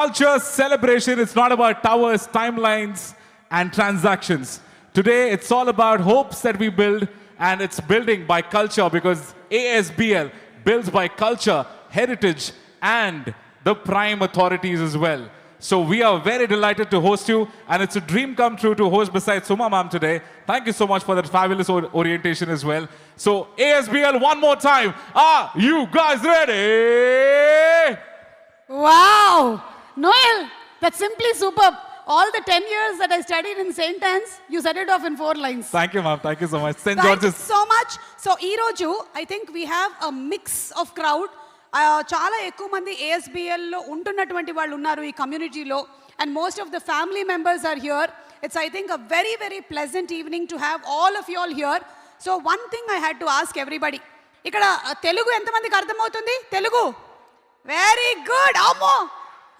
Culture celebration, it's not about towers, timelines, and transactions. Today, it's all about hopes that we build, and it's building by culture because ASBL builds by culture, heritage, and the prime authorities as well. So we are very delighted to host you, and it's a dream come true to host beside Suma Ma'am today. Thank you so much for that fabulous orientation as well. So ASBL, one more time. Are you guys ready? Wow! Noel, that's simply superb. All the 10 years that I studied in St. Anne's, you said it off in 4 lines. Thank you, ma'am. Thank you so much. St. Thank George's. you so much. So, ee roju, I think we have a mix of crowd. Chala ekku mandi ASBL lo untunnatuvanti vallu unnaru ee community lo, and most of the family members are here. It's, I think, a very, very pleasant evening to have all of you all here. So, one thing I had to ask everybody. Ikkada Telugu enta mandiki ardhamautundi? Telugu? Very good. Ammo.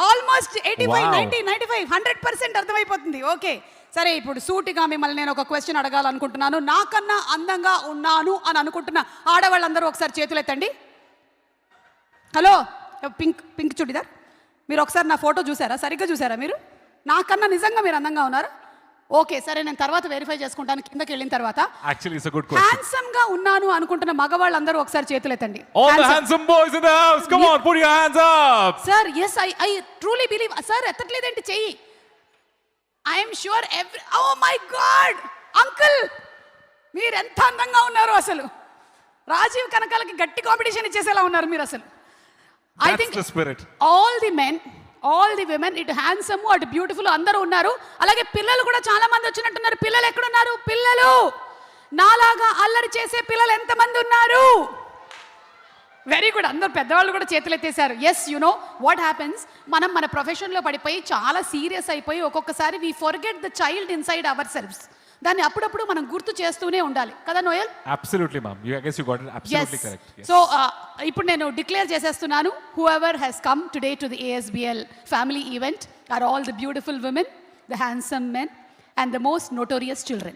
Almost 85, 90, 95, 100% అర్థమైపోతుంది. Okay, సరే, ఇప్పుడు సూటిగా మిమ్మల్ని నేను ఒక question అడగాలనుకుంటున్నాను. నాకన్నా అందంగా ఉన్నాను అని అనుకుంటున్న ఆడవాళ్ళందరూ ఒకసారి చేతులు ఎత్తండి. హలో, పింక్ పింక్ చుడిదార్, మీరు ఒకసారి నా ఫోటో చూసారా? సరిగ్గా చూసారా మీరు? నాకన్నా నిజంగా మీరు అందంగా ఉన్నారు? ఓకే, సరే, నేను తర్వాత వెరిఫై చేసుకుంటాను కిందకి వెళ్ళిన తర్వాత. Actually, it's a good question. Handsome గా ఉన్నాను అనుకుంటున్న మగవాళ్ళందరూ ఒకసారి చేతులు ఎత్తండి. All the handsome boys in the house, come on, put your hands up. Sir, yes, I truly believe. Sir, ఎత్తట్లేదేంటి చెయ్యి? I am sure oh my God, uncle, మీరు ఎంత అందంగా ఉన్నారు అసలు. రాజీవ్ కనకాలకి గట్టి కాంపిటీషన్ ఇచ్చేసేలా ఉన్నారు మీరు అసలు. I think the spirit. All the men, all the women, ఇటు హ్యాండ్సమ్ అటు బ్యూటిఫుల్ అందరూ ఉన్నారు. అలాగే పిల్లలు కూడా చాలా మంది వచ్చినట్టున్నారు. పిల్లలు ఎక్కడున్నారు? పిల్లలు నాలాగా అల్లరి చేసే పిల్లలు ఎంతమంది ఉన్నారు? వెరీ గుడ్, అందరు పెద్దవాళ్ళు కూడా చేతులు ఎత్తేసారు. Yes, you know what happens, మనం మన ప్రొఫెషన్లో పడిపోయి చాలా సీరియస్ అయిపోయి ఒక్కొక్కసారి we forget the child inside ourselves. దాన్ని అప్పుడప్పుడు మనం గుర్తు చేస్తూనే ఉండాలి కదా Noel? Absolutely, ma'am. I guess you got it absolutely correct. Yes. So, ఇప్పుడు నేను డిక్లేర్ చేసేస్తున్నాను. Whoever has come today to the ASBL family event are all the beautiful women, the handsome men, and the most notorious children.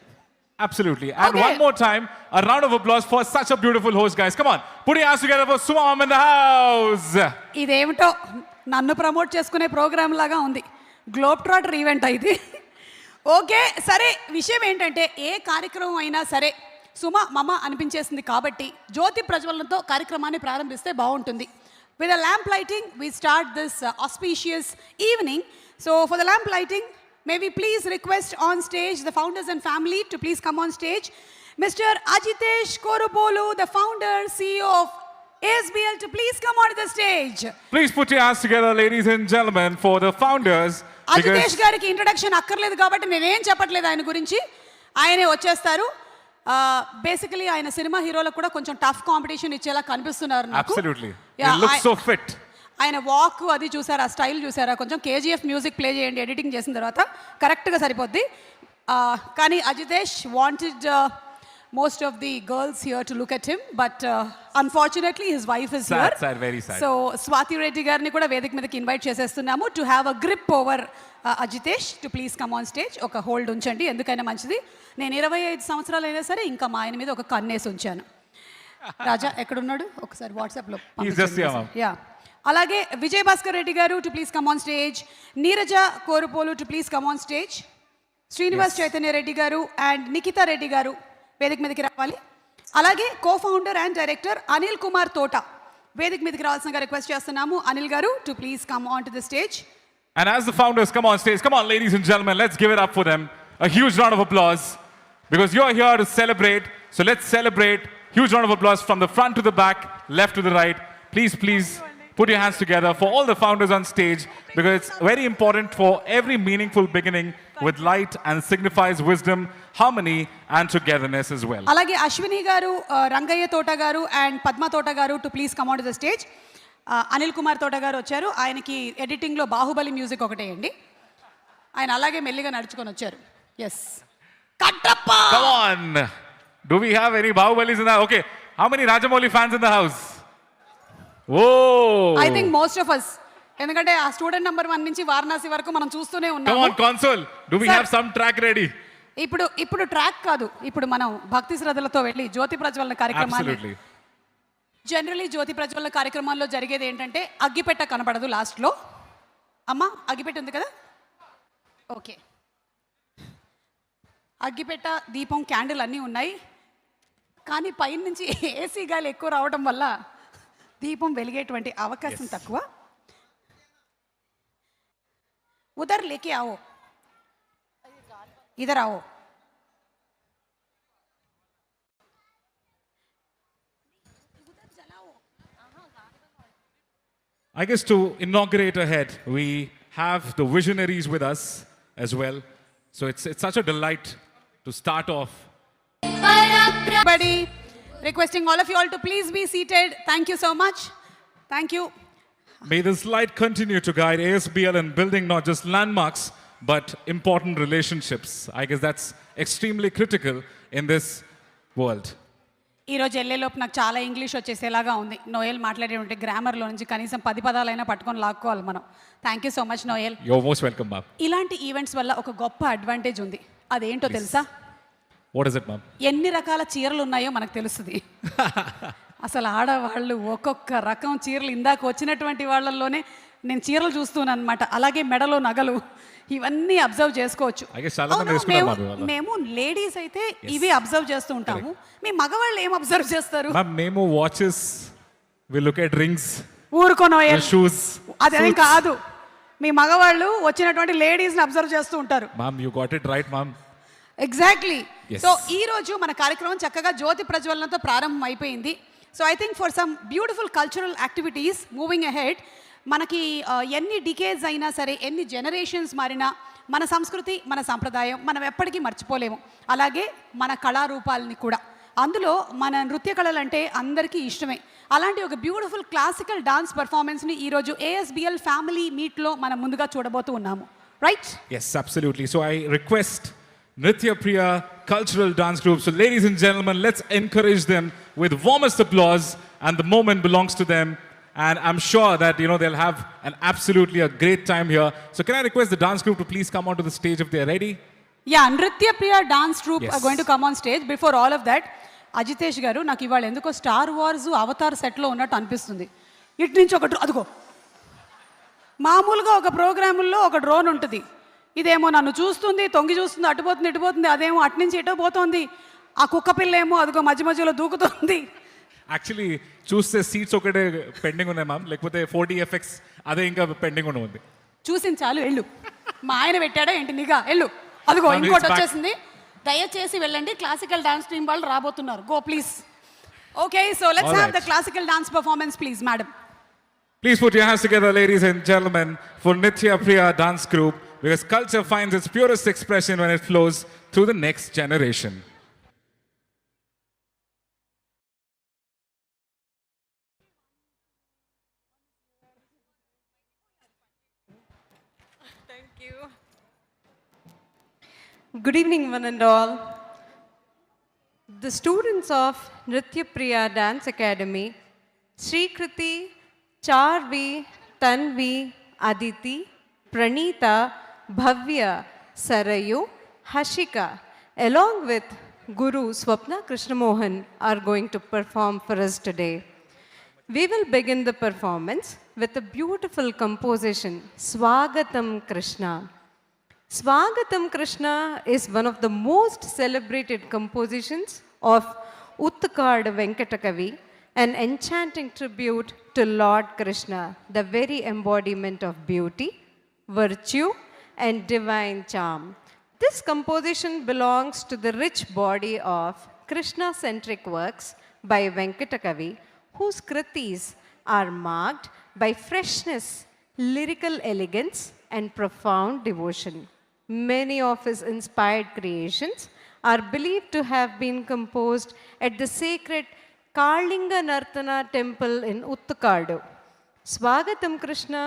Absolutely. And Okay. one more time, a round of applause for such a beautiful host, guys. Come on, put your hands together for Suma Ma'am in the house. ఇదేమిటో నన్ను promote చేసుకునే programme లాగా ఉంది. Globe trotter event ఇది. Okay, సరే, విషయం ఏంటంటే ఏ కార్యక్రమం అయినా సరే సుమ మమ అనిపించేసింది కాబట్టి జ్యోతి ప్రజ్వలనతో కార్యక్రమాన్ని ప్రారంభిస్తే బాగుంటుంది. With the lamp lighting we start this auspicious evening. So for the lamp lighting, may we please request on stage the founders and family to please come on stage. Mr. Ajitesh Korupolu, the founder, CEO of ASBL, to please come on to the stage. Please put your hands together, ladies and gentlemen, for the founders. Ajitesh గారికి introduction అక్కర్లేదు కాబట్టి నేనేం చెప్పట్లేదు ఆయన గురించి, ఆయనే వచ్చేస్తారు. Basically ఆయన సినిమా హీరోలకు కూడా కొంచెం టఫ్ కాంపిటీషన్ ఇచ్చేలా కనిపిస్తున్నారు నాకు. Absolutely. He looks so fit. ఆయన వాక్ అది చూసారా, స్టైల్ చూసారా? కొంచెం కేజీఎఫ్ మ్యూజిక్ ప్లే చేయండి ఎడిటింగ్ చేసిన తర్వాత, కరెక్ట్గా సరిపోద్ది. కానీ Ajitesh wanted most of the girls here to look at him, but unfortunately his wife is here. Sad, very sad. So Swati Reddy గారిని కూడా వేదిక మీదకి invite చేసేస్తున్నాము to have a grip over Ajitesh to please come on stage. ఒక hold ఉంచండి, ఎందుకైనా మంచిది. నేను 25 సంవత్సరాలు అయినా సరే ఇంకా మా ఆయన మీద ఒక కన్నేసి ఉంచాను. రాజా ఎక్కడున్నాడు? ఒకసారి వాట్సాప్లో. యా, అలాగే విజయ్ భాస్కర్ రెడ్డి గారు to please come on stage. Neeraja Korupolu to please come on stage. Srinivas Chaitanya Reddy గారు అండ్ నిఖితా రెడ్డి గారు వేదిక మీదకి రావాలి. అలాగే co founder and director Anil Kumar తోట వేదిక మీదకి రావాల్సిన రిక్వెస్ట్ చేస్తున్నాము. అనిల్ గారు to please come on to the stage. And as the founders come on stage, come on, ladies and gentlemen, let's give it up for them. A huge round of applause because you're here to celebrate. So let's celebrate. Huge round of applause from the front to the back, left to the right. Please put your hands together for all the founders on stage because it's very important for every meaningful beginning with light and signifies wisdom, harmony and togetherness as well. అలాగే అశ్విని గారు, రంగయ్య తోట గారు and Padma తోట గారు to please come on to the stage. Anil Kumar తోట గారు వచ్చారు. ఆయనకి ఎడిటింగ్లో బాహుబలి మ్యూజిక్ ఒకటేయండి. ఆయన అలాగే మెల్లిగా నడుచుకొని వచ్చారు. Yes, Kattappa. Come on, do we have any Bahubalis in the house? Okay, how many Rajamouli fans in the house? Oh, I think most of us, ఎందుకంటే ఆ స్టూడెంట్ నెంబర్ 1 నుంచి వారణాసి వరకు మనం చూస్తూనే ఉన్నాము. Come on console, do we have some track ready? ఇప్పుడు track కాదు, ఇప్పుడు మనం భక్తి శ్రద్ధలతో వెళ్ళి జ్యోతి ప్రజ్వలన కార్యక్రమాన్ని జనరలీ జ్యోతి ప్రజ్వలన కార్యక్రమాల్లో జరిగేది ఏంటంటే అగ్గిపెట్ట కనపడదు లాస్ట్లో. అమ్మా అగ్గిపెట్టి ఉంది కదా, ఓకే. అగ్గిపెట్ట, దీపం, క్యాండిల్ అన్నీ ఉన్నాయి. కానీ పైనుంచి ఏసీ గాలి ఎక్కువ రావడం వల్ల దీపం వెలిగేటువంటి అవకాశం తక్కువ. ఉదర్ లేకే Ao, either Ao. I guess to inaugurate ahead, we have the visionaries with us as well. So it's such a delight to start off. Everybody, requesting all of you all to please be seated. Thank you so much. Thank you. May this light continue to guide ASBL in building not just landmarks, but important relationships. I guess that's extremely critical in this world. ఈరోజు వెళ్ళేలోపు నాకు చాలా English వచ్చేసేలాగా ఉంది. Noel మాట్లాడేటువంటి గ్రామర్లో నుంచి కనీసం 10 పదాలైనా పట్టుకొని లాక్కోవాలి మనం. Thank you so much Noel. You're most welcome, ma'am. ఇలాంటి ఈవెంట్స్ వల్ల ఒక గొప్ప అడ్వాంటేజ్ ఉంది. అదేంటో తెలుసా? What is it, ma'am? ఎన్ని రకాల చీరలు ఉన్నాయో మనకు తెలుస్తుంది. అసలు ఆడవాళ్ళు ఒక్కొక్క రకం చీరలు, ఇందాక వచ్చినటువంటి వాళ్ళల్లోనే నేను చీరలు చూస్తున్నాను అనమాట. అలాగే మెడలో నగలు ఇవన్నీ అబ్జర్వ్ చేసుకోవచ్చు. మేము లేడీస్ అయితే ఇవి అబ్జర్వ్ చేస్తూ ఉంటాము. మీ మగవాళ్ళు ఏం అబ్జర్వ్ చేస్తారు? మేము watches, we look at rings, ఊరుకోనో షూస్. అదేం కాదు, మీ మగవాళ్ళు వచ్చినటువంటి లేడీస్ ని అబ్జర్వ్ చేస్తూ ఉంటారు. Ma'am you got it right ma'am. Exactly. So ఈ రోజు మన కార్యక్రమం చక్కగా జ్యోతి ప్రజ్వలనతో ప్రారంభం అయిపోయింది. So I think for some beautiful cultural activities moving ahead, మనకి ఎన్ని డికేడ్స్ అయినా సరే, ఎన్ని జనరేషన్స్ మారినా మన సంస్కృతి, మన సంప్రదాయం మనం ఎప్పటికీ మర్చిపోలేము. అలాగే మన కళారూపాలని కూడా. అందులో మన నృత్య కళలు అంటే అందరికీ ఇష్టమే. అలాంటి ఒక బ్యూటిఫుల్ క్లాసికల్ డాన్స్ పర్ఫార్మెన్స్ని ఈరోజు ASBL ఫ్యామిలీ మీట్లో మనం ముందుగా చూడబోతూ ఉన్నాము. Right? Yes, absolutely. So I request Nritya Priya cultural dance group. So ladies and gentlemen, let's encourage them with warmest applause, and the moment belongs to them. And I'm sure that, they'll have an absolutely a great time here. So can I request the dance group to please come onto the stage if they're ready? Yeah, Nritya Priya dance troupe are going to come on stage. Before all of that, Ajitesh గారు, నాకు ఇవాళ ఎందుకో star wars Avatar సెట్లో ఉన్నట్టు అనిపిస్తుంది. ఇటు నుంచి ఒక అదిగో, మామూలుగా ఒక ప్రోగ్రాముల్లో ఒక డ్రోన్ ఉంటుంది, ఇదేమో నన్ను చూస్తుంది, తొంగి చూస్తుంది, అటుపోతుంది ఇటుపోతుంది, అదేమో అటు నుంచి ఇటో పోతుంది, ఆ కుక్క పిల్ల ఏమో అదిగో మధ్య మధ్యలో దూకుతుంది. యాక్చువల్లీ చూస్తే సీట్స్ ఒకటే పెండింగ్ ఉన్నాయి మ్యామ్, లేకపోతే 4DFX అదే ఇంకా పెండింగ్ ఉంది. చూసింది చాలు, వెళ్ళు. మా ఆయన పెట్టాడా ఏంటి నిఘా? వెళ్ళు. అదిగో ఇంకోటి వచ్చేసింది. దయచేసి వెళ్ళండి, క్లాసికల్ డాన్స్ టీమ్ వాళ్ళు రాబోతున్నారు. Go please. Okay, so let's have the classical dance performance please madam. Please put your hands together, ladies and gentlemen, for Nritya Priya dance group, because culture finds its purest expression when it flows through the next generation. Good evening, one and all. The students of Nritya Priya Dance Academy, Sri Kriti, Charvi, Tanvi, Aditi, Pranita, Bhavya, Sarayu, Hashika, along with Guru Swapna Krishnamohan, are going to perform for us today. We will begin the performance with a beautiful composition, Swagatam Krishna. Swagatam Krishna is one of the most celebrated compositions of Uttakad Venkatakavi, an enchanting tribute to Lord Krishna, the very embodiment of beauty, virtue, and divine charm. This composition belongs to the rich body of Krishna-centric works by Venkatakavi, whose kritis are marked by freshness, lyrical elegance, and profound devotion. Many of his inspired creations are believed to have been composed at the sacred Kalinga Nartana temple in Uttakadu. Swagatam Krishna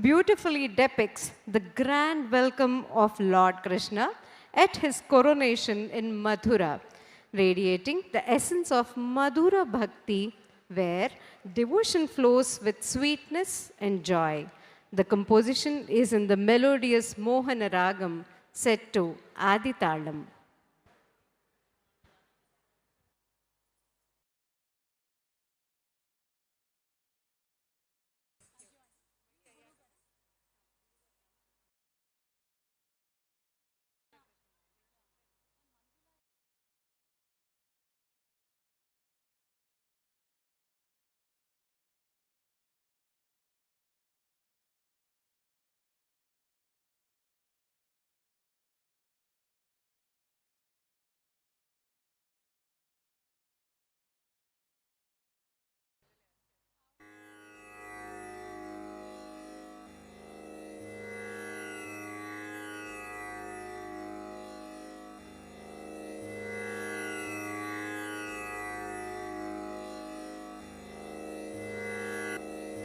beautifully depicts the grand welcome of Lord Krishna at his coronation in Mathura, radiating the essence of Madhura Bhakti, where devotion flows with sweetness and joy. The composition is in the melodious Mohana Ragam set to Aditalam.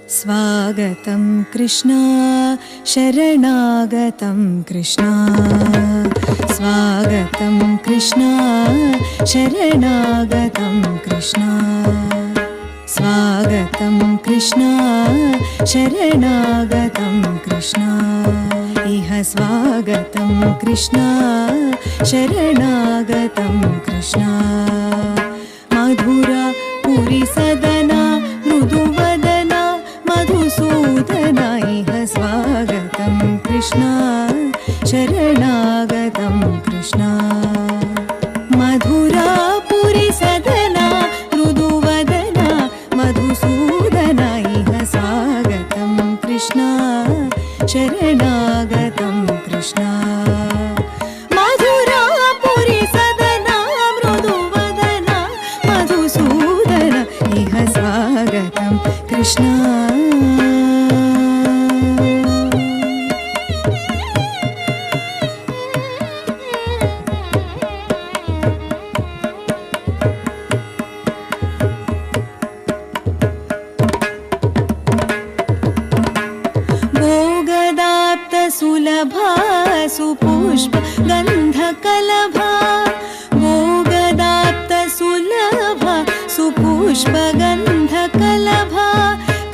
स्वागतं कृष्णा शरणागतं कृष्णा स्वागतं कृष्णा शरणागतं कृष्णा स्वागतं कृष्णा शरणागतं कृष्णा इह स्वागतं कृष्णा शरणागतं कृष्णा मधुरा पुरी सदना मृदुवदना मधुसूदना इह स्वागतं कृष्णा शरणागतं कृष्णा मधुरा पुरी सदना मृदुवदना मधुसूदना इह स्वागतं कृष्णा शरणागतं कृष्णा मधुरा पुरी सदना मृदुवदना मधुसूदना इह स्वागतं कृष्णा सुलभा सुपुष्प गन्धकलभा भोगदात्त सुलभा सुपुष्प गन्धकलभा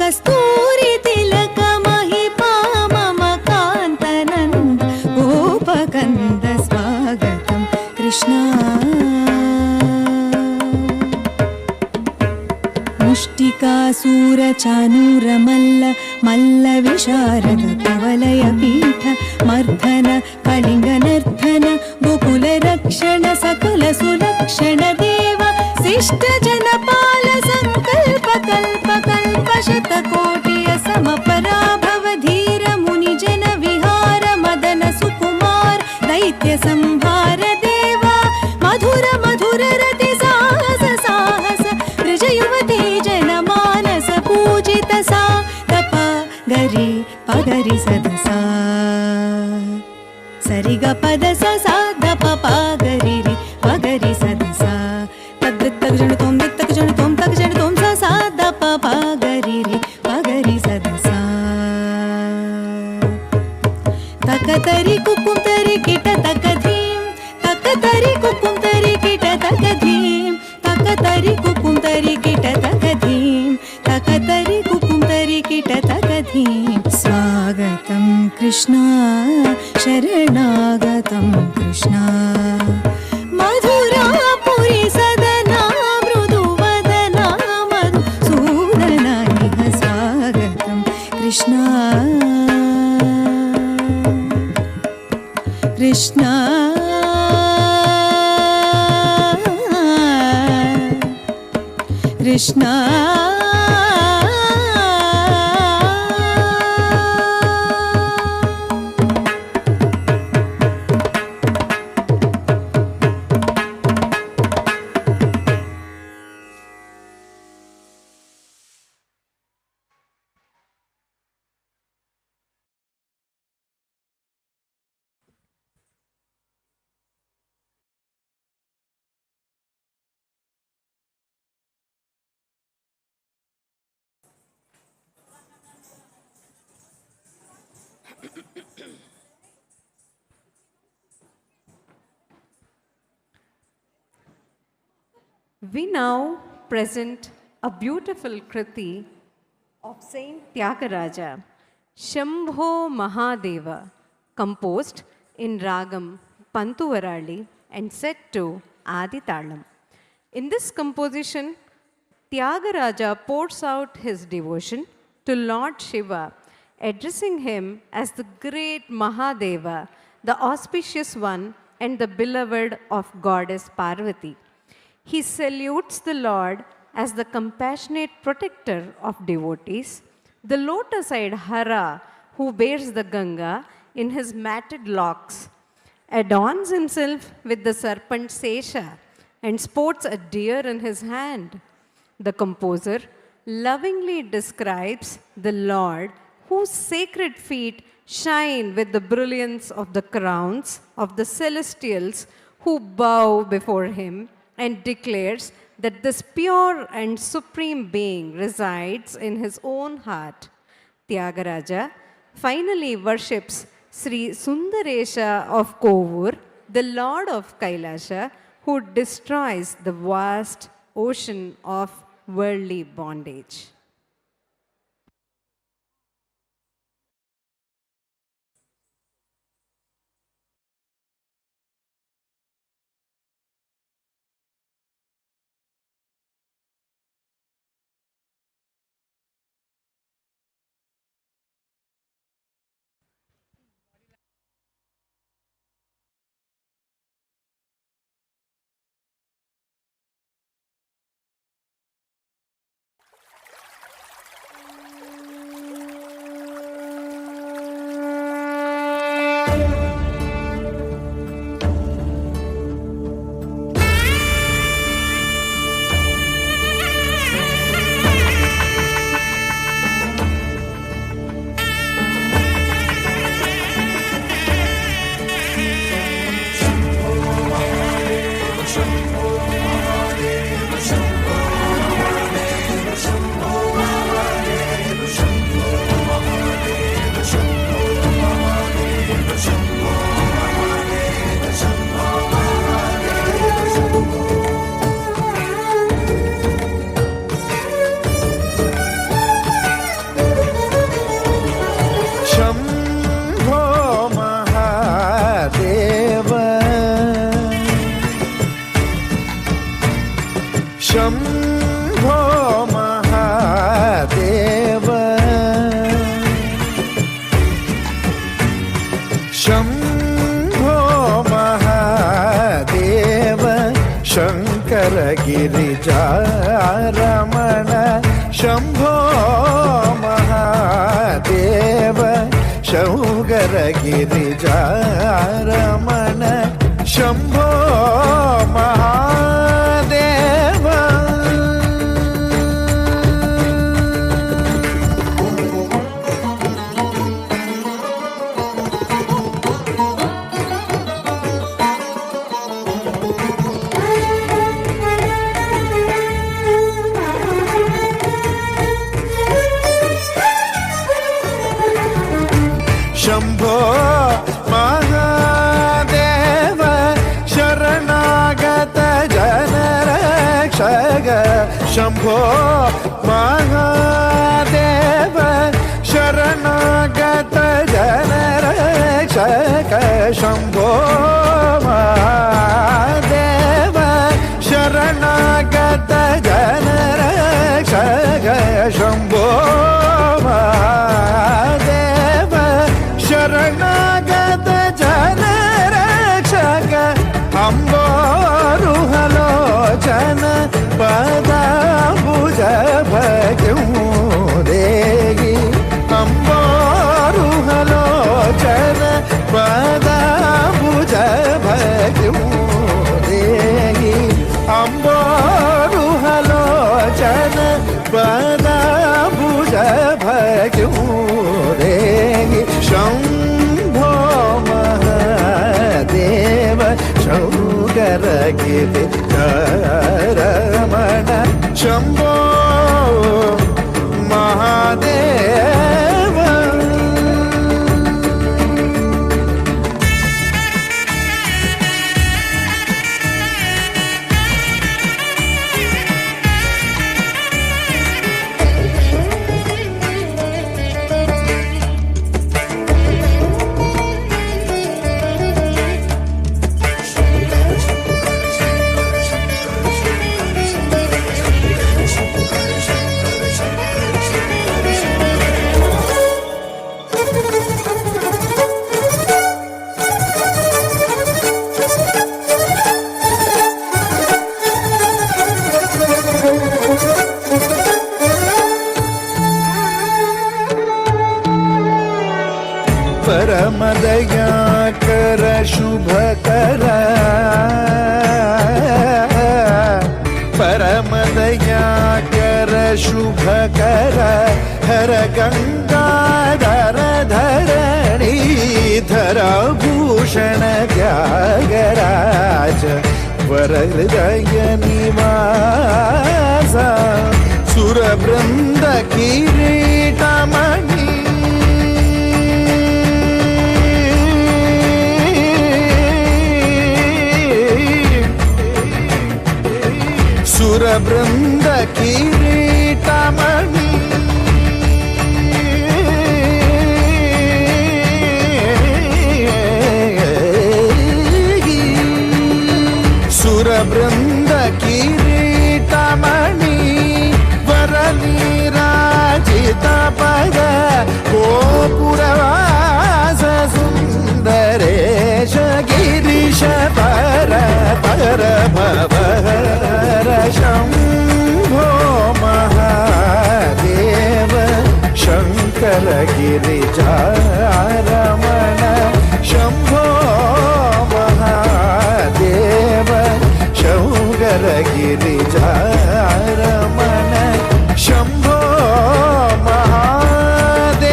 कस्तूरी तिलक महिपा मम कान्तनन्द गोपकन्द स्वागतं कृष्णा मुष्टिकासूरचानूरमल्ल मल्ल विशारद कुवलय पीठ मर्धन कलिङ्गनर्धन गोकुल रक्षण सकल सुलक्षण देव शिष्ट जनपाल संकल्प कल्प कल्प शतकोटिय समपराभव धीर मुनि जन विहार मदन सुकुमार दैत्य संहार देवा मधुर मधुर रति साहस साहस ब्रज युवती जनमानस पूजित सा तप गरि पगरि सदसा सरि ग पद स सा ध प प गरि रि पगरि सदसा तद् तग जण तोम तग जण तोम तग जण तोम सा सा ध प प गरि रि पगरि सदसा तक तरि कुकुम तरि किट तक धीम तक तरि कुकुम तरि किट तक धीम तक तरि कुकुम तरि किट तक धीम तक तरि कुकुम तरि किट तक धीम स्वागतं कृष्णा शरणागतं कृष्णा मधुरा पुरी सदना मृदुवदना मधुसूदना इह स्वागतं Krishna Krishna Krishna We now present a beautiful Kriti of Saint Tyagaraja, Shambho Mahadeva, composed in Ragam Pantuvarali and set to Adi Talam. In this composition, Tyagaraja pours out his devotion to Lord Shiva, addressing him as the great Mahadeva, the auspicious one and the beloved of goddess Parvati. He salutes the Lord as the compassionate protector of devotees, the lotus-eyed Hara who bears the Ganga in his matted locks, adorns himself with the serpent Sesha and sports a deer in his hand. The composer lovingly describes the Lord whose sacred feet shine with the brilliance of the crowns of the celestials who bow before him and declares that this pure and supreme being resides in his own heart. Tyagaraja finally worships Sri Sundaresha of Kovur, the Lord of Kailasha, who destroys the vast ocean of worldly bondage. Shambho Mahadev Shambho Mahadev Shankar गिरिजारमण Shambho Mahadev Shankar गिरिजारमण Shambho Mahadev Shambho Mahadev शरणागत जन रक्षक शंभो महादेव शरणागत जन रक्षक शंभो महादेव शरणागत जन रक्षक शंभो महादेव शरणागत जन रक्षक अम्बोरुहलोचन पदाबुज भक्यों देहि अम्बोरुहलोचन पदाबुज भक्यों देहि अम्बोरुहलोचन पदाबुज भक्यों देहि शंभो महादेव शंकर गिरिजारमण शंभो महादेव परमदयाकर शुभकर परमदयाकर शुभकर हर गंगाधर धरणीधर भूषण त्यागराज వరహృదయ నివాస సురబృంద కిరీటమణి సురబృంద కిరీటమణి సురబృంద కిరీటమణి వరనీరాజిత పద గోపురవాస సుందరేశ గిరీశ పర పర భవహర Shambho Mahadeva Shankara గిరిజారమణ Shambho Mahadeva Shankara గిరిజారమణ Shambho Mahadeva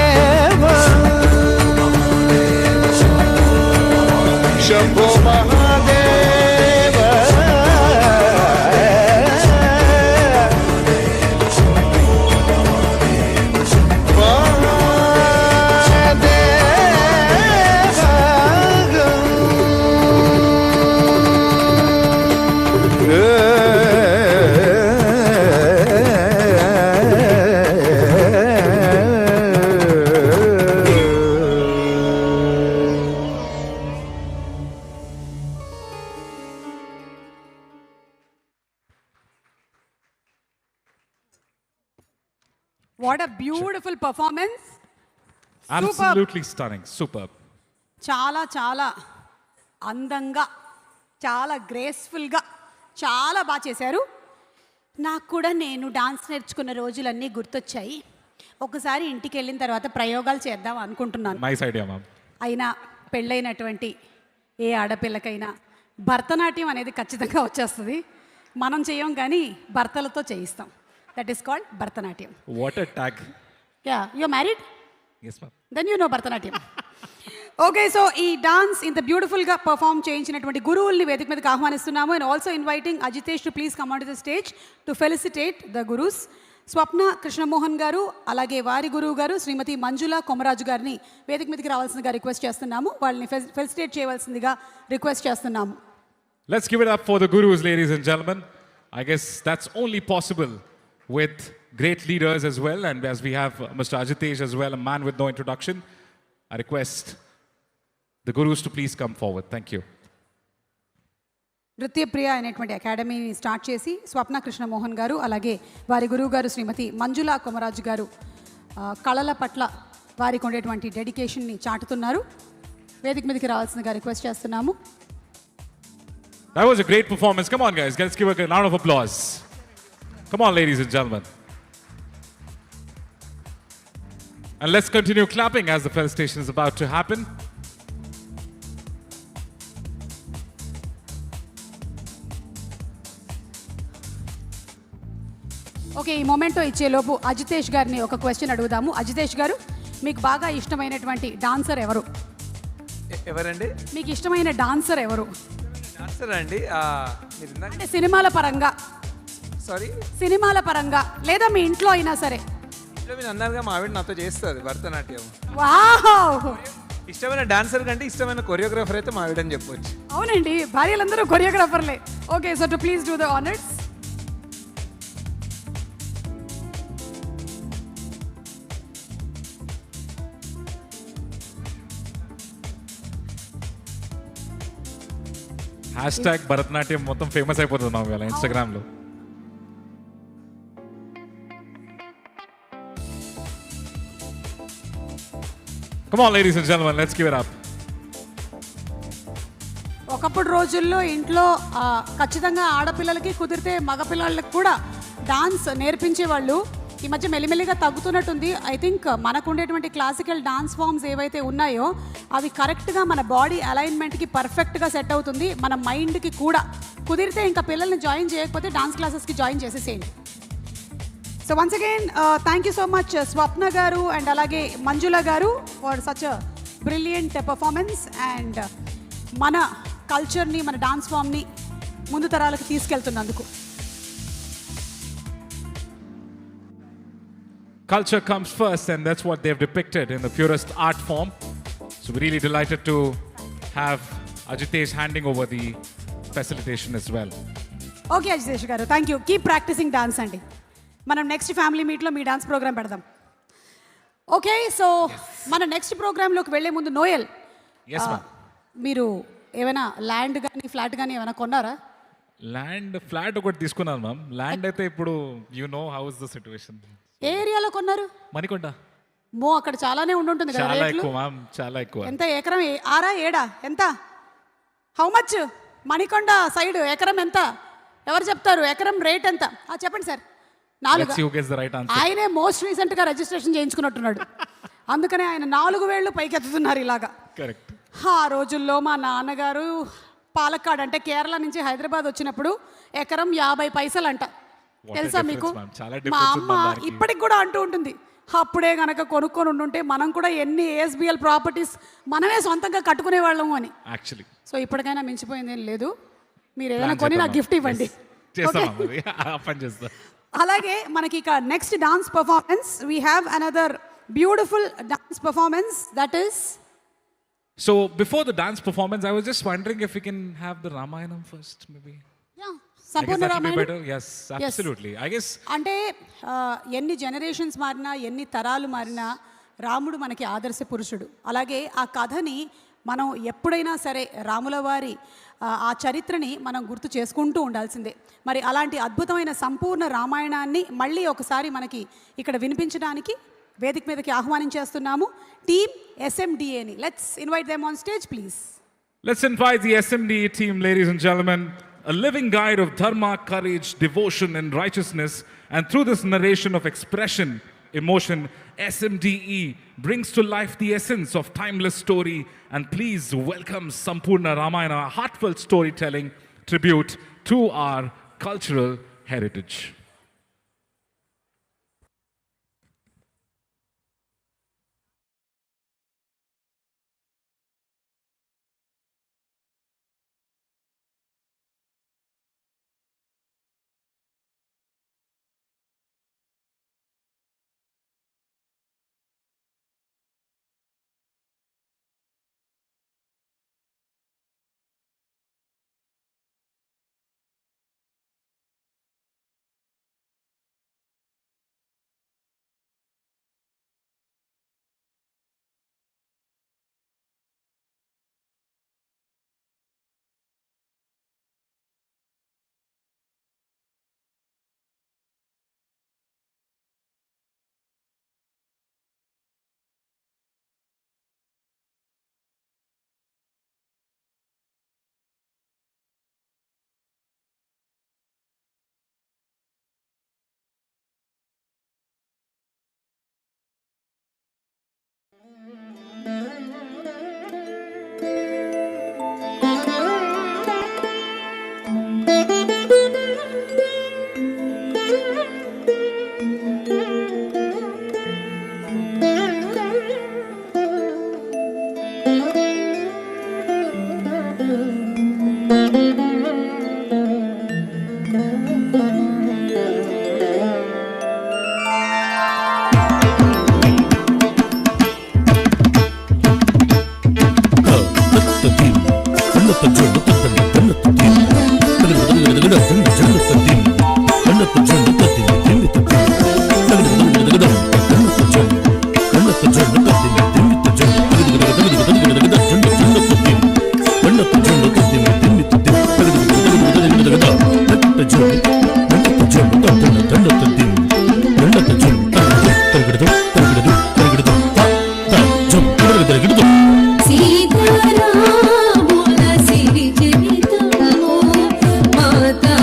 Shambho Mahadeva What a beautiful performance. Absolutely stunning. Superb. చాలా చాలా అందంగా, చాలా గ్రేస్ఫుల్గా, చాలా బాగా చేశారు. నాకు కూడా నేను డాన్స్ నేర్చుకున్న రోజులన్నీ గుర్తొచ్చాయి. ఒకసారి ఇంటికి వెళ్ళిన తర్వాత ప్రయోగాలు చేద్దాం అనుకుంటున్నాను. Nice idea, ma'am. అయినా పెళ్ళైనటువంటి ఏ ఆడపిల్లకైనా భరతనాట్యం అనేది ఖచ్చితంగా వచ్చేస్తుంది. మనం చేయం కానీ భర్తలతో చేయిస్తాం. That is called Bharatanatyam. What a tag. Yeah, you're married? Yes, ma'am. Then you know Bharatanatyam. Okay, so ఈ డాన్స్ ఇంత బ్యూటిఫుల్గా పర్ఫామ్ చేయించినటువంటి గురువుల్ని వేదిక మీదకి ఆహ్వానిస్తున్నాము. And also inviting Ajitesh to please come on to the stage to felicitate the gurus. Swapna Krishnamohan garu, అలాగే వారి గురువు గారు శ్రీమతి మంజుల కొమరాజు గారిని వేదిక మీదకి రావాల్సిందిగా రిక్వెస్ట్ చేస్తున్నాము. వాళ్ళని ఫెలిసిటేట్ చేయవలసిందిగా రిక్వెస్ట్ చేస్తున్నాము. Let's give it up for the gurus, ladies and gentlemen. I guess that's only possible with great leaders as well. And as we have Mr. Ajitesh as well, a man with no introduction, I request the gurus to please come forward. Thank you. నృత్యప్రియ అనేటువంటి అకాడమీని start చేసి స్వప్న కృష్ణమోహన్ గారు, అలాగే వారి గురువు గారు శ్రీమతి మంజుల కొమరాజు గారు కళల పట్ల వారికి ఉండేటువంటి డెడికేషన్ని చాటుతున్నారు. వేదిక మీదకి రావాల్సిందిగా రిక్వెస్ట్ చేస్తున్నాము. That was a great performance. Come on, guys. Let's give a round of applause. Come on, ladies and gentlemen. And let's continue clapping as the felicitation is about to happen. Okay, ఈ memento ఇచ్చేలోపు Ajitesh గారిని ఒక question అడుగుదాము. అజితేష్ గారు, మీకు బాగా ఇష్టమైనటువంటి dancer ఎవరు? ఎవరండి? మీకు ఇష్టమైన డాన్సర్ ఎవరు? డాన్సర్ అండి. అంటే సినిమాల పరంగా, సారీ, సినిమాల పరంగా లేదా మీ ఇంట్లో అయినా సరే. ఇంట్లో మీరు అన్నారుగా, మా ఆవిడ నాతో చేస్తుంది భరతనాట్యం. వావ్! ఇష్టమైన డాన్సర్ కంటే ఇష్టమైన కొరియోగ్రాఫర్ అయితే మా ఆవిడ అని చెప్పొచ్చు. అవునండి, భార్యలందరూ కొరియోగ్రాఫర్లే. Okay, so to please do the honours. Hashtag Bharatanatyam మొత్తం ఫేమస్ అయిపోతుంది మా వేళ ఇన్స్టాగ్రామ్లో. Come on, ladies and gentlemen, let's give it up. ఒకప్పుడు రోజుల్లో ఇంట్లో ఖచ్చితంగా ఆడపిల్లలకి కుదిరితే మగపిల్లలకి కూడా డాన్స్ నేర్పించేవాళ్ళు. ఈ మధ్య మెల్లిమెల్లిగా తగ్గుతున్నట్టుంది. ఐ థింక్ మనకు ఉండేటువంటి క్లాసికల్ డాన్స్ ఫామ్స్ ఏవైతే ఉన్నాయో అవి కరెక్ట్గా మన బాడీ అలైన్మెంట్కి పర్ఫెక్ట్గా సెట్ అవుతుంది. మన మైండ్కి కూడా కుదిరితే ఇంకా పిల్లల్ని జాయిన్ చేయకపోతే డాన్స్ క్లాసెస్కి జాయిన్ చేసేసేయండి. So once again thank you so much Swapna garu and అలాగే Manjula garu for such a brilliant performance. And మన కల్చర్ని, మన డాన్స్ ఫామ్ని ముందు తరాలకు తీసుకెళ్తున్నందుకు. Culture comes first, and that's what they've depicted in the purest art form. So we're really delighted to have Ajitesh handing over the facilitation as well. Okay Ajitesh garu, thank you. Keep practising dance అండి. మనం next family మీట్లో మీ dance programme పెడదాం. Okay, so మన next ప్రోగ్రాంలోకి వెళ్లే ముందు Noel, Yes, ma'am. మీరు ఏమైనా ల్యాండ్ కానీ ఫ్లాట్ కానీ ఏమైనా కొన్నారా? ల్యాండ్ ఫ్లాట్ ఒకటి తీసుకున్నాను మ్యామ్. ల్యాండ్ అయితే ఇప్పుడు హౌ ఇస్ ద సిచ్యువేషన్. ఏ ఏరియాలో కొన్నారు? మణికొండ. అక్కడ చాలానే ఉండుంటుంది కదా చాలా రేట్లు. ఎక్కువ మ్యామ్, చాలా ఎక్కువ. ఎంత ఎకరం? 6 7 ఎంత? How much? మణికొండ సైడ్ ఎకరం ఎంత? ఎవరు చెప్తారు ఎకరం రేట్ ఎంత? చెప్పండి sir. 4. Let's see who gets the right answer. ఆయనే మోస్ట్ రీసెంట్ గా రిజిస్ట్రేషన్ చేయించుకున్నట్టున్నాడు, అందుకనే ఆయన 4 వేళ్ళు పైకెత్తుతున్నారు ఇలాగా. కరెక్ట్. ఆ రోజుల్లో మా నాన్నగారు పాలక్కాడ్ అంటే కేరళ నుంచి హైదరాబాద్ వచ్చినప్పుడు ఎకరం 50 పైసలు అంట. తెలుసా మీకు? మా అమ్మ ఇప్పటికి కూడా అంటూ ఉంటుంది, అప్పుడే గనక కొనుక్కొని ఉండుంటే మనం కూడా ఎన్ని ASBL ప్రాపర్టీస్ మనమే సొంతంగా కట్టుకునే వాళ్ళము అని. యాక్చువల్లీ సో ఇప్పటికైనా మించిపోయింది ఏం లేదు. మీరు ఏదైనా కొని నాకు గిఫ్ట్ ఇవ్వండి. అలాగే మనకి ఇక next dance performance, we have another beautiful dance performance, that is. So before the dance performance, I was just wondering if we can have the Ramayanam first, maybe. Sampoorna Ramayanam. Yes, absolutely. I guess అంటే ఎన్ని generations మారినా ఎన్ని తరాలు మారినా రాముడు మనకి ఆదర్శ పురుషుడు. అలాగే ఆ కథని మనం ఎప్పుడైనా సరే రాముల వారి ఆ చరిత్రని మనం గుర్తు చేసుకుంటూ ఉండాల్సిందే. మరి అలాంటి అద్భుతమైన సంపూర్ణ రామాయణాన్ని మళ్ళీ ఒకసారి మనకి ఇక్కడ వినిపించడానికి వేదిక మీదకి ఆహ్వానించేస్తున్నాము టీమ్ SMDAని. Let's invite them on stage please. Let's invite the SMDA team, ladies and gentlemen, a living guide of dharma, courage, devotion and righteousness, and through this narration of expression, emotion, SMDE brings to life the essence of timeless story. And please welcome Sampurna Ramayana, a heartfelt storytelling tribute to our cultural heritage. సీతారాముల సిరి చరితము మాతా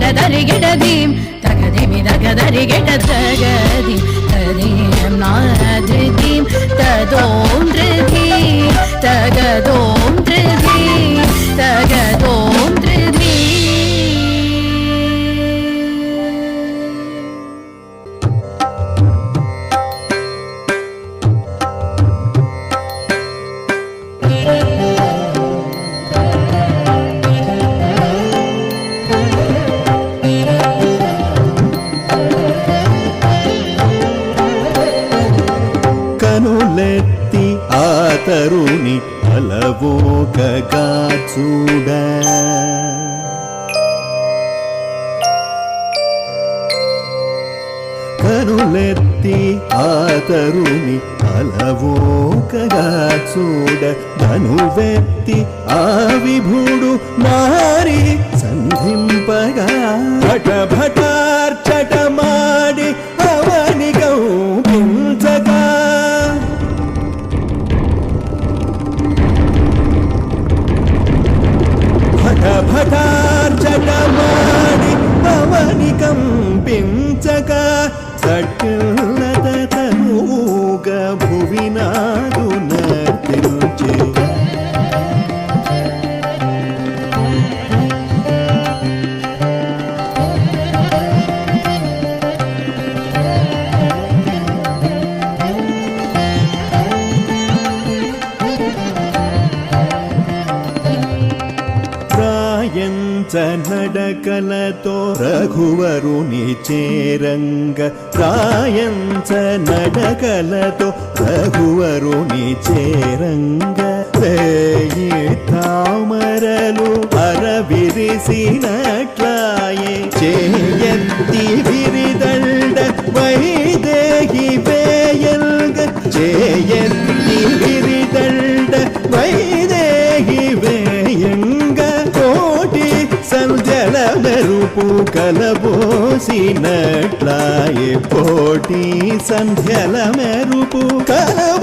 తగదరిగిటదీం తగదిమి తగదరిగిట తగదిం తదీం నాధృతిం తదోం ధృతిం తగదోం ధృతిం తగదోం ధృతిం. కనులెత్తి ఆ తరుణి అలవోకగా చూడ కనులెత్తి ఆ తరుణి అలవోకగా చూడ ధనువెత్తి ఆ విభుడు నారి సంధింపగా భట భటార్చటమాడి అవని కౌపించగా భట భటార్చటమాడి అవని కంపించగా సట్లత తనుగ భువినాడు నర్తించే నడకలతో రఘువరుని చేరంగ రాయంచ నడకలతో రఘువరుని చేరంగ రేయి తామరలు అరవిరిసినట్లాయే చేయెత్తి విరిదండ వైదేహి వేయంగ చేయెత్తి విరిదండ వైదేహి వేయంగ కోటి సంధ్యల మెరుపు కలబోసినట్లాయే కోటి సంధ్యల మెరుపు కలబోసినట్లాయే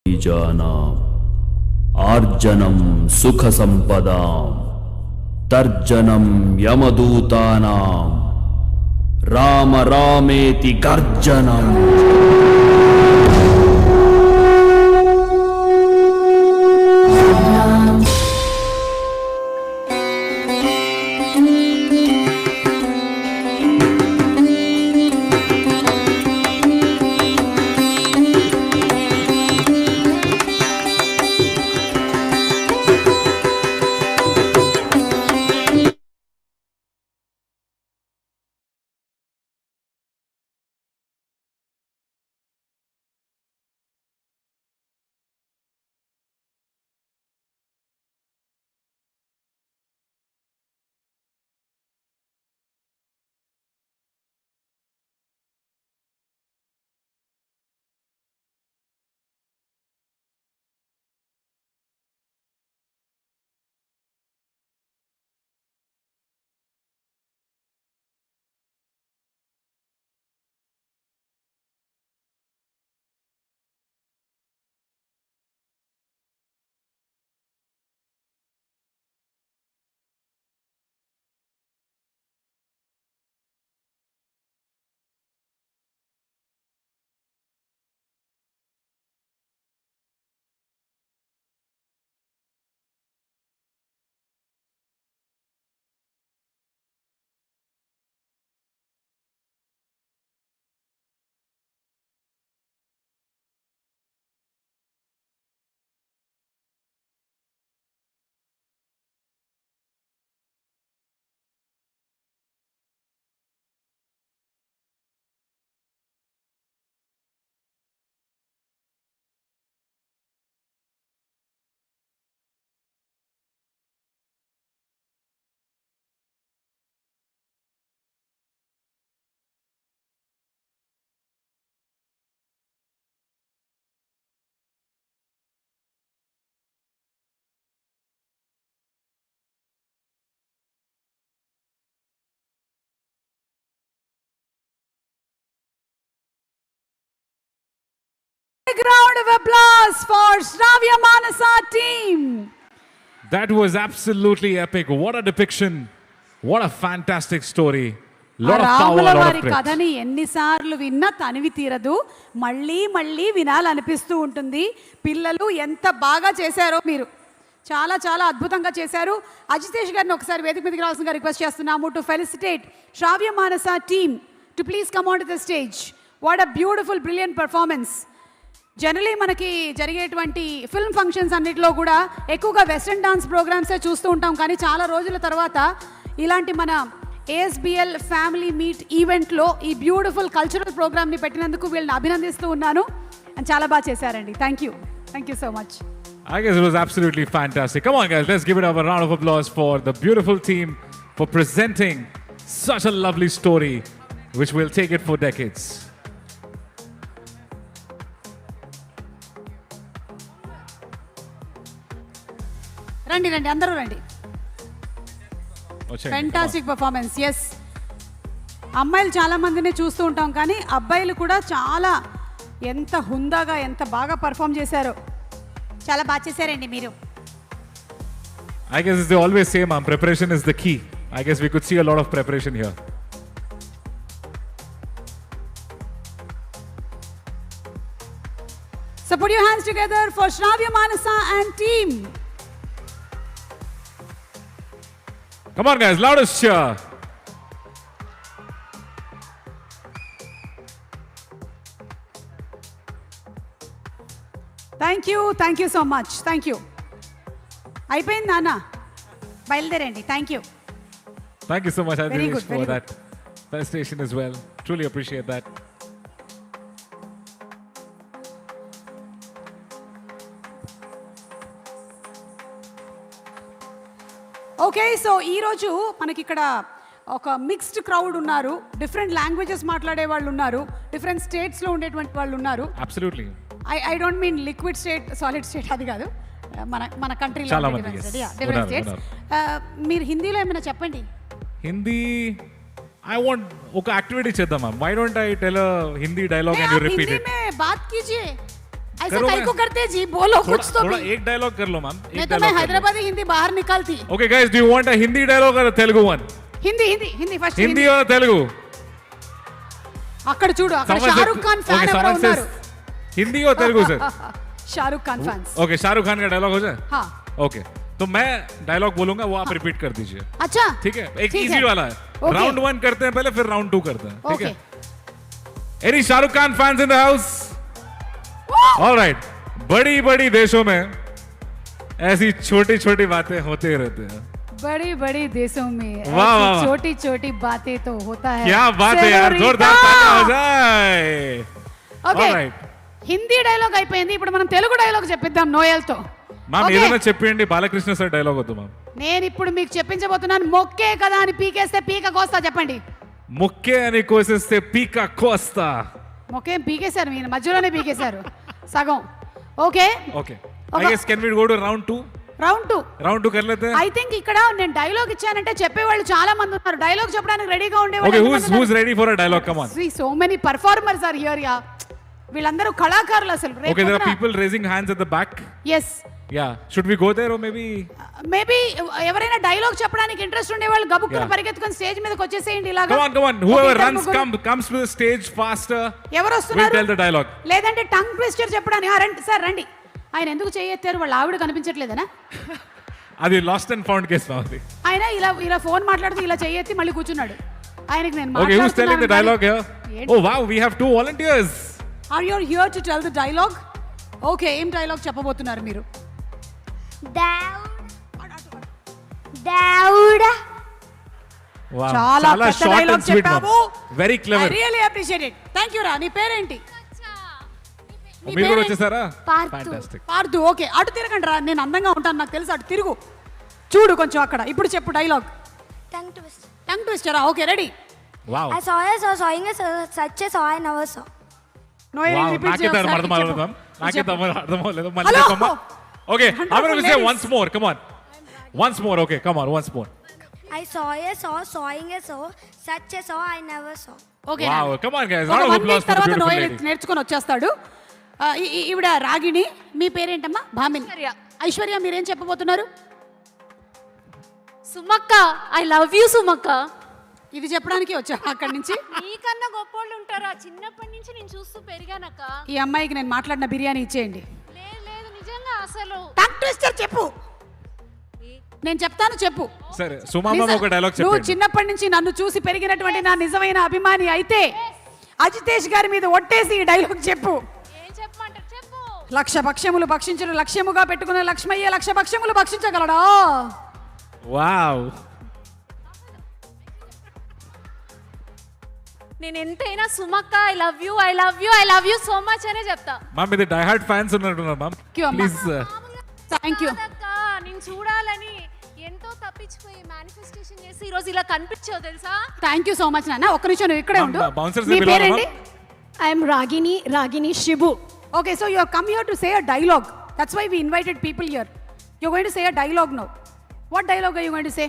బీజానాం ఆర్జనం సుఖ సంపదాం తర్జనం యమదూతానాం Rama రామేతి గర్జనం. Big round of applause for Shravya Manasa team. That was absolutely epic. What a depiction. What a fantastic story. Lot of power, రాముల lot వారి of credit. కథని ఎన్నిసార్లు విన్నా తనివి తీరదు. మళ్ళీ మళ్ళీ వినాలనిపిస్తూ ఉంటుంది. పిల్లలు ఎంత బాగా చేశారో మీరు. చాలా చాలా అద్భుతంగా చేశారు. అజితేష్ గారిని ఒకసారి వేదిక మీదకి రావాల్సిందిగా రిక్వెస్ట్ చేస్తున్నాము to felicitate Shravya Manasa team to please come on to the stage. What a beautiful brilliant performance. Generally మనకి జరిగేటువంటి ఫిల్మ్ ఫంక్షన్స్ అన్నిటిలో కూడా ఎక్కువగా వెస్ట్రన్ డాన్స్ ప్రోగ్రామ్సే చూస్తూ ఉంటాం. కానీ చాలా రోజుల తర్వాత ఇలాంటి మన ASBL ఫ్యామిలీ మీట్ ఈవెంట్లో ఈ బ్యూటిఫుల్ కల్చరల్ ప్రోగ్రామ్ని పెట్టినందుకు వీళ్ళని అభినందిస్తూ ఉన్నాను. అండ్ చాలా బాగా చేశారండి. Thank you so much. I guess it was absolutely fantastic. Come on, guys, let's give it a round of applause for the beautiful team for presenting such a lovely story, which will take it for decades. రండి రండి అందరూ రండి. Fantastic performance. Yes, అమ్మాయిలు చాలా మందిని చూస్తూ ఉంటాం కానీ అబ్బాయిలు కూడా చాలా ఎంత హుందాగా ఎంత బాగా పర్ఫామ్ చేశారో. చాలా బాగా చేశారండి మీరు. I guess as they always say, ma'am, preparation is the key. I guess we could see a lot of preparation here. So put your hands together for Shravya Manasa and team. Come on, guys, loudest cheer. Thank you so much. Thank you. అయిపోయింది నాన్న, బయలుదేరండి. Thank you. Thank you so much, Very Adish, good, for very that presentation as well. Truly appreciate that. Okay, so ఈరోజు మనకి ఇక్కడ ఒక mixed crowd ఉన్నారు. Different languages మాట్లాడే వాళ్ళు ఉన్నారు, డిఫరెంట్ స్టేట్స్లో ఉండేటువంటి వాళ్ళు ఉన్నారు. Absolutely. I don't mean liquid state solid state అది కాదు, మన కంట్రీలో చాలా మంది, డిఫరెంట్ స్టేట్స్. మీరు హిందీలో ఏమైనా చెప్పండి. హిందీ I want ఒక యాక్టివిటీ చేద్దాం ma'am. Why don't I tell a Hindi dialogue and you repeat Hindi it? में बात कीजिए. ऐसा करो काहे मैं- को करते जी, बोलो कुछ तो थोड़ा भी। एक डायलॉग कर लो मैम. नहीं तो मैं हैदराबादी हिंदी बाहर निकालती. Okay guys, do you want a Hindi dialogue or a Telugu one? Hindi first Hindi or Telugu? అక్కడ చూడు, అక్కడ Someone Shahrukh said- Khan okay, fan ఎవరో someone ఉన్నారు. says Hindi or Telugu sir? Shahrukh Khan fans. Okay, Shahrukh Khan का डायलॉग हो जाए. हाँ. Okay, तो मैं डायलॉग बोलूंगा, वो आप रिपीट कर दीजिए. अच्छा ठीक है, एक ठीक इजी है. वाला है. Okay. राउंड 1 करते हैं पहले, फिर राउंड 2 करते हैं. ठीक ओके. है. Any Shahrukh Khan fans in the house? Alright. बड़ी बड़ी देशों में ऐसी छोटी छोटी बातें होते रहते हैं. बड़ी बड़ी देशों में वाह, वाह, वाह. छोटी छोटी बातें तो होता है. क्या बात है यार, जोरदार तालियां हो जाए. Okay, Alright. హిందీ డైలాగ్ అయిపోయింది, ఇప్పుడు మనం తెలుగు డైలాగ్ చెప్పిద్దాం నోయల్తో. మ్యామ్ ఏదైనా చెప్పండి, బాలకృష్ణ సార్ డైలాగ్ వద్దు మ్యామ్. నేను ఇప్పుడు మీకు చెప్పించబోతున్నాను. మొక్కే కదా అని పీకేస్తే పీక కోస్తా, చెప్పండి. ముక్కే అని కోసేస్తే పీక కోస్తా. మొక్కేం పీకేశారు, మీరు మధ్యలోనే పీకేశారు సగం. Okay okay, I guess can we go to round 2? Round 2 कर लेते हैं. ఐ థింక్ ఇక్కడ నేను డైలాగ్ ఇచ్చానంటే చెప్పేవాళ్ళు చాలా మంది ఉన్నారు, డైలాగ్ చెప్పడానికి రెడీగా ఓకే, ఉండేవాళ్ళు. who's ready for a dialogue? Come on. So many performers are here. Yeah, వీళ్ళందరూ కళాకారులు అసలు. Okay, there are people raising hands at the back. Yes, Yeah, should we go there or maybe? Maybe ఎవరైనా dialogue చెప్పడానికి interest ఉండే వాళ్ళు గబుక్కున Yeah. పరిగెత్తుకొని stage మీదకి వచ్చేసేయండి ఇలాగా. Come on. Whoever ఒక runs ఇద్దరు comes to the stage faster. ఎవరు We'll వస్తున్నారు? tell the dialogue. లేదంటే టంగ్ ట్విస్టర్ చెప్పడానికి. రండి సార్, రండి. ఆయన ఎందుకు చేయెత్తారు? వాళ్ళ ఆవిడ కనిపించట్లేదనా? అది లాస్ట్ అండ్ ఫౌండ్ కేస్ మాది. ఆయన ఇలా ఫోన్ మాట్లాడుతూ ఇలా చేయెత్తి మళ్ళీ కూర్చున్నాడు. ఆయనకి నేను Okay, who's telling the dialogue here? ఏంటి? Oh wow, we have 2 volunteers. Are you here to tell the dialogue? Okay, ఏం డైలాగ్ చెప్పబోతున్నారు మీరు? దేవుడా Wow, చాలా పెద్ద short and dialogue sweet, ma'am. చెప్పావు. Very clever. I really appreciate it. Thank you రా. నీ పేరేంటి? నీ మీరు కూడా పేరేంటి? వచ్చేసారా? పార్థు. Fantastic. పార్దు. ఓకే, అటు తిరగండి రా. నేను అందంగా ఉంటాను నాకు తెలుసు, అటు తిరుగు. చూడు కొంచెం అక్కడ. ఇప్పుడు చెప్పు డైలాగ్. టంగ్ ట్విస్ట్ టంగ్ ట్విస్టరా? Okay, ready. Wow. I saw sawing a such a saw I never saw. Noel Wow, repeat నాకే చేయండి. అర్థం అవ్వలేదు మ్యామ్. నాకే అర్థం అవ్వలేదు. మళ్ళీ Hello. చెప్పమ్మా. Okay, I'm going to say ladies. once more. Come on. Once more. Okay, come on, once more. I saw sawing a saw such a saw I never saw. Okay. Wow, come on guys. ఒక Round of 1 applause week for the తర్వాత beautiful Noel lady. నేర్చుకొని వచ్చేస్తాడు. ఈవిడ రాగిణి. మీ పేరేంటమ్మా? భామిని. ఐశ్వర్య, మీరేం చెప్పబోతున్నారు? సుమక్క, I love you సుమక్క. ఇది చెప్పడానికి వచ్చా అక్కడి నుంచి? నీకన్నా గొప్పోళ్ళు ఉంటారా? చిన్నప్పటి నుంచి నేను చూస్తూ పెరిగానక్క. ఈ అమ్మాయికి నేను మాట్లాడిన బిర్యానీ ఇచ్చేయండి. లేదు నిజంగా అసలు. టంగ్ ట్విస్టర్ చెప్పు. నేను చెప్తాను, చెప్పు. సరే, సుమామ ఒక డైలాగ్ నువ్వు చెప్పండి. చిన్నప్పటి నుంచి నన్ను చూసి పెరిగినటువంటి నా నిజమైన అభిమాని అయితే అజితేష్ గారి మీద ఒట్టేసి ఈ డైలాగ్ చెప్పు. ఏం చెప్పమంటారు? చెప్పు. లక్ష భక్ష్యములు భక్షించను లక్ష్యముగా పెట్టుకున్న లక్ష్మయ్య లక్ష భక్ష్యములు భక్షించగలడా? Wow. నేను ఎంతైనా సుమక్క, I love you, I love you, I love you so much అనే చెప్తా. మ్యామ్ ఇది డై హార్డ్ ఫ్యాన్స్ ఉన్నట్టున్నారు మ్యామ్. ప్లీజ్. Thank you. కాదక్క, నేను చూడాలని ఎంతో తప్పించిపోయి మేనిఫెస్టేషన్ చేసి ఈ రోజు ఇలా కనిపించావు తెలుసా? థ్యాంక్ యూ సో మచ్ నాన్న. ఒక్క నిమిషం, నువ్వు ఇక్కడే ఉండు. బౌన్సర్స్ నీ పేరేంటి? I'm Ragini Shibu. Okay, so you have come here to say a dialogue. That's why we invited people here. You're going to say a dialogue now. What dialogue are you going to say?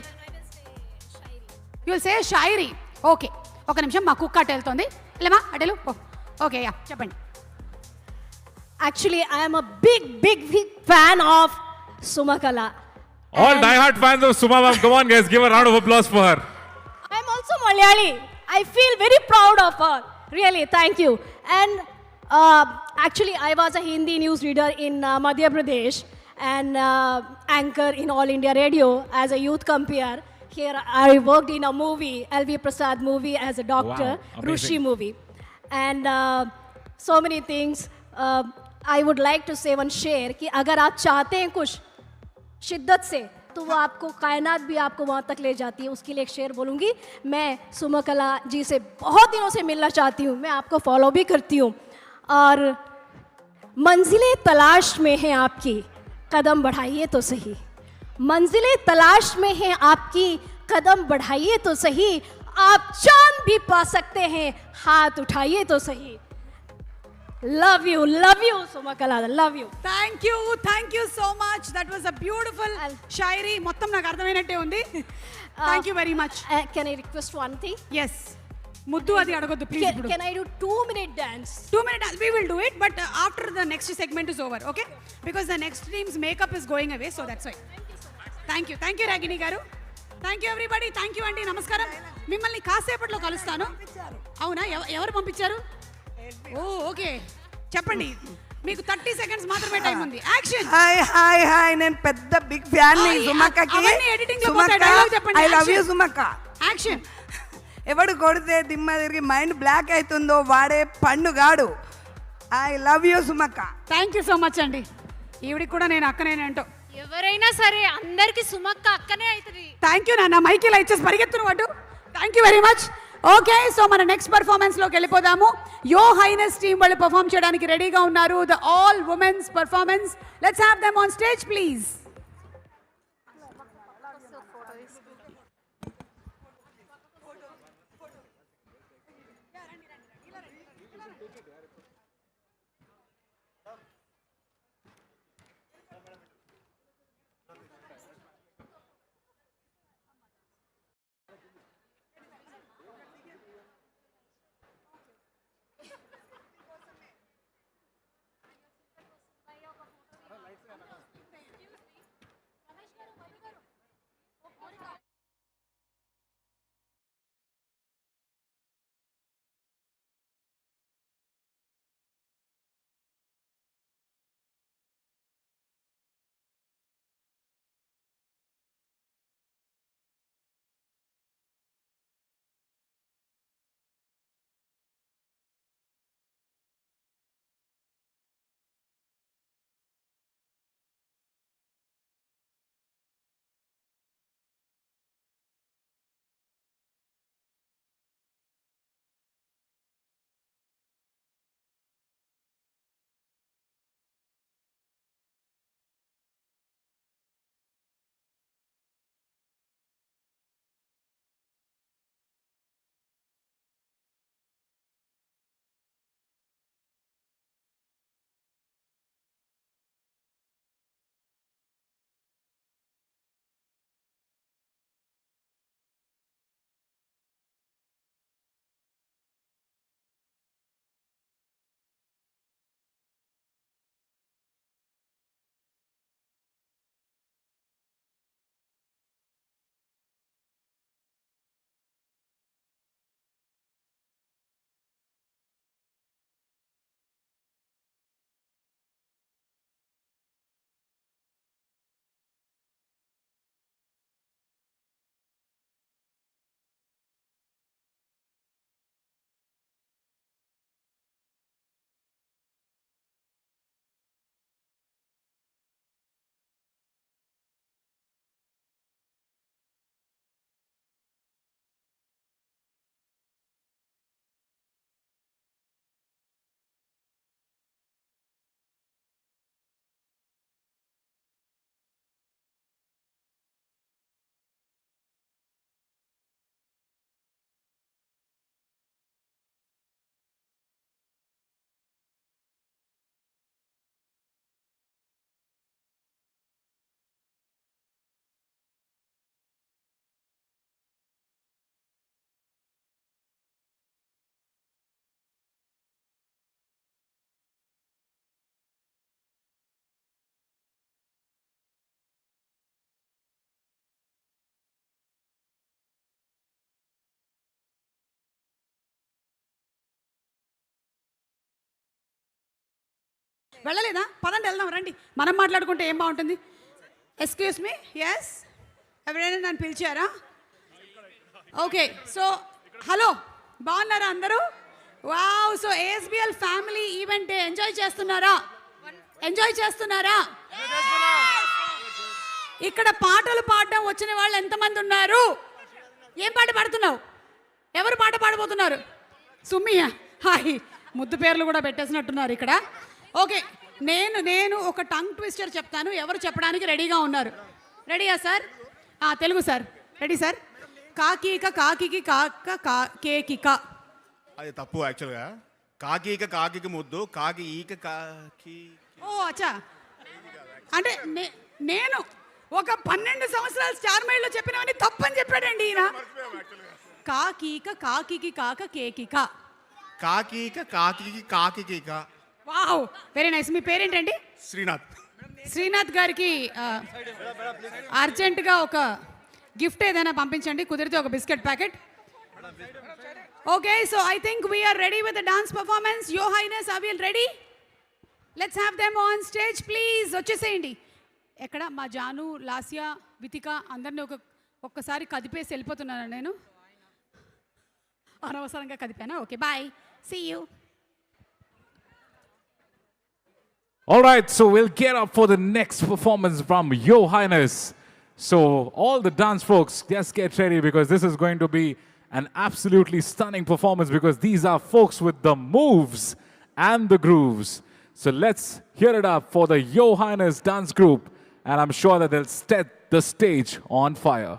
You will say a shairi. Okay. ఒక నిమిషం, మా కుక్క అటు వెళ్తుంది. లేమా అటెలు. Okay, yeah చెప్పండి. Actually, I am a big fan of Sumakala. All die-hard fans of Suma ma'am, come on guys, give a round of applause for her. I am also Malayali. I feel very proud of her. Really, thank you. And actually, I was a Hindi news reader in Madhya Pradesh and anchor in All India Radio as a youth compere. Here, I worked in a movie, LV Prasad movie as a doctor, Wow, Rushi amazing. movie. And so many things. I would like to say one share कि अगर आप चाहते हैं कुछ शिद्दत से तो वो आपको कायनात भी आपको वहाँ तक ले जाती है. उसके लिए एक शेर बोलूँगी. मैं सुमकला जी से बहुत दिनों से मिलना चाहती हूँ. मैं आपको फॉलो भी करती हूँ. और मंजिलें तलाश में हैं आपकी, कदम बढ़ाइए तो सही. मंजिलें तलाश में हैं आपकी, कदम बढ़ाइए तो सही. आप चांद भी पा सकते हैं, हाथ उठाइए तो सही. Love you, Sumakala, love you. Thank you so much. That was a beautiful shayari. మొత్తం నాకు అర్థమైనట్టే ఉంది. Thank you very much. Can I request one thing? Yes, ముద్దు అది అడగొద్దు please. Can I do 2-minute dance? 2-minute dance, we will do it, but after the next segment is over, okay? Because the next team's makeup is going away, so that's why. Thank you Ragini garu. Thank you everybody. Thank you అండి, నమస్కారం. మిమ్మల్ని కాసేపట్లో కలుస్తాను. అవునా, ఎవరు పంపించారు? ఓ okay, చెప్పండి. మీకు 30 seconds మాత్రమే టైం ఉంది. యాక్షన్. హాయ్ నేను పెద్ద బిగ్ ఫ్యాన్ ని సుమక్కకి. అవన్నీ ఎడిటింగ్ లో పోతాయి, డైలాగ్ చెప్పండి. ఐ లవ్ యు సుమక్క. యాక్షన్. ఎవడు కొడితే దిమ్మ తిరిగి మైండ్ బ్లాక్ అవుతుందో వాడే పండుగాడు. ఐ లవ్ యూ సుమక్క. థ్యాంక్ యూ సో మచ్ అండి. ఈవిడికి కూడా నేను అక్కనేనంటో. ఎవరైనా సరే అందరికి సుమక్క అక్కనే అవుతుంది. థ్యాంక్ యూ నాన్న, మైకి ఇలా ఇచ్చేసి పరిగెత్తును వాడు. Thank you very much. Okay, so మన నెక్స్ట్ పర్ఫార్మెన్స్ లోకి వెళ్ళిపోదాము. యో హైనెస్ టీమ్ వాళ్ళు పర్ఫామ్ చేయడానికి రెడీగా ఉన్నారు. The all women's performance. Let's have them on stage please. వెళ్ళలేదా? పదండి వెళ్దాం, రండి. మనం మాట్లాడుకుంటే ఏం బాగుంటుంది. ఎక్స్క్యూజ్ మీ, ఎస్, ఎవరైనా నన్ను పిలిచారా? ఓకే, సో హలో, బాగున్నారా అందరూ? Wow, so ASBL family event enjoy చేస్తున్నారా? ఇక్కడ పాటలు పాడడం వచ్చిన వాళ్ళు ఎంతమంది ఉన్నారు? ఏం పాట పాడుతున్నావు? ఎవరు పాట పాడబోతున్నారు? సుమ్మియా? హాయ్, ముద్దు పేర్లు కూడా పెట్టేసినట్టున్నారు ఇక్కడ. ఓకే, నేను ఒక టంగ్ ట్విస్టర్ చెప్తాను, ఎవరు చెప్పడానికి రెడీగా ఉన్నారు? రెడీయా sir? Telugu sir, ready sir? కాకీక కాకికి కాక కేకిక. అది తప్పు యాక్చువల్గా. కాకీక కాకికి ముద్దు, కాకి ఈక కాకి. ఓ అచ్చా, అంటే నేను ఒక 12 సంవత్సరాలు స్టార్ మైల్లో చెప్పినవని తప్పని చెప్పాడండి ఈయన. కాకీక కాకికి కాక కేకిక. కాకీక కాకికి కాకికి కా. Wow, very nice. మీ పేరేంటండి? శ్రీనాథ్. శ్రీనాథ్ గారికి అర్జెంటుగా ఒక గిఫ్ట్ ఏదైనా పంపించండి, కుదిరితే ఒక biscuit packet. Okay, so I think we are ready with the dance performance. Your highness, are we ready? Let's have them on stage please. వచ్చేసేయండి. ఎక్కడ మా జాను, లాస్యా, వితిక అందరినీ ఒక్కసారి కదిపేసి వెళ్ళిపోతున్నాను నేను. అనవసరంగా కదిపానా? Okay, bye, see you. All right, so we'll get up for the next performance from Your Highness. So all the dance folks, just get ready because this is going to be an absolutely stunning performance because these are folks with the moves and the grooves. So let's hear it up for the Your Highness dance group, and I'm sure that they'll set the stage on fire.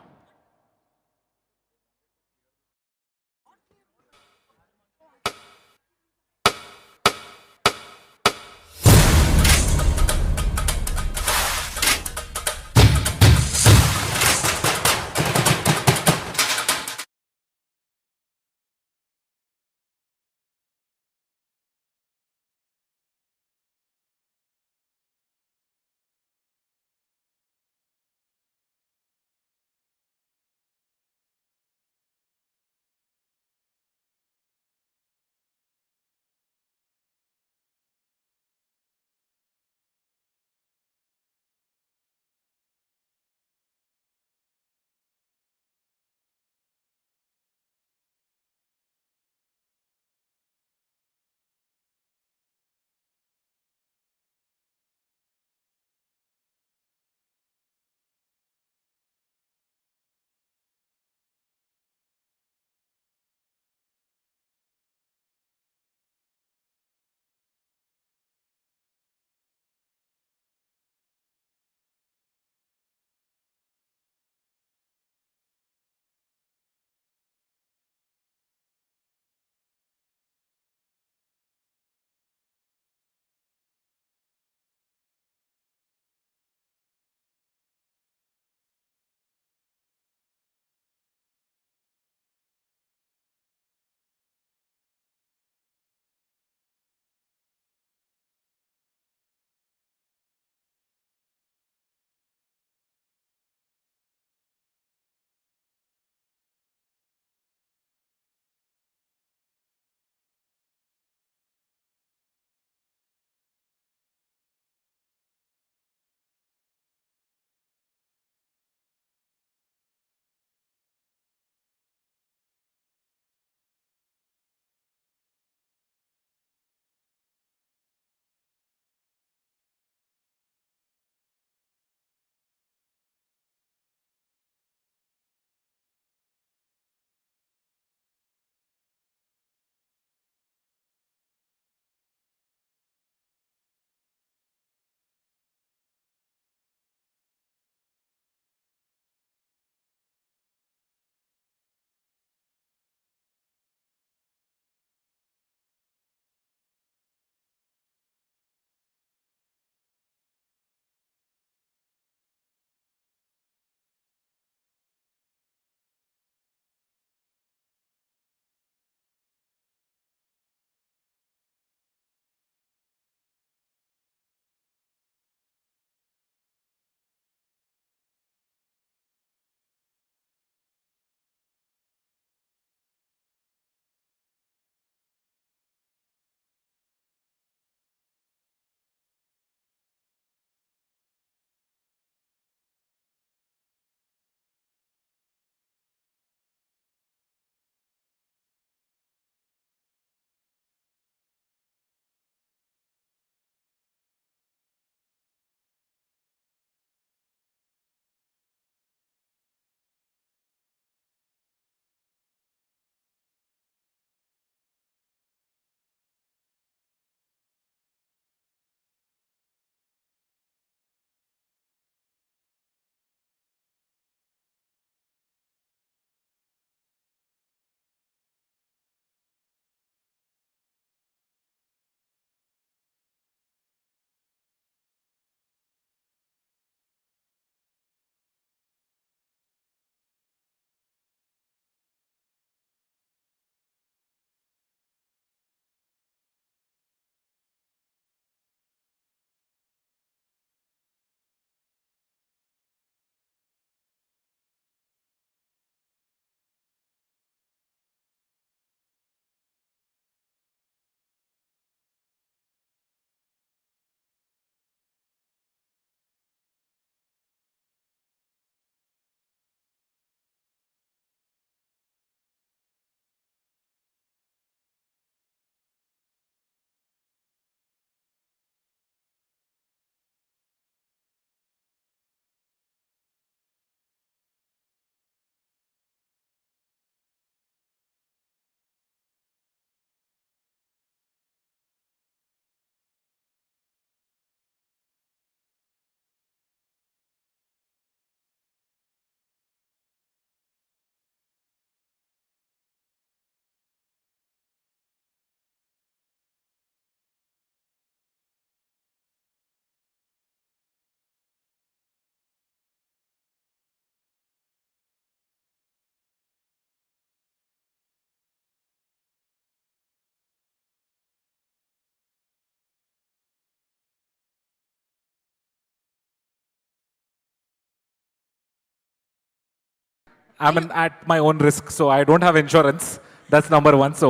I'm at my own risk, so I don't have insurance. That's number one. So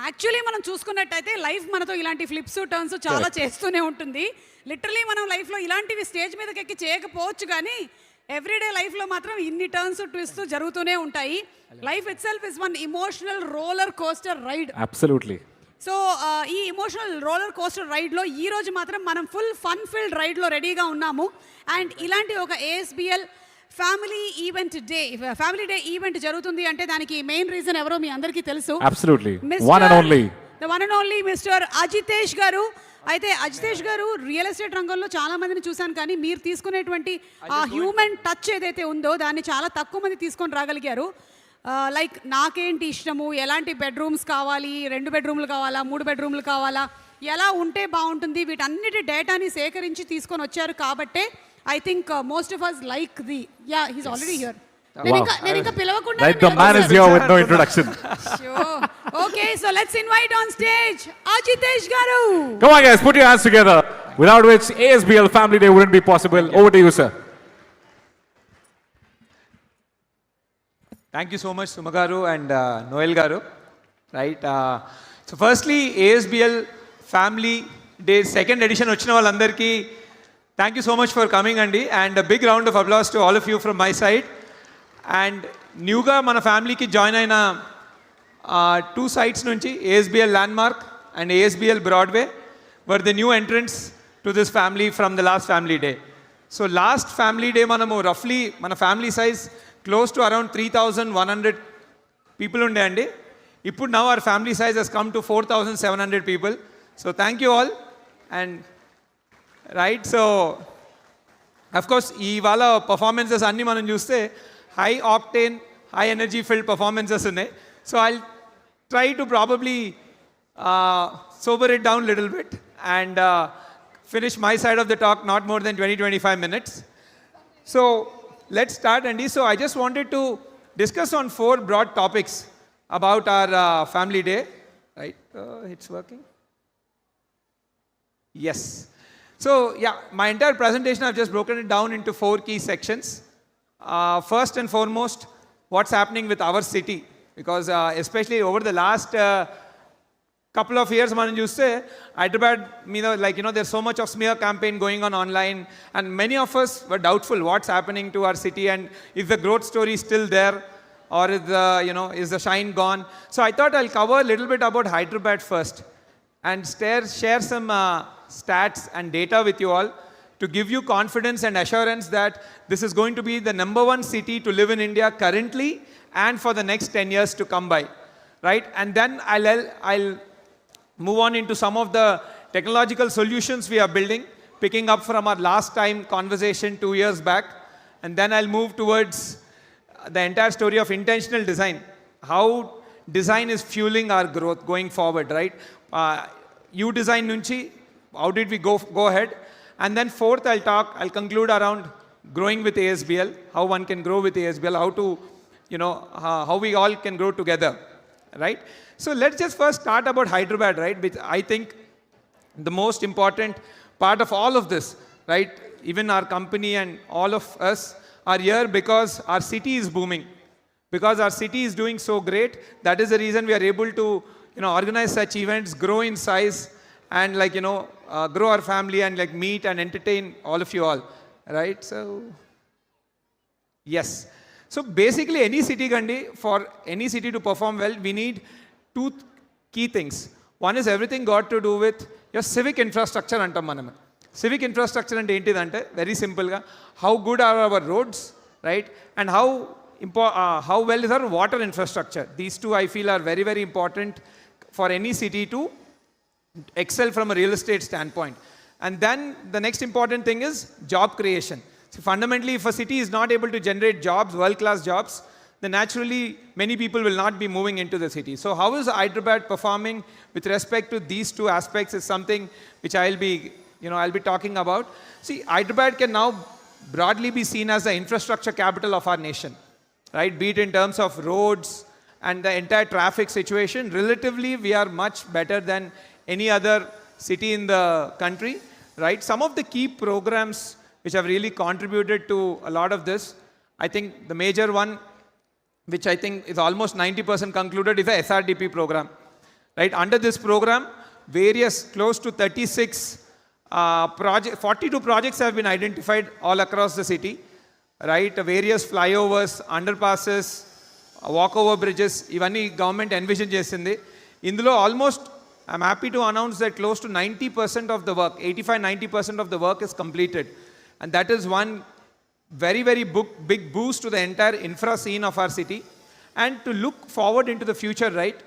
actually మనం చూసుకున్నట్టయితే life మనతో ఇలాంటి flips turns చాలా చేస్తూనే ఉంటుంది. Literally మనం లైఫ్లో ఇలాంటివి స్టేజ్ మీదకి ఎక్కి చేయకపోవచ్చు, కానీ ఎవ్రీడే లైఫ్లో మాత్రం ఇన్ని టర్న్స్ ట్విస్ట్ జరుగుతూనే ఉంటాయి. Life itself is one emotional roller coaster ride. absolutely. So ఈ ఇమోషనల్ రోలర్ కోస్టర్ రైడ్లో ఈ రోజు మాత్రం మనం ఫుల్ ఫన్ ఫిల్డ్ రైడ్లో రెడీగా ఉన్నాము. అండ్ ఇలాంటి ఒక ASBL ఫ్యామిలీ డే ఈవెంట్ జరుగుతుంది అంటే దానికి మెయిన్ రీజన్ ఎవరో మీ అందరికీ తెలుసు. Absolutely. One and only. The one and only mister Ajitesh గారు. అయితే అజితేష్ గారు రియల్ ఎస్టేట్ రంగంలో చాలా మందిని చూశాను, కానీ మీరు తీసుకునేటువంటి ఆ హ్యూమన్ టచ్ ఏదైతే ఉందో దాన్ని చాలా తక్కువ మంది తీసుకొని రాగలిగారు. లైక్ నాకేంటి ఇష్టము, ఎలాంటి బెడ్రూమ్స్ కావాలి, 2 బెడ్రూమ్లు కావాలా, 3 బెడ్రూమ్లు కావాలా, ఎలా ఉంటే బాగుంటుంది, వీటన్నిటి డేటాని సేకరించి తీసుకొని వచ్చారు. కాబట్టే I think most of us like he's already here. నేను ఇంకా పిలవకుండా Right, the man is here with no introduction. Okay, so let's invite on stage Ajitesh గారు. Come on guys, put your hands together, without which ASBL Family Day wouldn't be possible. Over to you, sir. Thank you so much, Suma garu and Noel garu. Right. So firstly, ASBL Family Day second edition వచ్చిన వాళ్ళందరికీ thank you so much for coming అండి, and a big round of applause to all of you from my side. And న్యూగా మన ఫ్యామిలీకి join అయిన 2 sites నుంచి ASBL Landmark and ASBL Broadway were the new entrants to this family from the last family day. So last family day మనము roughly మన family size close to around 3,100 people ఉండే అండి. ఇప్పుడు now our family size has come to 4,700 people. So thank you all. And right, so of course ఇవాళ performances అన్నీ మనం చూస్తే high octane high energy filled performances ఉన్నాయి. So I try to probably sober it down a little bit and finish my side of the talk not more than 20-25 minutes. So let's start, Andy. So I just wanted to discuss on 4 broad topics about our family day. Right? It's working? Yes. So yeah, my entire presentation I've just broken it down into 4 key sections. First and foremost, what's happening with our city, because especially over the last couple of years మనం చూస్తే హైదరాబాద్ మీద there's so much of smear campaign going on online, and many of us were doubtful what's happening to our city and is the growth story still there, or is the shine gone. So I thought I'll cover a little bit about Hyderabad first and share some stats and data with you all to give you confidence and assurance that this is going to be the number 1 city to live in India currently and for the next 10 years to come by. Right? And then I'll move on into some of the technological solutions we are building, picking up from our last time conversation 2 years back. And then I'll move towards the entire story of intentional design, how design is fueling our growth going forward, right? You design nunchi, how did we go ahead? And then fourth, I'll conclude around growing with ASBL, how one can grow with ASBL, how to, how we all can grow together, right? So let's just first start about Hyderabad, right? Which I think the most important part of all of this, right? Even our company and all of us are here because our city is booming. Because our city is doing so great, that is the reason we are able to, organize such events, grow in size, and grow our family and meet and entertain all of you all, right? So yes. So basically any city gandi, for any city to perform well, we need 2 key things. One is everything got to do with your civic infrastructure antam manam. Civic infrastructure ante entidante very simple ga how good are our roads, right? And how well is our water infrastructure. These 2 I feel are very, very important for any city to excel from a real estate standpoint. And then the next important thing is job creation. So fundamentally, if a city is not able to generate jobs, world-class jobs, then naturally many people will not be moving into the city. So how is Hyderabad performing with respect to these 2 aspects is something which I'll be talking about. See, Hyderabad can now broadly be seen as the infrastructure capital of our nation, right? Be it in terms of roads and the entire traffic situation, relatively we are much better than any other city in the country, right? Some of the key programs which have really contributed to a lot of this, I think the major one which I think is almost 90% concluded, is the SRDP program. Right? Under this program, various close to 36 42 projects have been identified all across the city. Right? Various flyovers, underpasses, walkover bridges, ఇవన్నీ government envision చేసింది. ఇందులో almost I'm happy to announce that close to 90% of the work, 85-90% of the work is completed. And that is one very, very big boost to the entire infra scene of our city. And to look forward into the future, right?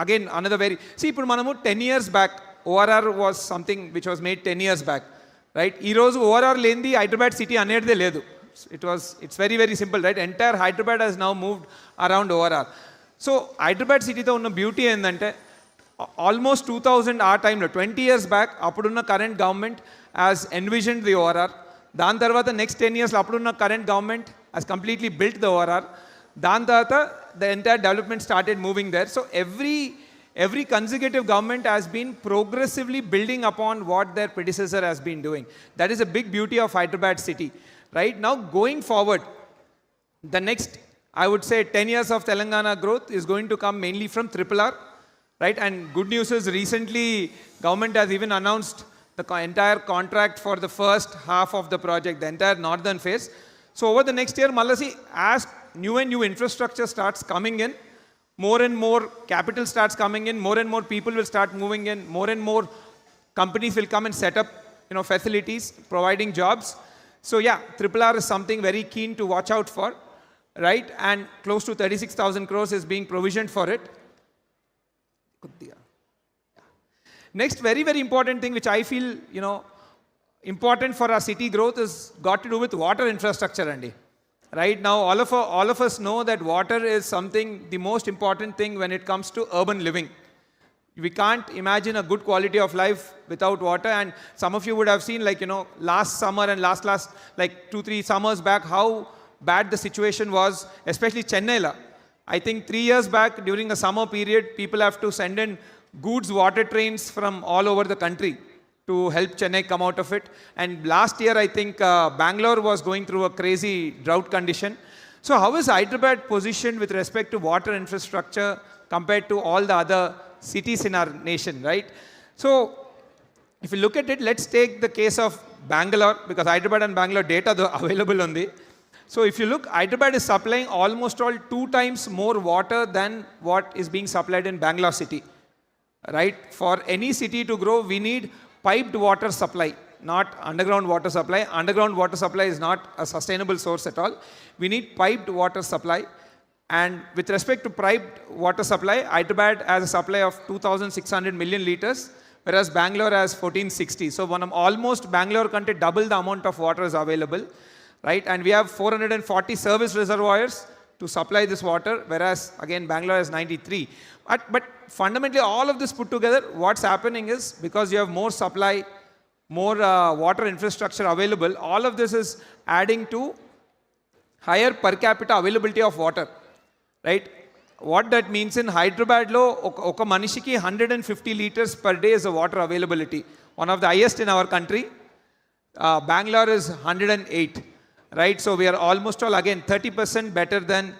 Again, another very... See, ఇప్పుడు మనము 10 years back, ORR was something which was made 10 years back. Right? ఈ రోజు ORR లేనిది Hyderabad city అనేదే లేదు. It's very, very simple, right? Entire Hyderabad has now moved around ORR. So, Hyderabad city తో ఉన్న beauty ఏంటంటే almost 2000 ఆ టైంలో 20 years back అప్పుడున్న current government has envisioned the ORR. దాని తర్వాత నెక్స్ట్ 10 years అప్పుడున్న current government has completely built the ORR. దాని తర్వాత the entire development started moving there. So every consecutive government has been progressively building upon what their predecessor has been doing. That is a big beauty of Hyderabad city. Right now, going forward, the next, I would say, 10 years of Telangana growth is going to come mainly from RRR. Right? And good news is recently government has even announced the entire contract for the first half of the project, the entire northern phase. So over the next year, Malasi, as new and new infrastructure starts coming in, more and more capital starts coming in, more and more people will start moving in, more and more companies will come and set up, facilities, providing jobs. So yeah, RRR is something very keen to watch out for, right? And close to 36,000 crores is being provisioned for it. Next, very, very important thing which I feel, important for our city growth is got to do with water infrastructure, Andy. Right now, all of us know that water is something, the most important thing when it comes to urban living. We can't imagine a good quality of life without water. And some of you would have seen, last summer and last 2-3 summers back, how bad the situation was, especially Chennai. I think 3 years back, during the summer period, people have to send in goods water trains from all over the country to help Chennai come out of it. And last year, I think Bangalore was going through a crazy drought condition. So how is Hyderabad positioned with respect to water infrastructure compared to all the other cities in our nation, right? So if you look at it, let's take the case of Bangalore, because Hyderabad and Bangalore data are available on the. So if you look, Hyderabad is supplying almost all 2 times more water than what is being supplied in Bangalore city, right? For any city to grow, we need piped water supply, not underground water supply. Underground water supply is not a sustainable source at all. We need piped water supply. And with respect to piped water supply, Hyderabad has a supply of 2,600 million liters, whereas Bangalore has 1,460. So almost Bangalore country double the amount of water is available, right? And we have 440 service reservoirs to supply this water, whereas again Bangalore has 93. But fundamentally, all of this put together, what's happening is because you have more supply, more water infrastructure available, all of this is adding to higher per capita availability of water. Right? What that means in Hyderabad lo oka manishiki 150 liters per day is the water availability, one of the highest in our country. Bangalore is 108, right? So we are almost all again 30% better than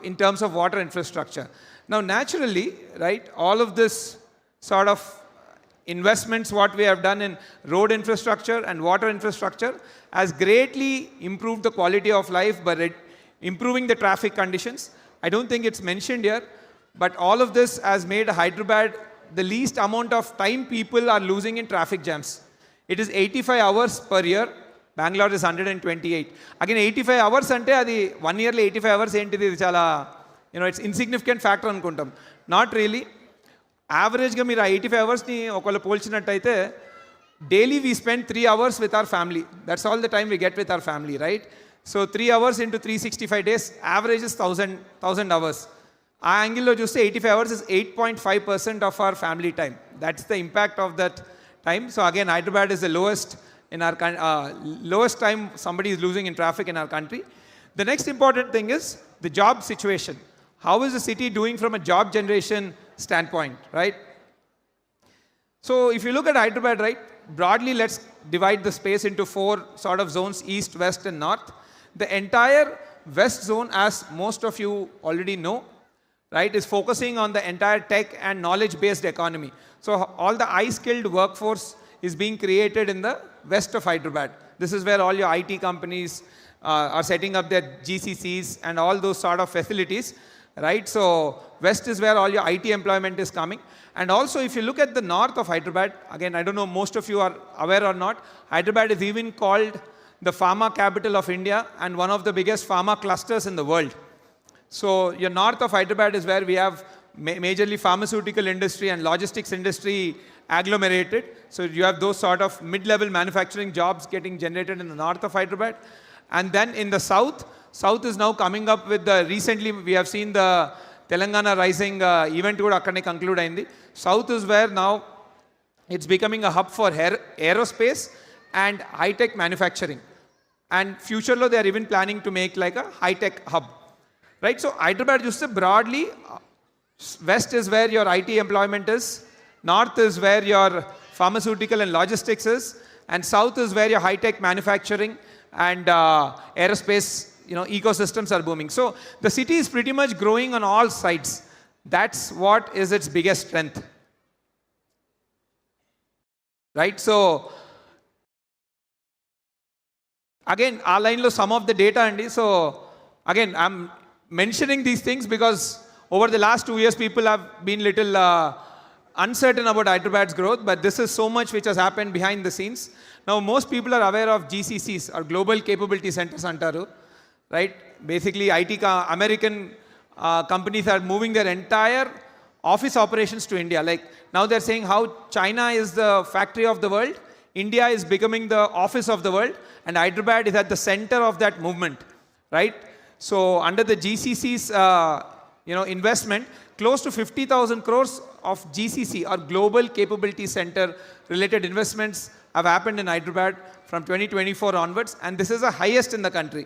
in terms of water infrastructure. Now naturally, right, all of this sort of investments what we have done in road infrastructure and water infrastructure has greatly improved the quality of life by improving the traffic conditions. I don't think it's mentioned here, but all of this has made Hyderabad the least amount of time people are losing in traffic jams. It is 85 hours per year. Bangalore is 128. Again, 85 hours ante adi 1 year lo 85 hours entidi idi chala it's insignificant factor anukuntam. Not really. Average ga meer 85 hours ni okala polchinattaithe daily we spend 3 hours with our family. That's all the time we get with our family, right? So 3 hours into 365 days, average is 1,000 hours. Our angle lo chuste 85 hours is 8.5% of our family time. That's the impact of that time. So again, Hyderabad is the lowest in our lowest time somebody is losing in traffic in our country. The next important thing is the job situation. How is the city doing from a job generation standpoint, right? So if you look at Hyderabad, right, broadly let's divide the space into 4 sort of zones, east, west and north. The entire West Zone, as most of you already know, right, is focusing on the entire tech and knowledge-based economy. So all the high-skilled workforce is being created in the west of Hyderabad. This is where all your IT companies are setting up their GCCs and all those sort of facilities, right? So west is where all your IT employment is coming. And also, if you look at the north of Hyderabad, again, I don't know most of you are aware or not, Hyderabad is even called the pharma capital of India and one of the biggest pharma clusters in the world. So your north of Hyderabad is where we have majorly pharmaceutical industry and logistics industry agglomerated. So you have those sort of mid-level manufacturing jobs getting generated in the north of Hyderabad. And then in the south is now coming up with the, recently we have seen the Telangana Rising event kuda akkane conclude ayindi. South is where now it's becoming a hub for aerospace and high-tech manufacturing. And future lo they are even planning to make like a high-tech hub. Right? So Hyderabad just broadly, west is where your IT employment is, north is where your pharmaceutical and logistics is, and south is where your high-tech manufacturing and aerospace, ecosystems are booming. So the city is pretty much growing on all sides. That's what is its biggest strength. Right? So again, our line lo some of the data andi. So again, I'm mentioning these things because over the last 2 years, people have been little uncertain about Hyderabad's growth, but this is so much which has happened behind the scenes. Now, most people are aware of GCCs, or Global Capability Centers antaru, right? Basically, American companies are moving their entire office operations to India. Like now they're saying how China is the factory of the world, India is becoming the office of the world, and Hyderabad is at the center of that movement, right? So under the GCC's investment, close to 50,000 crores of GCC or Global Capability Center related investments have happened in Hyderabad from 2024 onwards, and this is the highest in the country,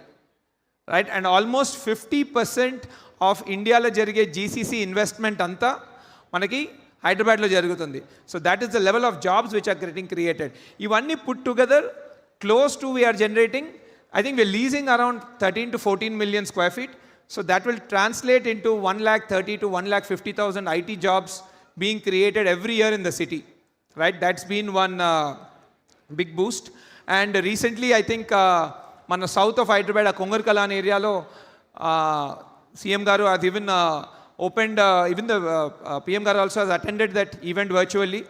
right? And almost 50% of India lo jarige GCC investment anta manaki Hyderabad lo jarugutundi. So that is the level of jobs which are getting created. Ivanni put together, close to we are generating, I think we're leasing around 13 to 14 million square feet. So that will translate into 130 to 150,000 IT jobs being created every year in the city, right? That's been one big boost. And recently, I think, మన south of Hyderabad, Kongarkalan area lo, CM Garu has even opened, even the PM Garu also has attended that event virtually.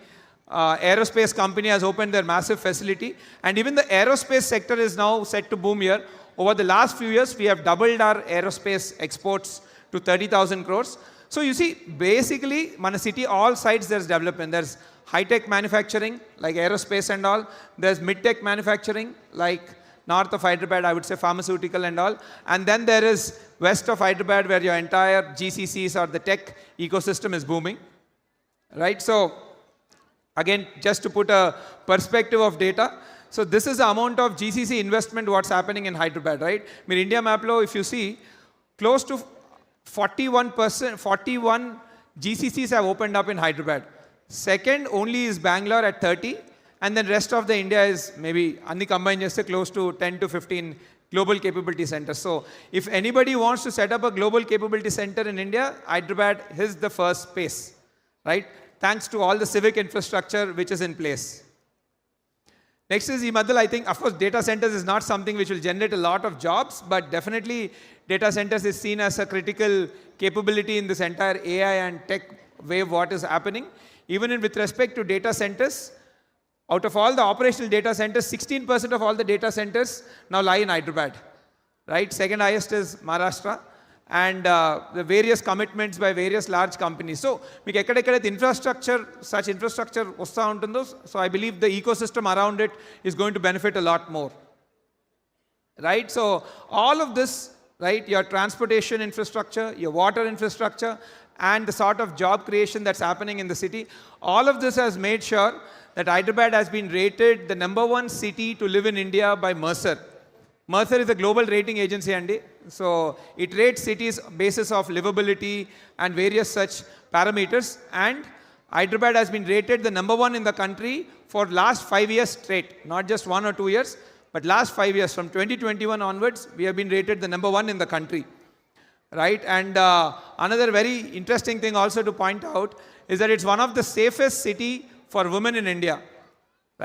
Aerospace company has opened their massive facility, and even the aerospace sector is now set to boom here. Over the last few years, we have doubled our aerospace exports to 30,000 crores. So you see, basically, Mana city, all sides there's development. There's high-tech manufacturing, like aerospace and all. There's mid-tech manufacturing, like north of Hyderabad, I would say pharmaceutical and all. And then there is west of Hyderabad, where your entire GCCs or the tech ecosystem is booming, right? So again, just to put a perspective of data, so this is the amount of GCC investment what's happening in Hyderabad, right? Mir India map lo, if you see, close to 41 GCCs have opened up in Hyderabad. Second only is Bangalore at 30, and then rest of the India is maybe anni combined just close to 10 to 15 global capability centers. So if anybody wants to set up a global capability center in India, Hyderabad is the first space, right? Thanks to all the civic infrastructure which is in place. Next is Madhul. I think, of course, data centers is not something which will generate a lot of jobs, but definitely data centers is seen as a critical capability in this entire AI and tech wave what is happening. Even with respect to data centers, out of all the operational data centers, 16% of all the data centers now lie in Hyderabad, right? Second highest is Maharashtra. And the various commitments by various large companies. So, మీకు ఎక్కడెక్కడైతే infrastructure, such infrastructure వస్తూ ఉంటుందో, so I believe the ecosystem around it is going to benefit a lot more, right? So, all of this, right, your transportation infrastructure, your water infrastructure, and the sort of job creation that's happening in the city, all of this has made sure that Hyderabad has been rated the #1 city to live in India by Mercer. Mercer is a global rating agency, Andy. So it rates cities basis of livability and various such parameters. And Hyderabad has been rated the #1 in the country for last 5 years straight, not just 1 or 2 years, But last 5 years, from 2021 onwards, we have been rated the number 1 in the country. Right? And another very interesting thing also to point out is that it's one of the safest city for women in India.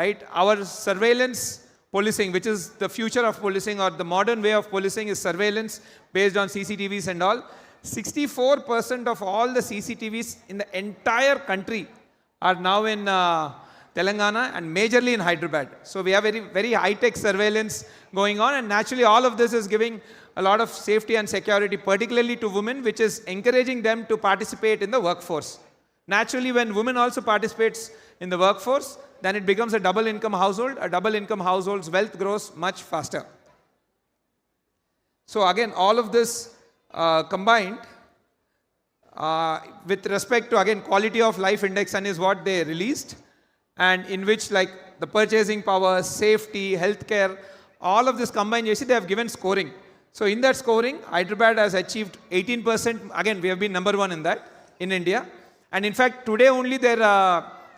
Right? Our surveillance policing, which is the future of policing or the modern way of policing, is surveillance based on CCTVs and all. 64% of all the CCTVs in the entire country are now in Telangana and majorly in Hyderabad. So we have very, very high-tech surveillance going on, and naturally all of this is giving a lot of safety and security, particularly to women, which is encouraging them to participate in the workforce. Naturally, when women also participates in the workforce, then it becomes a double income household. A double income household's wealth grows much faster. So again, all of this combined with respect to, again, quality of life index and is what they released, and in which like the purchasing power, safety, healthcare, all of this combined, you see, they have given scoring. So in that scoring, Hyderabad has achieved 18%. Again, we have been number 1 in that in India. And in fact, today only there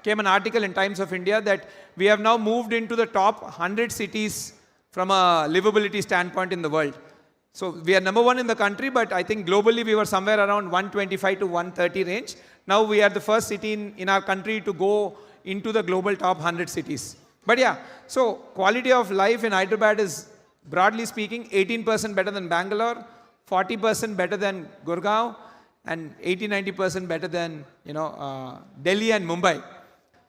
came an article in Times of India that we have now moved into the top 100 cities from a livability standpoint in the world. So we are number 1 in the country, but I think globally we were somewhere around 125 to 130 range. Now we are the first city in our country to go into the global top 100 cities. But yeah, so quality of life in Hyderabad is, broadly speaking, 18% better than Bangalore, 40% better than Gurgaon, and 80-90% better than, Delhi and Mumbai.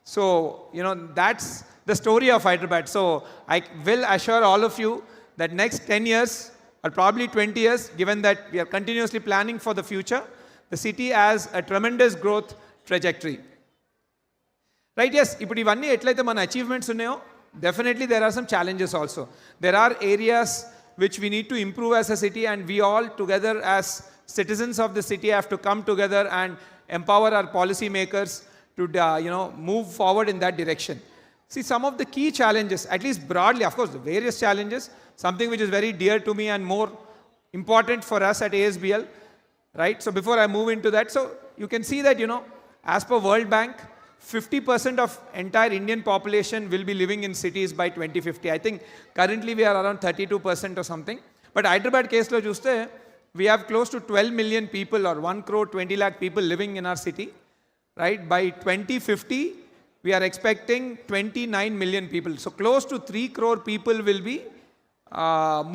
So, that's the story of Hyderabad. So I will assure all of you that next 10 years or probably 20 years, given that we are continuously planning for the future, the city has a tremendous growth trajectory. Right? Yes, ఇప్పుడు ఇవన్నీ ఎట్లయితే మన achievements ఉన్నాయో, definitely there are some challenges also. There are areas which we need to improve as a city, and we all together as citizens of the city have to come together and empower our policy makers to move forward in that direction. See, some of the key challenges, at least broadly, of course, the various challenges, something which is very dear to me and more important for us at ASBL, right? So before I move into that, so you can see that, as per World Bank, 50% of entire Indian population will be living in cities by 2050. I think currently we are around 32% or something. But Hyderabad case lo chuste, we have close to 12 million people or 1 crore 20 lakh people living in our city, right? By 2050, we are expecting 29 million people. So close to 3 crore people will be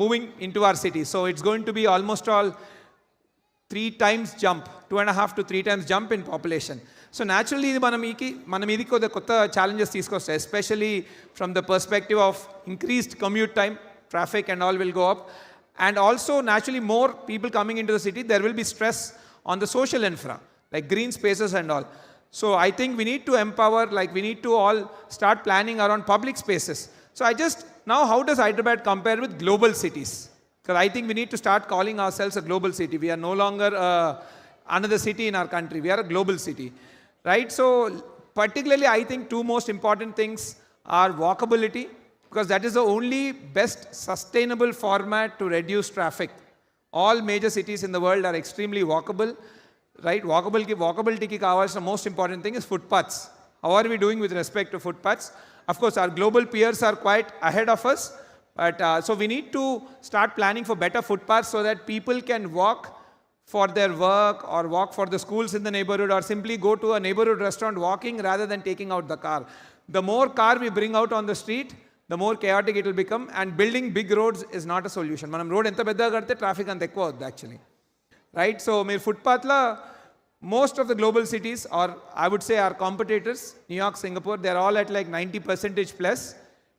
moving into our city. So it's going to be almost all 3 times jump, 2.5 to 3 times jump in population. So naturally, మనం ఇది కొత్త challenges తీసుకొస్తాయి, especially from the perspective of increased commute time, traffic and all will go up. And also naturally more people coming into the city, there will be stress on the social infra, like green spaces and all. So I think we need to empower, like we need to all start planning around public spaces. So now how does Hyderabad compare with global cities? Because I think we need to start calling ourselves a global city. We are no longer another city in our country. We are a global city, right? So particularly I think 2 most important things are walkability, because that is the only best sustainable format to reduce traffic. All major cities in the world are extremely walkable, right? Walkability ki kavalsina most important thing is footpaths. How are we doing with respect to footpaths? Of course, our global peers are quite ahead of us, but so we need to start planning for better footpaths so that people can walk for their work or walk for the schools in the neighborhood, or simply go to a neighborhood restaurant walking rather than taking out the car. The more car we bring out on the street, the more chaotic it will become, and building big roads is not a solution. Manam road enta peddaga kadte traffic anta ekkuva avuddu actually, right? So meer footpath la most of the global cities, or I would say our competitors, New York, Singapore, they're all at like 90% plus.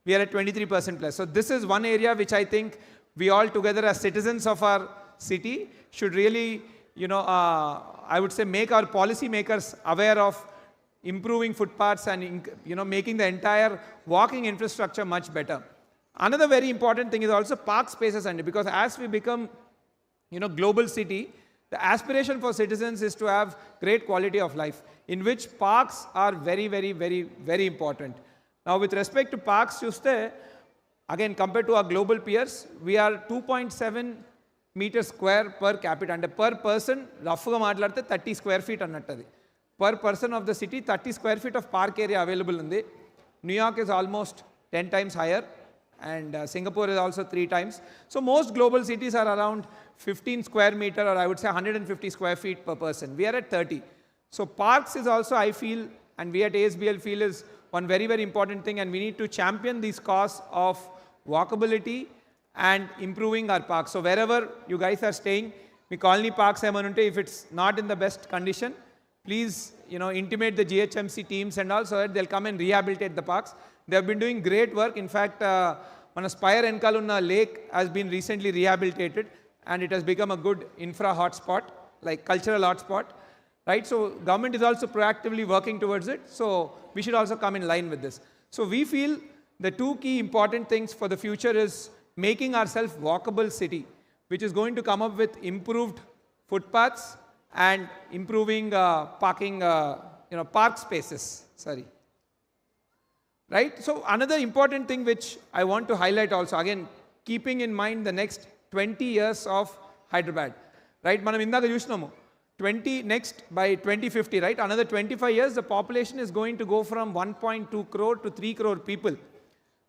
We are at 23% plus. So this is one area which I think we all together as citizens of our city should really, I would say make our policy makers aware of improving footpaths and, making the entire walking infrastructure much better. Another very important thing is also park spaces, and because as we become, global city, the aspiration for citizens is to have great quality of life, in which parks are very, very, very, very important. Now, with respect to parks, again, compared to our global peers, we are 2.7 meters square per capita, and per person, roughly 30 square feet annattadi. Per person of the city, 30 square feet of park area available in the New York is almost 10 times higher, and Singapore is also 3 times. So most global cities are around 15 square meter, or I would say 150 square feet per person. We are at 30. So parks is also, I feel, and we at ASBL feel, is one very, very important thing, and we need to champion this cause of walkability and improving our parks. So wherever you guys are staying, me colony parks ఏమైనా ఉంటే, if it's not in the best condition, please, intimate the GHMC teams and all, so that they'll come and rehabilitate the parks. They have been doing great work. In fact, మన Spire Enkalunna lake has been recently rehabilitated, and it has become a good infra hotspot, like cultural hotspot, right? So government is also proactively working towards it, so we should also come in line with this. So we feel the 2 key important things for the future is making ourselves walkable city, which is going to come up with improved footpaths and improving parking, park spaces, sorry. Right? So another important thing which I want to highlight also, again, keeping in mind the next 20 years of Hyderabad, right? Manam indaga chusnamu, next by 2050, right? Another 25 years, the population is going to go from 1.2 crore to 3 crore people.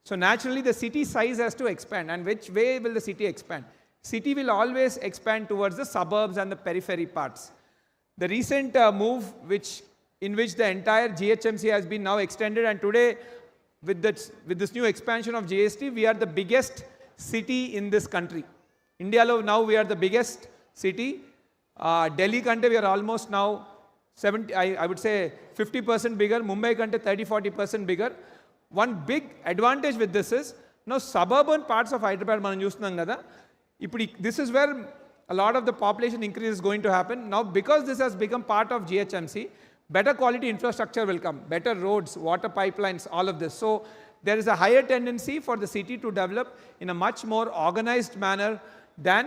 So naturally, the city size has to expand. And which way will the city expand? City will always expand towards the suburbs and the periphery parts. The recent move in which the entire GHMC has been now extended, and today with this new expansion of GST, we are the biggest city in this country. India lo now we are the biggest city. Delhi kante we are almost now 70, I would say 50% bigger. Mumbai kante 30-40% bigger. One big advantage with this is, now suburban parts of Hyderabad మనం చూస్తున్నాం కదా, ఇప్పుడు this is where a lot of the population increase is going to happen. Now because this has become part of GHMC, better quality infrastructure will come, better roads, water pipelines, all of this. So there is a higher tendency for the city to develop in a much more organized manner than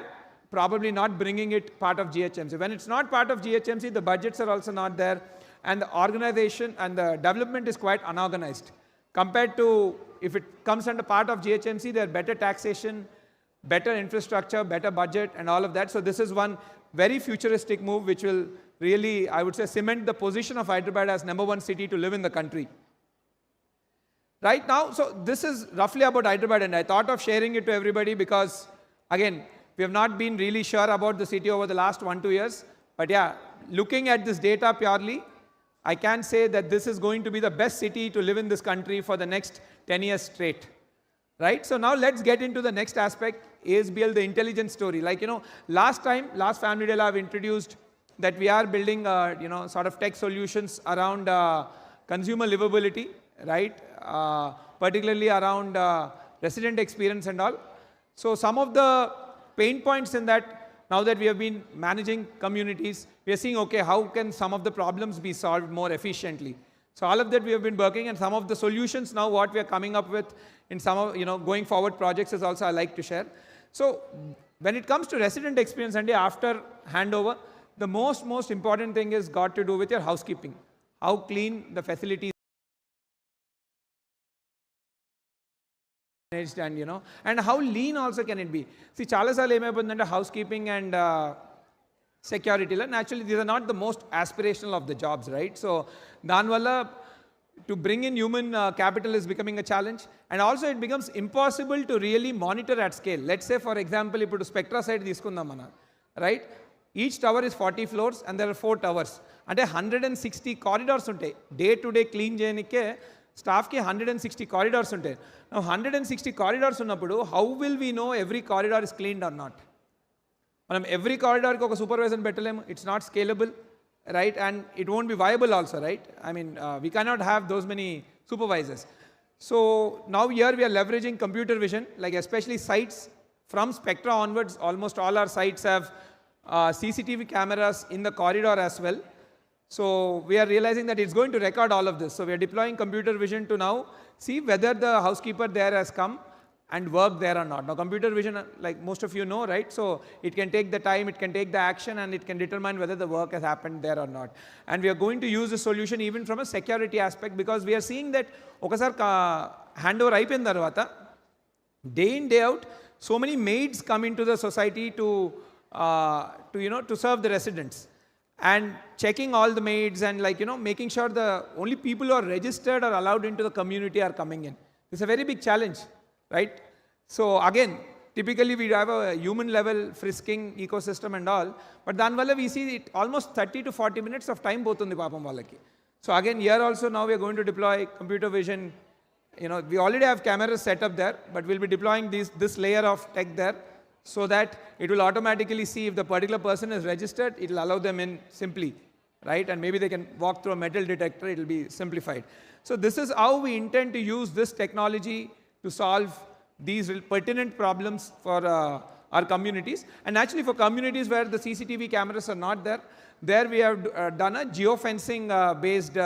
probably not bringing it part of GHMC. When it's not part of GHMC, the budgets are also not there, and the organization and the development is quite unorganized. Compared to if it comes under part of GHMC, there are better taxation, better infrastructure, better budget, and all of that. So this is one very futuristic move which will really, I would say, cement the position of Hyderabad as #1 city to live in the country. Right now, so this is roughly about Hyderabad, and I thought of sharing it to everybody because, again, we have not been really sure about the city over the last 1-2 years. But yeah, looking at this data purely, I can say that this is going to be the best city to live in this country for the next 10 years straight. Right? So now let's get into the next aspect, ASBL, the intelligence story. Like, last Family Day, I've introduced that we are building, sort of tech solutions around consumer livability, right? Particularly around resident experience and all. So some of the pain points in that, now that we have been managing communities, we are seeing, okay, how can some of the problems be solved more efficiently? So all of that we have been working, and some of the solutions now what we are coming up with in some of, going forward projects is also I like to share. So when it comes to resident experience, and after handover, the most important thing is got to do with your housekeeping. How clean the facilities managed, and how lean also can it be. See, chala saarlu emayipoyindante housekeeping and security, naturally these are not the most aspirational of the jobs, right? So danvalla to bring in human capital is becoming a challenge, and also it becomes impossible to really monitor at scale. Let's say, for example, ipudu Spectra side తీసుకుందాం mana, right? Each tower is 40 floors and there are 4 towers. అంటే 160 corridors ఉంటాయి. Day to day clean చేయనికే స్టాఫ్కి 160 corridors ఉంటాయి. Now 160 corridors ఉన్నప్పుడు how will we know every corridor is cleaned or not? మనం every corridor కి ఒక supervisor పెట్టలేము. It's not scalable, right? And it won't be viable also, right? I mean, we cannot have those many supervisors. So now here we are leveraging computer vision, like especially sites from Spectra onwards, almost all our sites have CCTV cameras in the corridor as well. So we are realizing that it's going to record all of this. So we are deploying computer vision to now see whether the housekeeper there has come and worked there or not. Now computer vision, like most of you know, right? So it can take the time, it can take the action, and it can determine whether the work has happened there or not. And we are going to use the solution even from a security aspect, because we are seeing that okasar handover అయిపోయిన తర్వాత day in day out so many maids come into the society to serve the residents, and checking all the maids and making sure the only people who are registered or allowed into the community are coming in. It's a very big challenge, right? So again, typically we have a human level frisking ecosystem and all, but danvalla we see it almost 30 to 40 minutes of time potundi paapam vallaki. So again, here also now we are going to deploy computer vision. We already have cameras set up there, but we'll be deploying this layer of tech there so that it will automatically see if the particular person is registered, it will allow them in simply, right? And maybe they can walk through a metal detector, it will be simplified. So this is how we intend to use this technology to solve these pertinent problems for our communities. And actually for communities where the CCTV cameras are not there, there we have done a geofencing based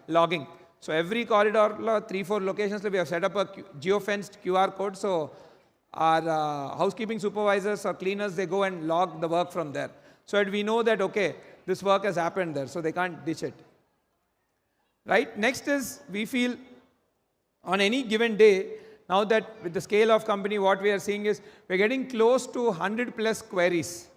logging. So every corridor, 3-4 locations, we have set up a geofenced QR code. So our housekeeping supervisors or cleaners, they go and log the work from there. So that we know that, okay, this work has happened there, so they can't ditch it. Right? Next is, we feel on any given day, now that with the scale of company, what we are seeing is, we're getting close to 100 plus queries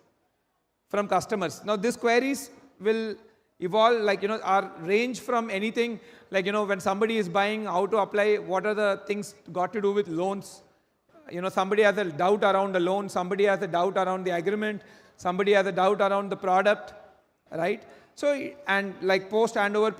from customers. Now, these queries will evolve, our range from anything, when somebody is buying, how to apply, what are the things got to do with loans. Somebody has a doubt around the loan, somebody has a doubt around the agreement, somebody has a doubt around the product, right? So, and like post handover,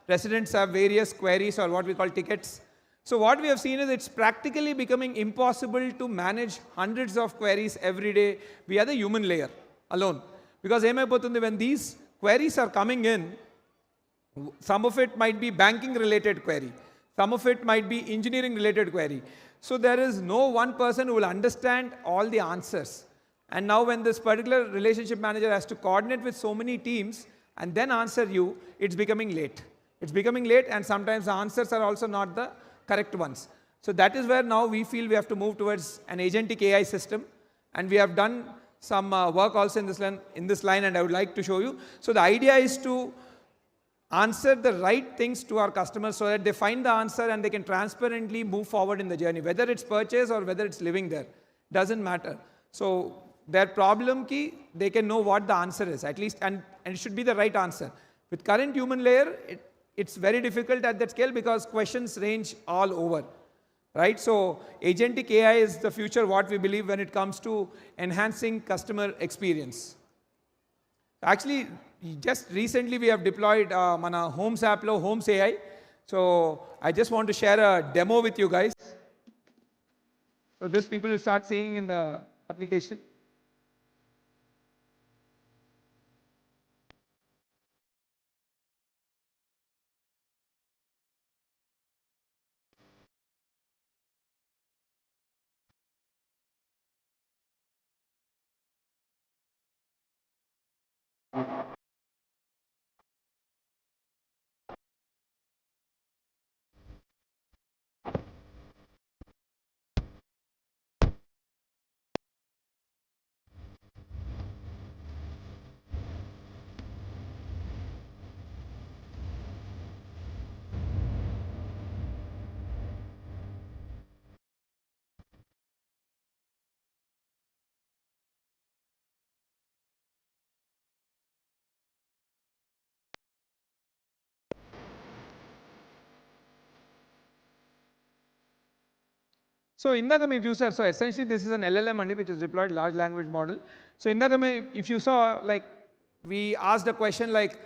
residents have various queries or what we call tickets. So what we have seen is it's practically becoming impossible to manage hundreds of queries every day via the human layer alone. Because when these queries are coming in, some of it might be banking related query, some of it might be engineering related query. So there is no one person who will understand all the answers. And now when this particular relationship manager has to coordinate with so many teams and then answer you, it's becoming late. It's becoming late, and sometimes the answers are also not the correct ones. So that is where now we feel we have to move towards an agentic AI system. And we have done some work also in this line, and I would like to show you. So the idea is to answer the right things to our customers so that they find the answer and they can transparently move forward in the journey. Whether it's purchase or whether it's living there, doesn't matter. So their problem key, they can know what the answer is, at least, and it should be the right answer. With current human layer, it's very difficult at that scale because questions range all over, right? So agentic AI is the future, what we believe when it comes to enhancing customer experience. Actually, just recently we have deployed mana Homes app lo Homes AI. So I just want to share a demo with you guys. So this people will start seeing in the application. So indagame, if you saw, so essentially this is an LLM only which is deployed large language model. So indagame, if you saw, like we asked a question like,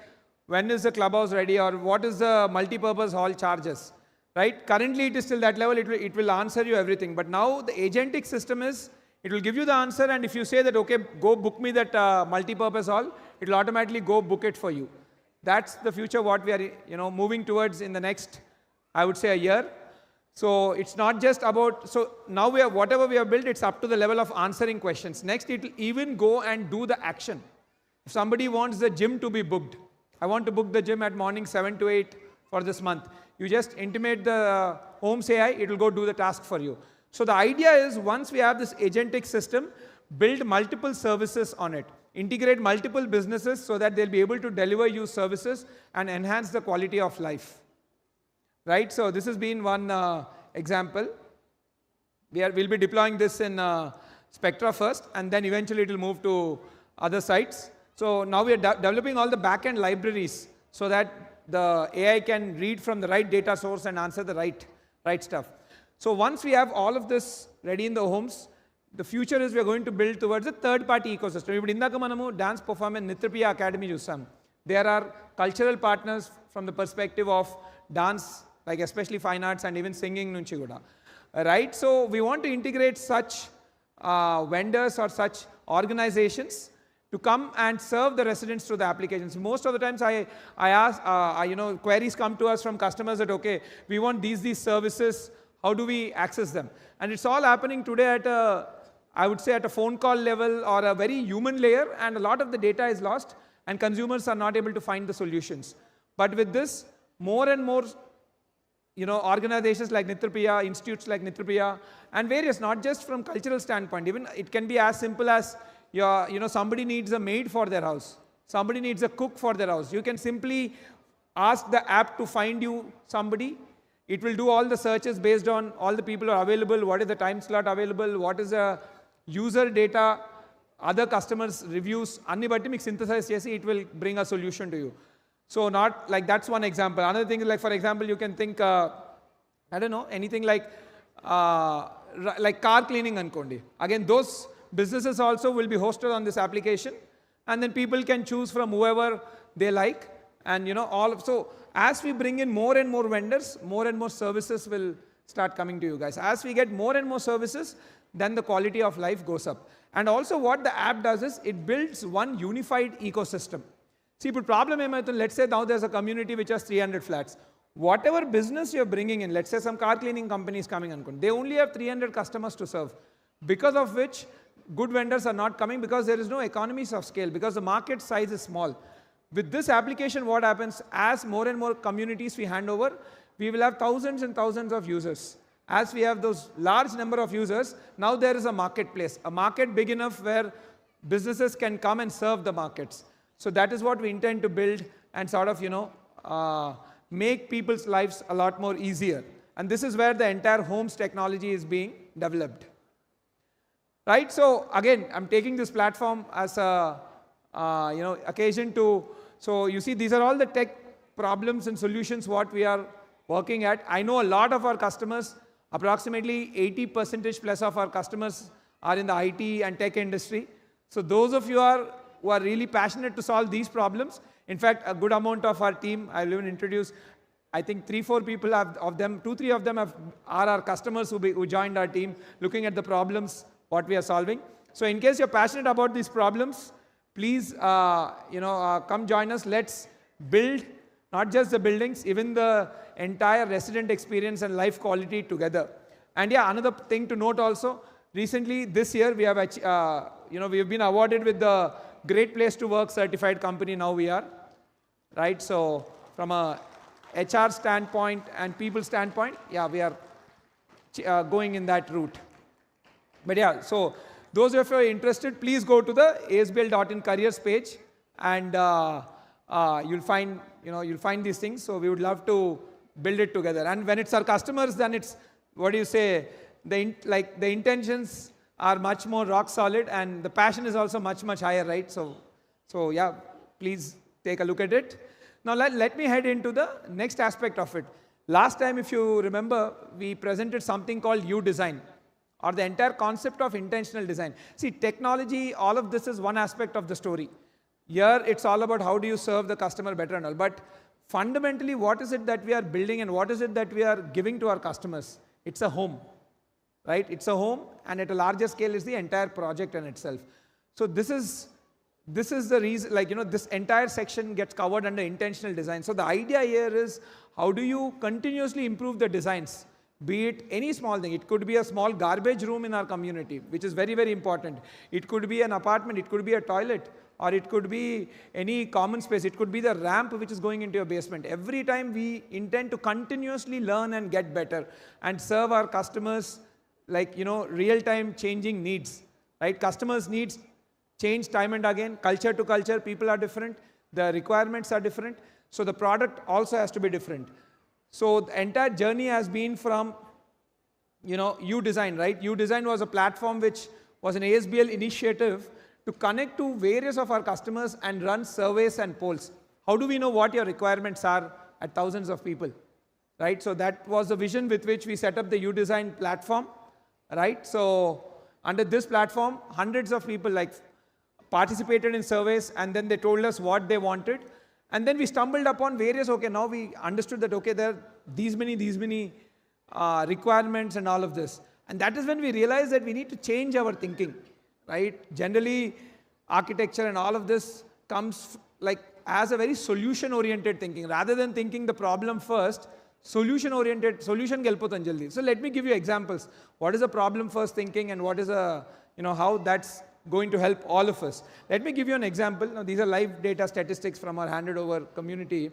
when is the clubhouse ready, or what is the multi-purpose hall charges, right? Currently it is still that level, it will answer you everything. But now the agentic system is, it will give you the answer, and if you say that, okay, go book me that multi-purpose hall, it will automatically go book it for you. That's the future what we are moving towards in the next, I would say, a year. So it's not just about, so now we have, whatever we have built, it's up to the level of answering questions. Next, it will even go and do the action. If somebody wants the gym to be booked, I want to book the gym at morning 7 to 8 for this month. You just intimate the Homes AI, it will go do the task for you. So the idea is, once we have this agentic system, build multiple services on it. Integrate multiple businesses so that they'll be able to deliver you services and enhance the quality of life. Right, so this has been one example. We'll be deploying this in Spectra first, and then eventually it will move to other sites. So now we are developing all the backend libraries so that the AI can read from the right data source and answer the right stuff. So once we have all of this ready in the homes, the future is we are going to build towards a third-party ecosystem. ఇప్పుడు ఇందాక మనము dance performance నిత్యప్రియ academy చూసాం. There are cultural partners from the perspective of dance, like especially fine arts and even singing nunchi kuda. Right? So we want to integrate such vendors or such organizations to come and serve the residents through the applications. Most of the times I ask, queries come to us from customers that, okay, we want these services, how do we access them? And it's all happening today at I would say at a phone call level or a very human layer, and a lot of the data is lost and consumers are not able to find the solutions. But with this, more and more organizations like Nitrapriya, institutes like Nitrapriya, and various, not just from cultural standpoint, even it can be as simple as somebody needs a maid for their house, somebody needs a cook for their house. You can simply ask the app to find you somebody. It will do all the searches based on all the people who are available, what is the time slot available, what is the user data, other customers' reviews, anni batti meeku synthesize chesi it will bring a solution to you. So not like, that's one example. Another thing is like, for example, you can think, I don't know, anything like car cleaning ankondi. Again, those businesses also will be hosted on this application, and then people can choose from whoever they like, and so as we bring in more and more vendors, more and more services will start coming to you guys. As we get more and more services, then the quality of life goes up. And also what the app does is it builds one unified ecosystem. See, but problem is, let's say now there's a community which has 300 flats. Whatever business you're bringing in, let's say some car cleaning company is coming on, they only have 300 customers to serve, because of which good vendors are not coming, because there is no economies of scale, because the market size is small. With this application, what happens, as more and more communities we hand over, we will have thousands and thousands of users. As we have those large number of users, now there is a marketplace, a market big enough where businesses can come and serve the markets. So that is what we intend to build and sort of, make people's lives a lot more easier. And this is where the entire homes technology is being developed. Right? So again, I'm taking this platform as a occasion to, so you see, these are all the tech problems and solutions what we are working at. I know a lot of our customers, approximately 80% plus of our customers are in the IT and tech industry. So those of you who are really passionate to solve these problems, in fact, a good amount of our team, I'll even introduce, I think 3-4 people of them, 2-3 of them are our customers who joined our team, looking at the problems, what we are solving. So in case you're passionate about these problems, please, come join us. Let's build not just the buildings, even the entire resident experience and life quality together. And yeah, another thing to note also, recently this year we have, we have been awarded with the Great Place to Work certified company. Now we are, right? So from a HR standpoint and people standpoint, yeah, we are going in that route. But yeah, so those of you who are interested, please go to the asbl.in careers page, and you'll find these things. So we would love to build it together. And when it's our customers, then it's, what do you say, the intentions are much more rock solid, and the passion is also much, much higher, right? So yeah, please take a look at it. Now let me head into the next aspect of it. Last time, if you remember, we presented something called U-Design, or the entire concept of intentional design. See, technology, all of this is one aspect of the story. Here, it's all about how do you serve the customer better and all. But fundamentally, what is it that we are building and what is it that we are giving to our customers? It's a home, right? It's a home, and at a larger scale is the entire project in itself. So this is the reason, this entire section gets covered under intentional design. So the idea here is, how do you continuously improve the designs? Be it any small thing. It could be a small garbage room in our community, which is very, very important. It could be an apartment, it could be a toilet, or it could be any common space. It could be the ramp which is going into your basement. Every time we intend to continuously learn and get better and serve our customers real-time changing needs, right? Customers' needs change time and again, culture to culture, people are different, the requirements are different, so the product also has to be different. So the entire journey has been from, U-Design, right? U-Design was a platform which was an ASBL initiative to connect to various of our customers and run surveys and polls. How do we know what your requirements are at thousands of people? right? So that was the vision with which we set up the U-Design platform, right? So under this platform, hundreds of people like participated in surveys, and then they told us what they wanted. And then we stumbled upon various, okay, now we understood that, okay, there are these many requirements and all of this. And that is when we realized that we need to change our thinking, right? Generally, architecture and all of this comes like as a very solution-oriented thinking. Rather than thinking the problem first, solution-oriented, solution gelpotan jaldi. So let me give you examples. What is a problem-first thinking and what is a, how that's going to help all of us. Let me give you an example. Now, these are live data statistics from our handed over community.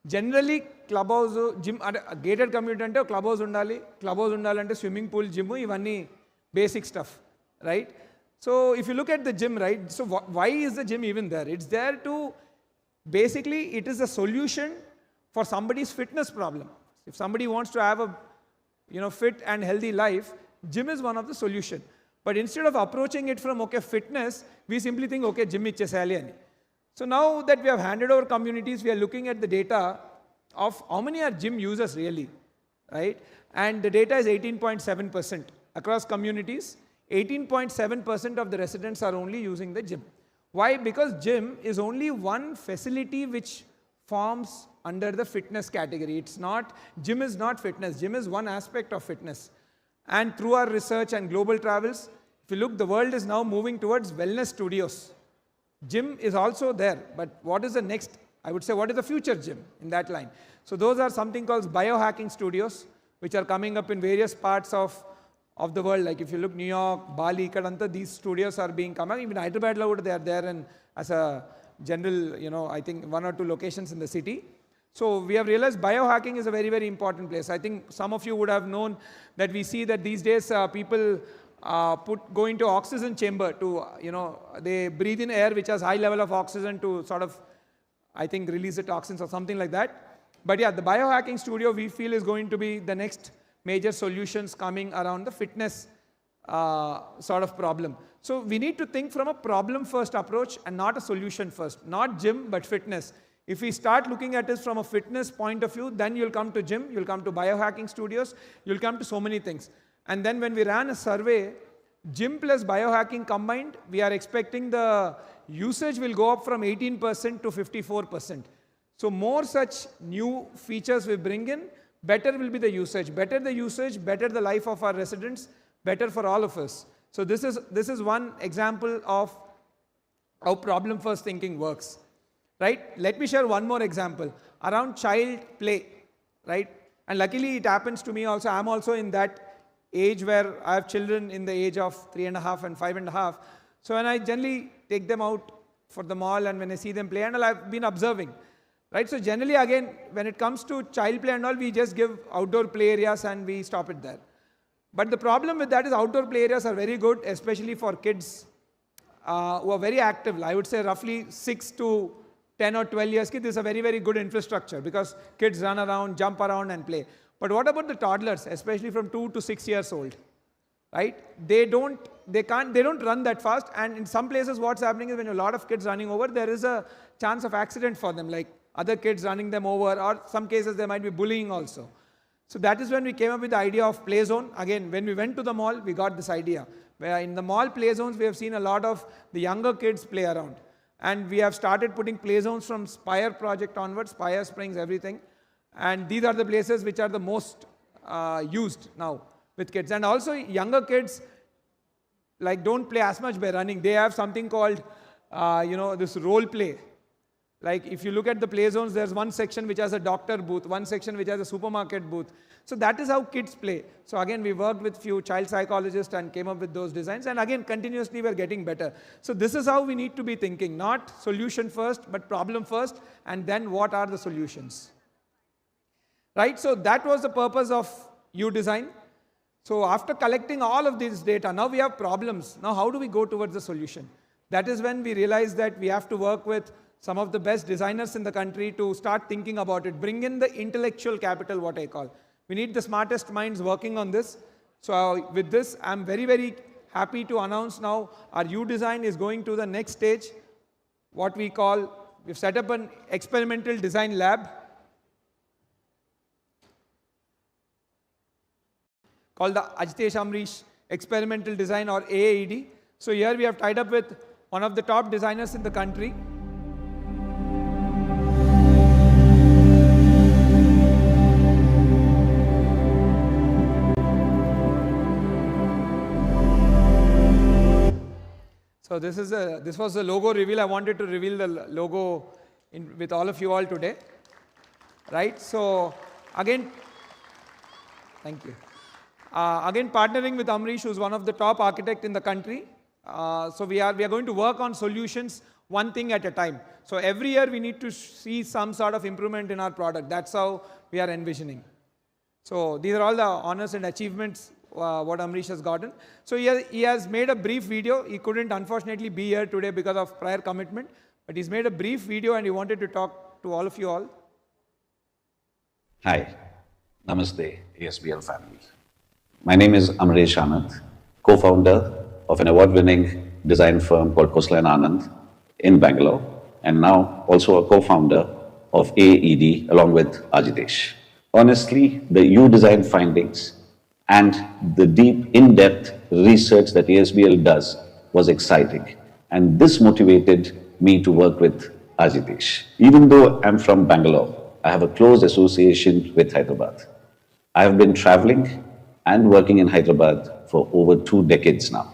Generally, clubhouse, gym, gated community ante clubhouse undali ante swimming pool, gym, ivanni basic stuff, right? So if you look at the gym, right, so why is the gym even there? It's there to, basically, it is a solution for somebody's fitness problem. If somebody wants to have a, fit and healthy life, gym is one of the solution. But instead of approaching it from, okay, fitness, we simply think, okay, gym ichchesali ani. So now that we have handed over communities, we are looking at the data of how many are gym users really, right? And the data is 18.7% across communities. 18.7% of the residents are only using the gym. Why? Because gym is only one facility which forms under the fitness category. It's not, gym is not fitness. Gym is one aspect of fitness. And through our research and global travels, if you look, the world is now moving towards wellness studios. Gym is also there, but what is the next, I would say, what is the future gym in that line? So those are something called biohacking studios, which are coming up in various parts of the world. Like if you look New York, Bali, Kadanta, these studios are being come up. Even Hyderabad, they are there, and as a general, I think 1 or 2 locations in the city. So we have realized biohacking is a very, very important place. I think some of you would have known that we see that these days people go into oxygen chamber to, they breathe in air which has high level of oxygen to sort of, I think, release the toxins or something like that. But yeah, the biohacking studio we feel is going to be the next major solutions coming around the fitness sort of problem. So we need to think from a problem first approach and not a solution first. Not gym, but fitness. If we start looking at this from a fitness point of view, then you'll come to gym, you'll come to biohacking studios, you'll come to so many things. And then when we ran a survey, gym plus biohacking combined, we are expecting the usage will go up from 18% to 54%. So more such new features we bring in, better will be the usage. Better the usage, better the life of our residents, better for all of us. So this is one example of how problem first thinking works. Right? Let me share one more example around child play, right? And luckily it happens to me also. I'm also in that age where I have children in the age of 3.5 and 5.5. So when I generally take them out for the mall and when I see them play and all, I've been observing, right? So generally again, when it comes to child play and all, we just give outdoor play areas and we stop it there. But the problem with that is outdoor play areas are very good, especially for kids who are very active. I would say roughly 6 to 10 or 12 years, this is a very, very good infrastructure because kids run around, jump around and play. But what about the toddlers, especially from 2 to 6 years old, right? They don't run that fast. And in some places, what's happening is when a lot of kids running over, there is a chance of accident for them, like other kids running them over, or some cases there might be bullying also. So that is when we came up with the idea of play zone. Again, when we went to the mall, we got this idea. Where in the mall play zones, we have seen a lot of the younger kids play around. And we have started putting play zones from Spire project onwards, Spire Springs, everything. And these are the places which are the most used now with kids. And also younger kids like don't play as much by running. They have something called, this role play. Like if you look at the play zones, there's one section which has a doctor booth, one section which has a supermarket booth. So that is how kids play. So again, we worked with few child psychologists and came up with those designs. And again, continuously we're getting better. So this is how we need to be thinking, not solution first, but problem first, and then what are the solutions. Right? So that was the purpose of U-Design. So after collecting all of this data, now we have problems. Now how do we go towards the solution? That is when we realized that we have to work with some of the best designers in the country to start thinking about it. Bring in the intellectual capital, what I call. We need the smartest minds working on this. So with this, I'm very, very happy to announce now our U-Design is going to the next stage, what we call, we've set up an experimental design lab. called the Ajitesh Amrish Experimental Design or AAED. So here we have tied up with one of the top designers in the country. So this was the logo reveal. I wanted to reveal the logo with all of you all today, right? So again, thank you. Again, partnering with Amrish, who's one of the top architects in the country. So we are going to work on solutions one thing at a time. So every year we need to see some sort of improvement in our product. That's how we are envisioning. So these are all the honors and achievements what Amrish has gotten. So he has made a brief video. He couldn't unfortunately be here today because of prior commitment, but he's made a brief video and he wanted to talk to all of you all. Hi, Namaste, ASBL family. My name is Amresh Anand, co-founder of an award-winning design firm called Khosla & Anand in Bangalore, and now also a co-founder of AED along with Ajitesh. Honestly, the U-design findings and the deep, in-depth research that ASBL does was exciting. And this motivated me to work with Ajitesh. Even though I'm from Bangalore, I have a close association with Hyderabad. I have been traveling and working in Hyderabad for over 2 decades now.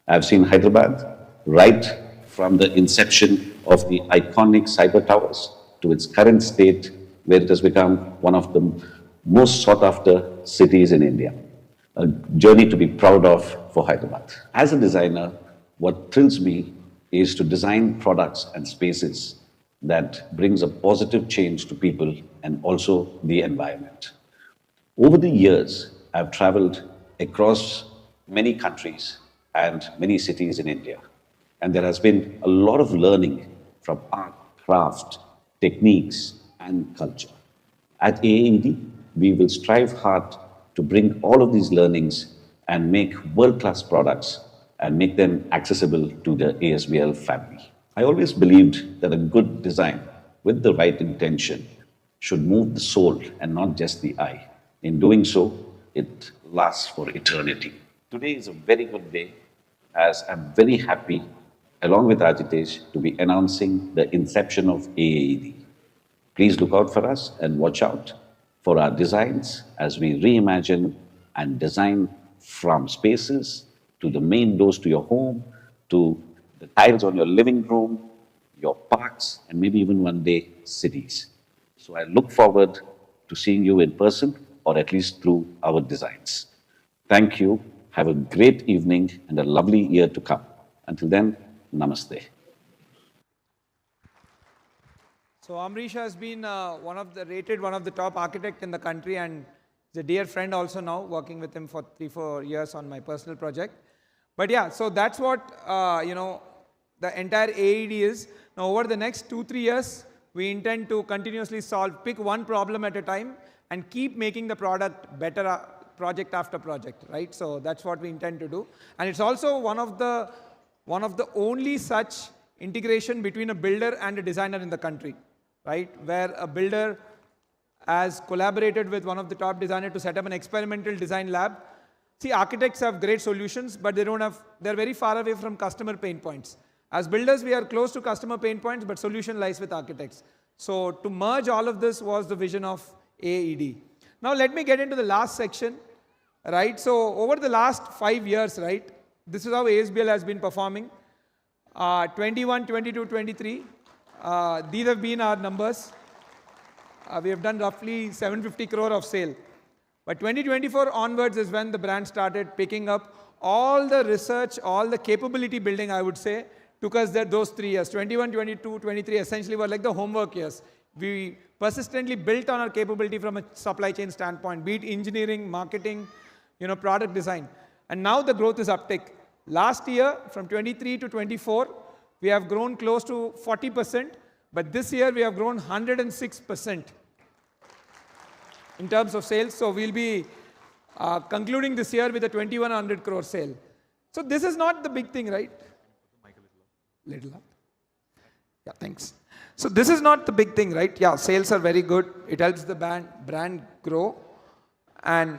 I've seen Hyderabad right from the inception of the iconic cyber towers to its current state, where it has become one of the most sought-after cities in India. A journey to be proud of for Hyderabad. As a designer, what thrills me is to design products and spaces that brings a positive change to people and also the environment. Over the years, I've traveled across many countries and many cities in India. And there has been a lot of learning from art, craft, techniques, and culture. At AAED, we will strive hard to bring all of these learnings and make world-class products and make them accessible to the ASBL family. I always believed that a good design with the right intention should move the soul and not just the eye. In doing so, it lasts for eternity. Today is a very good day, as I'm very happy, along with Ajitesh, to be announcing the inception of AAED. Please look out for us and watch out for our designs as we reimagine and design from spaces to the main doors to your home, to the tiles on your living room, your parks, and maybe even one day cities. So I look forward to seeing you in person, or at least through our designs. Thank you. Have a great evening and a lovely year to come. Until then, namaste. So Amrish has been one of the top architects in the country, and is a dear friend also now, working with him for 3-4 years on my personal project. But yeah, so that's what the entire AED is. Now over the next 2-3 years, we intend to continuously pick one problem at a time and keep making the product better project after project, right? So that's what we intend to do. And it's also one of the only such integration between a builder and a designer in the country, right? Where a builder has collaborated with one of the top designers to set up an experimental design lab. See, architects have great solutions, but they're very far away from customer pain points. As builders, we are close to customer pain points, but solution lies with architects. So to merge all of this was the vision of AED. Now let me get into the last section, right? So over the last 5 years, right, this is how ASBL has been performing. 21, 22, 23, these have been our numbers. We have done roughly 750 crore of sale. But 2024 onwards is when the brand started picking up. All the research, all the capability building, I would say, took us those 3 years. 21, 22, 23 essentially were like the homework years. We persistently built on our capability from a supply chain standpoint, be it engineering, marketing, product design. And now the growth is uptick. Last year, from 23 to 24, we have grown close to 40%, but this year we have grown 106% in terms of sales. So we'll be concluding this year with a 2100 crore sale. So this is not the big thing, right? Little up. Yeah, thanks. So this is not the big thing, right? Yeah, sales are very good. It helps the brand grow. And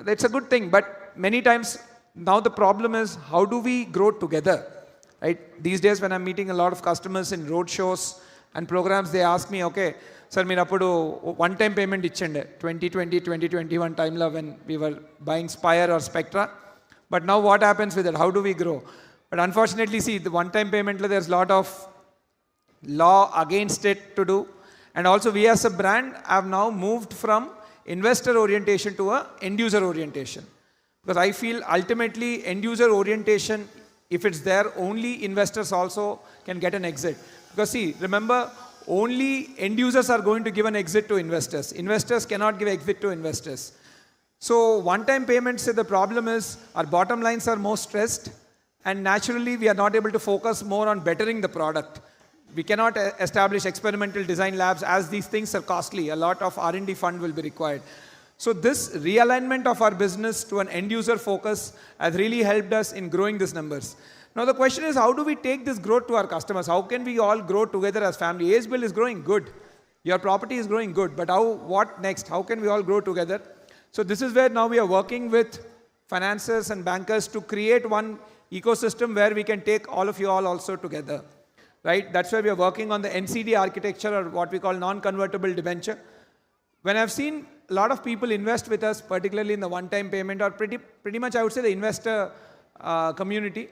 That's a good thing, but many times now the problem is how do we grow together, right? These days when I'm meeting a lot of customers in road shows and programs, they ask me, okay, sir, మీరు అప్పుడు one time payment ఇచ్చండి 2020, 2021 timeలో when we were buying Spire or Spectra. But now what happens with it? How do we grow? But unfortunately, see, the one time payment, there's a lot of law against it to do. And also we as a brand have now moved from investor orientation to a end user orientation. Because I feel ultimately end user orientation, if it's there, only investors also can get an exit. Because see, remember, only end users are going to give an exit to investors. Investors cannot give exit to investors. So one-time payments, the problem is our bottom lines are more stressed, and naturally we are not able to focus more on bettering the product. We cannot establish experimental design labs as these things are costly. A lot of R&D fund will be required. So this realignment of our business to an end user focus has really helped us in growing these numbers. Now the question is, how do we take this growth to our customers? How can we all grow together as family? ASBL is growing good. Your property is growing good, but what next? How can we all grow together? So this is where now we are working with financiers and bankers to create one ecosystem where we can take all of you all also together. Right? That's why we are working on the NCD architecture, or what we call non-convertible debenture. When I've seen a lot of people invest with us, particularly in the one-time payment, or pretty much I would say the investor community,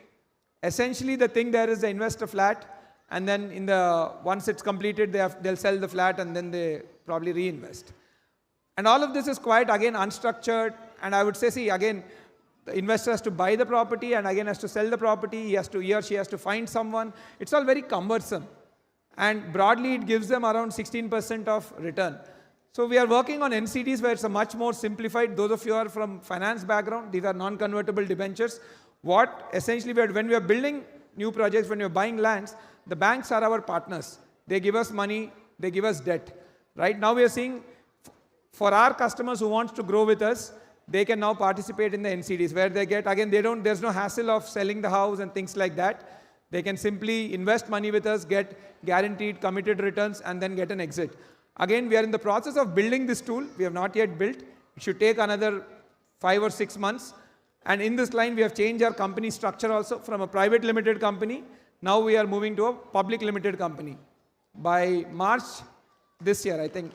essentially the thing there is they invest a flat, and then once it's completed, they'll sell the flat and then they probably reinvest. And all of this is quite, again, unstructured, and I would say, see, again, the investor has to buy the property and again has to sell the property. He or she has to find someone. It's all very cumbersome. And broadly, it gives them around 16% of return. So we are working on NCDs where it's a much more simplified. Those of you who are from finance background, these are non-convertible debentures. What essentially, when we are building new projects, when we are buying lands, the banks are our partners. They give us money, they give us debt. Right now we are seeing, for our customers who want to grow with us, they can now participate in the NCDs where they get, again, there's no hassle of selling the house and things like that. They can simply invest money with us, get guaranteed committed returns, and then get an exit. Again, we are in the process of building this tool. We have not yet built. It should take another 5 or 6 months. And in this line, we have changed our company structure also from a private limited company. Now we are moving to a public limited company. By March this year, I think,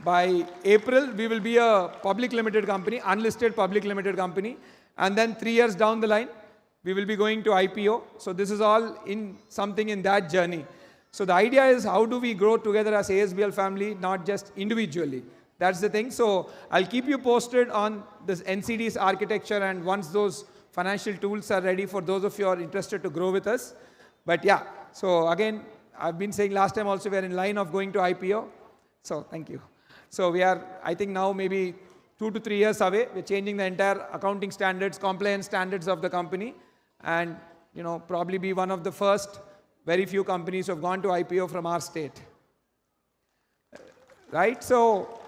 by April, we will be a public limited company, unlisted public limited company. And then 3 years down the line, we will be going to IPO. So this is all in something in that journey. So the idea is, how do we grow together as ASBL family, not just individually? That's the thing. So I'll keep you posted on this NCD's architecture, and once those financial tools are ready for those of you who are interested to grow with us. But yeah, so again, I've been saying last time also, we are in line of going to IPO. So thank you. So we are, I think now maybe 2 to 3 years away. We're changing the entire accounting standards, compliance standards of the company, and probably be one of the first very few companies who have gone to IPO from our state. Right? So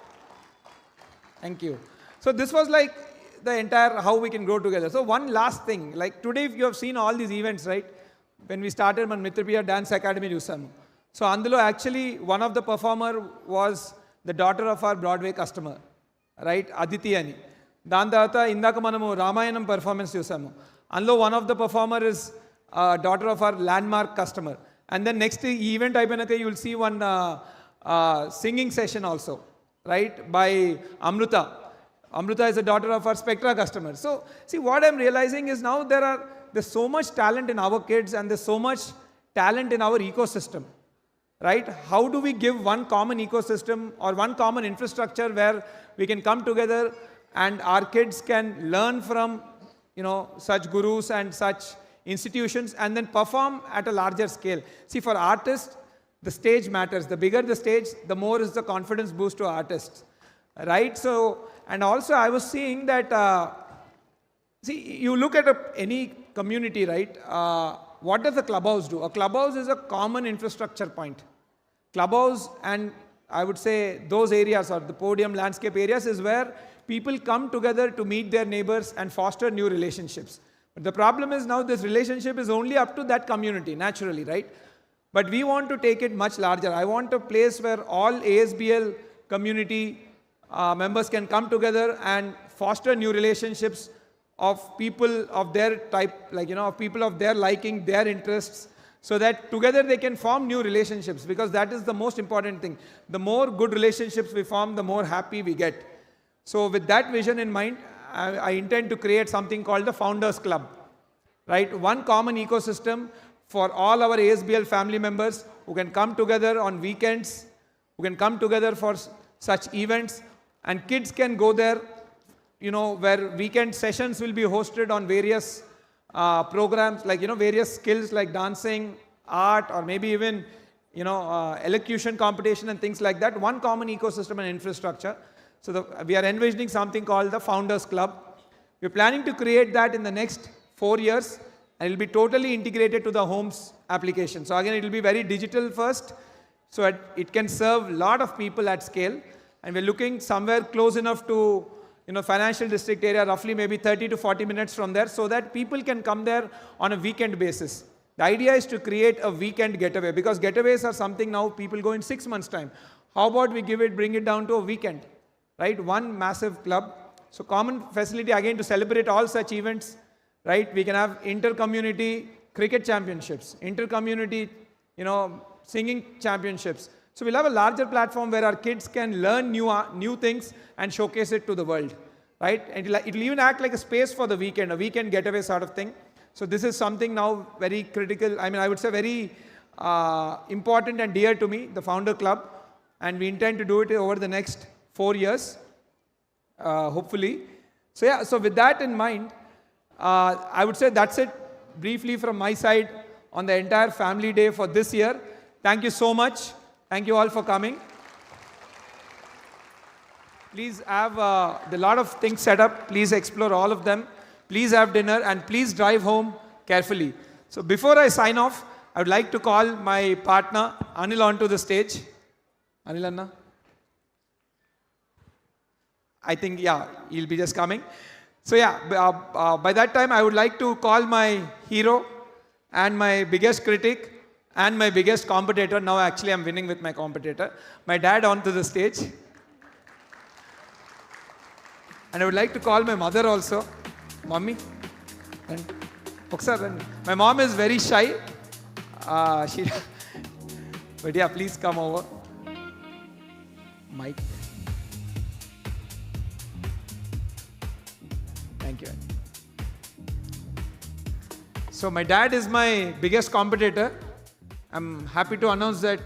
thank you. So this was like the entire how we can grow together. So one last thing, like today, if you have seen all these events, right? When we started మన మిత్రప్రియ dance academy చూసాము. So అందులో actually one of the performer was the daughter of our Broadway customer, right? Aditi ani. దాని తర్వాత ఇందాక మనము Ramayanam performance చూసాము. అందులో one of the performer is daughter of our landmark customer. And then next event అయిపోయినాక you will see one singing session also, right? By Amruta. Amruta is a daughter of our Spectra customer. So see, what I'm realizing is now there's so much talent in our kids, and there's so much talent in our ecosystem. Right? How do we give one common ecosystem or one common infrastructure where we can come together and our kids can learn from, such gurus and such institutions, and then perform at a larger scale? See, for artists, the stage matters. The bigger the stage, the more is the confidence boost to artists. Right? So, and also I was seeing that, see, you look at any community, right? What does a clubhouse do? A clubhouse is a common infrastructure point. Clubhouse, and I would say those areas, or the podium landscape areas, is where people come together to meet their neighbors and foster new relationships. But the problem is now this relationship is only up to that community, naturally, right? But we want to take it much larger. I want a place where all ASBL community members can come together and foster new relationships of people of their type, like, of people of their liking, their interests, so that together they can form new relationships, because that is the most important thing. The more good relationships we form, the more happy we get. So with that vision in mind, I intend to create something called the Founders Club, right? One common ecosystem for all our ASBL family members who can come together on weekends, who can come together for such events, and kids can go there, where weekend sessions will be hosted on various programs, like, various skills like dancing, art, or maybe even, elocution competition and things like that. One common ecosystem and infrastructure. So we are envisioning something called the Founders Club. We're planning to create that in the next 4 years, and it will be totally integrated to the homes application. So again, it will be very digital first, so it can serve a lot of people at scale. And we're looking somewhere close enough to, financial district area, roughly maybe 30 to 40 minutes from there, so that people can come there on a weekend basis. The idea is to create a weekend getaway, because getaways are something now people go in 6 months' time. How about we bring it down to a weekend, right? One massive club. So common facility again to celebrate all such events, right? We can have inter-community cricket championships, inter-community, singing championships. So we'll have a larger platform where our kids can learn new things and showcase it to the world, right? And it'll even act like a space for the weekend, a weekend getaway sort of thing. So this is something now very critical, I would say very important and dear to me, the Founder Club. And we intend to do it over the next 4 years, hopefully. So yeah, so with that in mind, I would say that's it briefly from my side on the entire family day for this year. Thank you so much. Thank you all for coming. Please have a lot of things set up. Please explore all of them. Please have dinner, and please drive home carefully. So before I sign off, I would like to call my partner Anil onto the stage. Anil Anna? I think, yeah, he'll be just coming. So yeah, by that time I would like to call my hero and my biggest critic and my biggest competitor. Now actually I'm winning with my competitor, my dad, onto the stage. And I would like to call my mother also. Mommy. And my mom is very shy. But yeah, please come over. Mike. Thank you. So my dad is my biggest competitor. I'm happy to announce that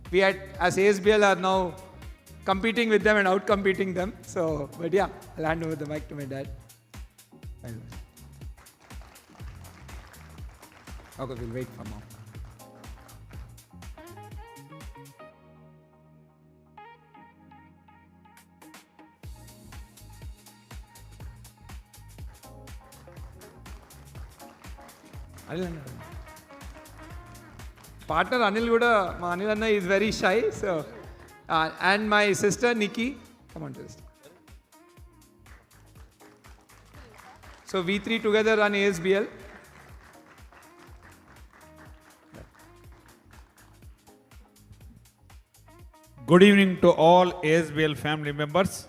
we as ASBL are now competing with them and out-competing them. So, but yeah, I'll hand over the mic to my dad. Okay, we'll wait for mom. Partner Anil Guda, Anil Anna is very shy, so and my sister Nikki, come on to this. So we three together run ASBL. Good evening to all ASBL family members.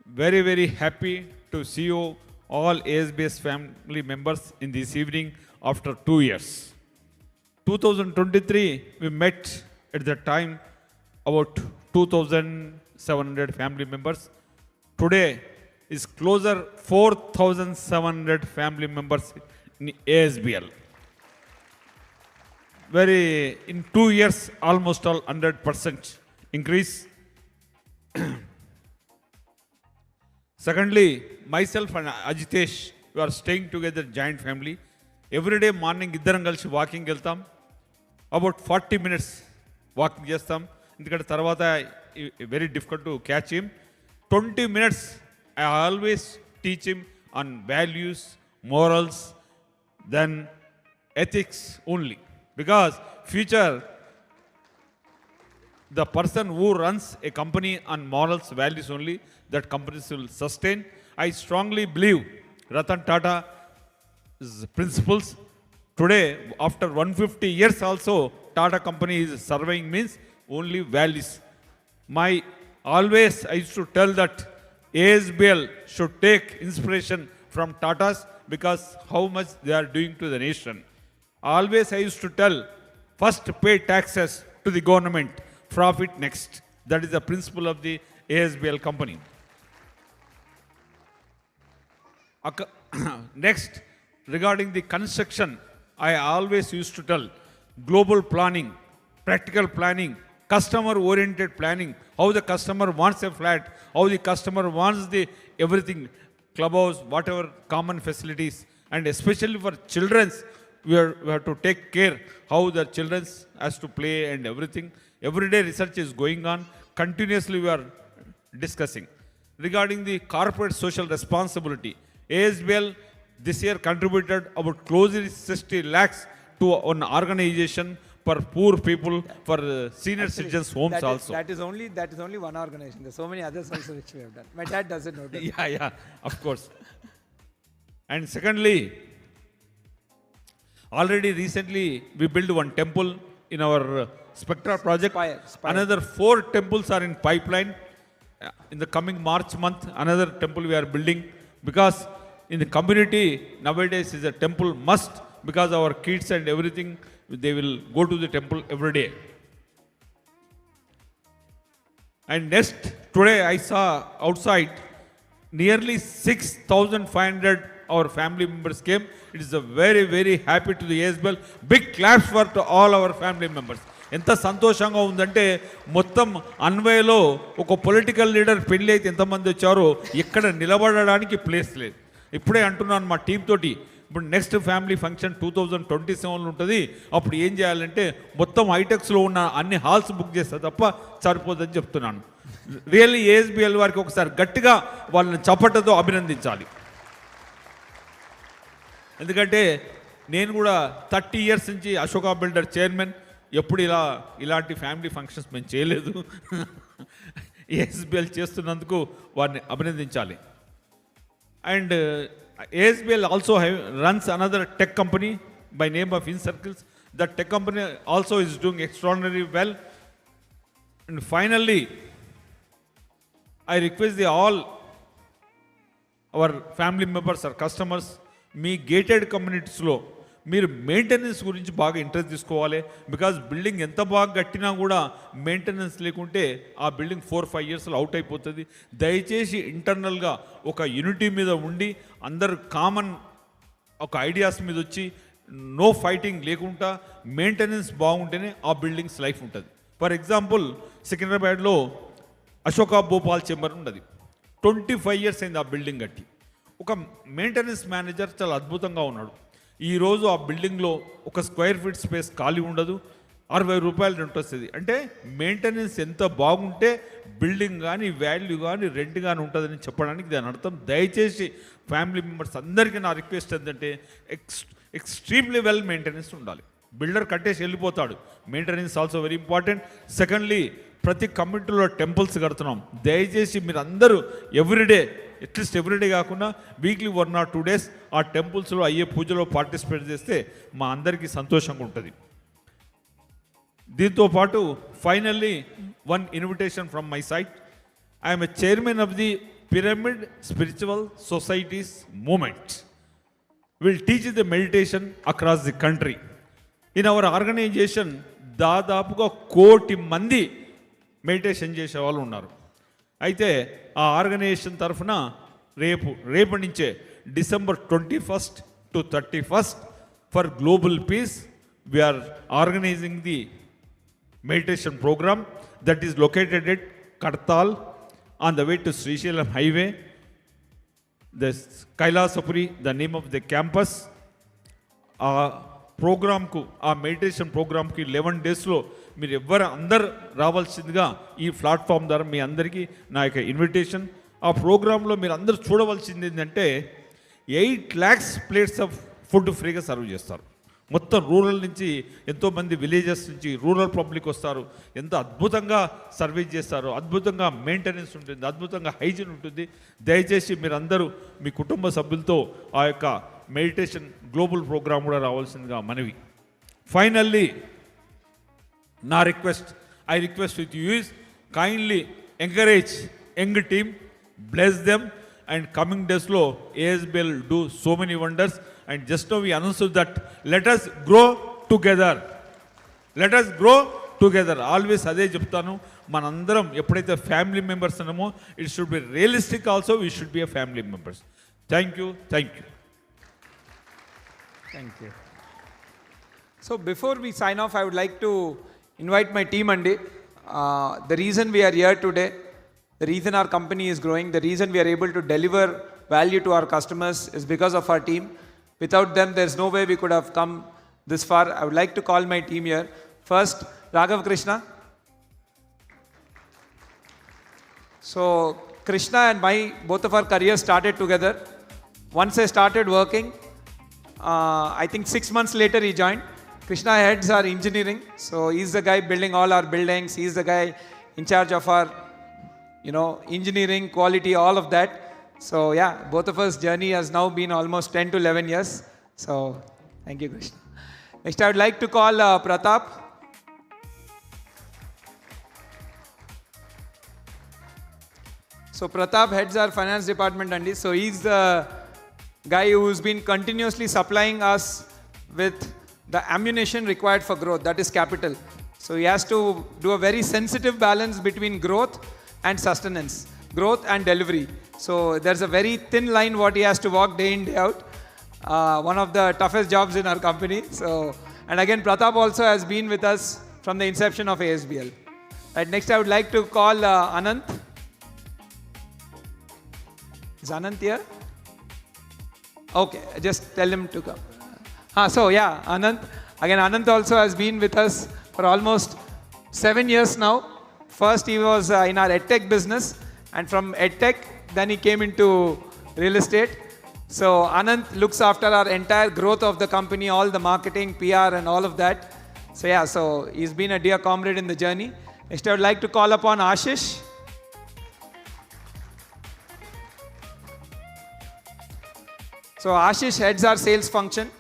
Very, very happy to see you all ASBS family members in this evening after 2 years. 2023, we met at that time about 2,700 family members. Today is closer 4,700 family members in ASBL. In 2 years, almost all 100% increase. Secondly, myself and Ajitesh, we are staying together, giant family. Every day morning, iddaram kalisi walking veltam. About 40 minutes walking chestam. Indukante tarvata very difficult to catch him. 20 minutes I always teach him on values, morals, then ethics only. Because future, the person who runs a company on morals, values only, that companies will sustain. I strongly believe Ratan Tata's principles. Today, after 150 years also, Tata company is surveying means only values. My Always I used to tell that ASBL should take inspiration from Tatas because how much they are doing to the nation. Always I used to tell, first pay taxes to the government, profit next. That is the principle of the ASBL company. Next, regarding the construction, I always used to tell global planning, practical planning, customer-oriented planning, how the customer wants a flat, how the customer wants the everything, clubhouse, whatever common facilities, and especially for children's, we have to take care how the children has to play and everything. Every day research is going on. Continuously we are discussing. Regarding the corporate social responsibility, ASBL this year contributed about closely 60 lakhs to an organization for poor people, for senior citizens homes also. That is only one organization. There's so many others also which we have done. My dad doesn't know that. Yeah, of course. And secondly, already recently we built one temple in our Spectra project. Spire. Another 4 temples are in pipeline. In the coming March month, another temple we are building, because in the community nowadays is a temple must, because our kids and everything, they will go to the temple every day. And next, today I saw outside nearly 6,500 our family members came. It is a very, very happy to the ASBL. Big claps for to all our family members. ఎంత సంతోషంగా ఉందంటే మొత్తం అన్వయలో ఒక political leader పెళ్ళి అయితే ఎంతమంది వచ్చారో ఎక్కడ నిలబడడానికి ప్లేస్ లేదు. ఇప్పుడే అంటున్నాను మా టీం తోటి, ఇప్పుడు నెక్స్ట్ ఫ్యామిలీ ఫంక్షన్ 2027లో ఉంటుంది. అప్పుడు ఏం చేయాలంటే మొత్తం హైటెక్స్లో ఉన్న అన్ని హాల్స్ బుక్ చేస్తా తప్ప సరిపోదని చెప్తున్నాను. రియల్లీ ఏఎస్బిఎల్ వారికి ఒకసారి గట్టిగా వాళ్ళని చప్పటతో అభినందించాలి. ఎందుకంటే నేను కూడా 30 years నుంచి అశోకా బిల్డర్ చైర్మన్, ఎప్పుడు ఇలాంటి ఫ్యామిలీ ఫంక్షన్స్ మేము చేయలేదు. ఏఎస్బిఎల్ చేస్తున్నందుకు వారిని అభినందించాలి. And ASBL also runs another tech company by name of InCircles. That tech company also is doing extraordinarily well. And finally, I request all our family members or customers, మీ gated కమ్యూనిటీస్లో మీరు maintenance గురించి బాగా interest తీసుకోవాలి. Because building ఎంత బాగా కట్టినా కూడా మెయింటెనెన్స్ లేకుంటే ఆ బిల్డింగ్ 4-5 yearsలో అవుట్ అయిపోతుంది. దయచేసి ఇంటర్నల్గా ఒక యూనిటీ మీద ఉండి అందరు కామన్ ఒక ఐడియాస్ మీద వచ్చి నో ఫైటింగ్ లేకుండా మెయింటెనెన్స్ బాగుంటేనే ఆ బిల్డింగ్స్ లైఫ్ ఉంటుంది. ఫర్ ఎగ్జాంపుల్ సికింద్రాబాద్లో అశోకా భోపాల్ చెంబర్ ఉన్నది. 25 years అయింది ఆ బిల్డింగ్ కట్టి. ఒక మెయింటెనెన్స్ మేనేజర్ చాలా అద్భుతంగా ఉన్నాడు. ఈరోజు ఆ బిల్డింగ్లో ఒక స్క్వేర్ ఫీట్ స్పేస్ ఖాళీ ఉండదు, 60 రూపాయలు రెంట్ వస్తుంది. అంటే మెయింటెనెన్స్ ఎంత బాగుంటే బిల్డింగ్ కానీ వాల్యూ కానీ రెంట్ కానీ ఉంటుందని చెప్పడానికి దాని అర్థం. దయచేసి ఫ్యామిలీ మెంబర్స్ అందరికీ నా రిక్వెస్ట్ ఏంటంటే ఎక్స్ట్రీమ్లీ వెల్ మెయింటెనెన్స్ ఉండాలి. బిల్డర్ కట్టేసి వెళ్ళిపోతాడు, maintenance also very important. Secondly, ప్రతి కమ్యూనిటీలో టెంపుల్స్ కడుతున్నాం. దయచేసి మీరు అందరూ ఎవ్రీడే, అట్లీస్ట్ ఎవ్రీడే కాకుండా వీక్లీ 1 or 2 days ఆ టెంపుల్స్లో అయ్యే పూజలో పార్టిసిపేట్ చేస్తే మా అందరికీ సంతోషంగా ఉంటుంది. దీంతో పాటు finally one invitation from my side. I'm a chairman of the pyramid spiritual societies movement. Will teach the meditation across the country. In our organisation దాదాపుగా 1 కోటి మంది మెడిటేషన్ చేసే వాళ్ళు ఉన్నారు. అయితే ఆ ఆర్గనైజేషన్ తరఫున రేపటి నుంచే December 21st to 31st for global peace we are organising the meditation program that is located at Kartal on the way to Srisailam highway. The Kailasapuri, the name of the campus. ప్రోగ్రామ్కు, ఆ meditation ప్రోగ్రామ్కి 11 daysలో మీరు ఎవ్వరు అందరు రావాల్సిందిగా ఈ platform ద్వారా మీ అందరికీ నా యొక్క ఇన్విటేషన్. ఆ ప్రోగ్రాంలో మీరు అందరూ చూడవలసింది ఏంటంటే 8 lakhs plates ఆఫ్ ఫుడ్ ఫ్రీగా సర్వ్ చేస్తారు. మొత్తం రూరల్ నుంచి ఎంతోమంది విలేజెస్ నుంచి రూరల్ పబ్లిక్ వస్తారు. ఎంత అద్భుతంగా సర్వీస్ చేస్తారో, అద్భుతంగా మెయింటెనెన్స్ ఉంటుంది, అద్భుతంగా హైజీన్ ఉంటుంది. దయచేసి మీరందరూ మీ కుటుంబ సభ్యులతో ఆ యొక్క మెడిటేషన్ గ్లోబల్ ప్రోగ్రామ్ కూడా రావాల్సిందిగా మనవి. ఫైనల్లీ నా request, I request with you is kindly encourage young team, bless them, and coming days lo ASBL do so many wonders. And just now we announced that let us grow together. Let us grow together. Always అదే చెప్తాను, మనందరం ఎప్పుడైతే family members అన్నామో it should be realistic also, we should be a family members. Thank you. Thank you. So before we sign off, I would like to invite my team, Andy. The reason we are here today, the reason our company is growing, the reason we are able to deliver value to our customers is because of our team. Without them, there's no way we could have come this far. I would like to call my team here. First, Raghav Krishna. So Krishna and both of our careers started together. Once I started working, I think 6 months later he joined. Krishna heads our engineering. So he's the guy building all our buildings. He's the guy in charge of our, engineering, quality, all of that. So yeah, both of us journey has now been almost 10 to 11 years. So thank you, Krishna. Next, I would like to call Pratap. So Pratap heads our finance department, Andy. So he's the guy who's been continuously supplying us with the ammunition required for growth, that is capital. So he has to do a very sensitive balance between growth and sustenance, growth and delivery. So there's a very thin line what he has to walk day in, day out. One of the toughest jobs in our company. So, and again, Pratap also has been with us from the inception of ASBL. Right, next I would like to call Anant. Is Anant here? Okay, just tell him to come. So yeah, Anant. Again, Anant also has been with us for almost 7 years now. First he was in our EdTech business, and from EdTech, then he came into real estate. So Anant looks after our entire growth of the company, all the marketing, PR and all of that. So yeah, so he's been a dear comrade in the journey. Next I would like to call upon Ashish. So Ashish heads our sales function.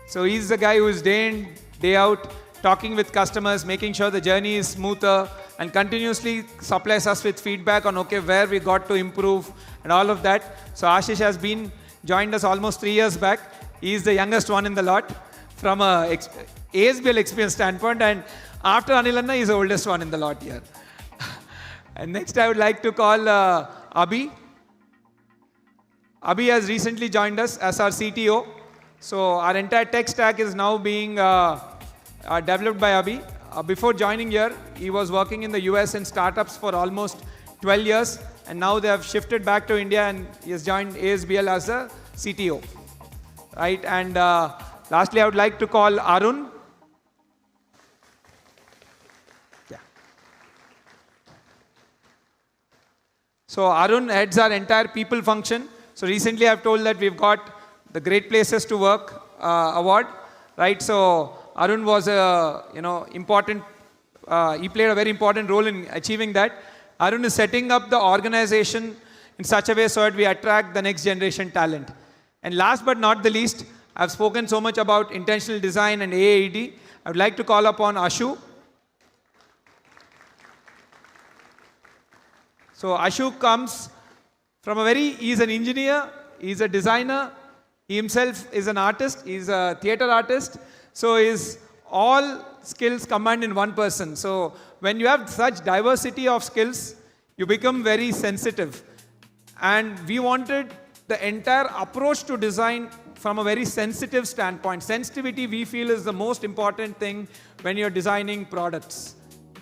So he's the guy who is day in, day out, talking with customers, making sure the journey is smoother, and continuously supplies us with feedback on where we got to improve and all of that. So Ashish has joined us almost 3 years back. He is the youngest one in the lot from a ASBL experience standpoint, and after Anilanna, he is the oldest one in the lot here. And next I would like to call Abhi. Abhi has recently joined us as our CTO. So our entire tech stack is now being developed by Abhi. Before joining here, he was working in the US in startups for almost 12 years, and now they have shifted back to India, and he has joined ASBL as a CTO. Right, and lastly, I would like to call Arun. Yeah. So Arun heads our entire people function. So recently I've told that we've got the Great Places to Work award, right? So Arun was important, he played a very important role in achieving that. Arun is setting up the organization in such a way so that we attract the next generation talent. And last but not the least, I've spoken so much about intentional design and AAED. I would like to call upon Ashu. So Ashu comes from he's an engineer, he's a designer, he himself is an artist, he's a theater artist. So his all skills combined in one person. So when you have such diversity of skills, you become very sensitive. And we wanted the entire approach to design from a very sensitive standpoint. Sensitivity, we feel, is the most important thing when you're designing products,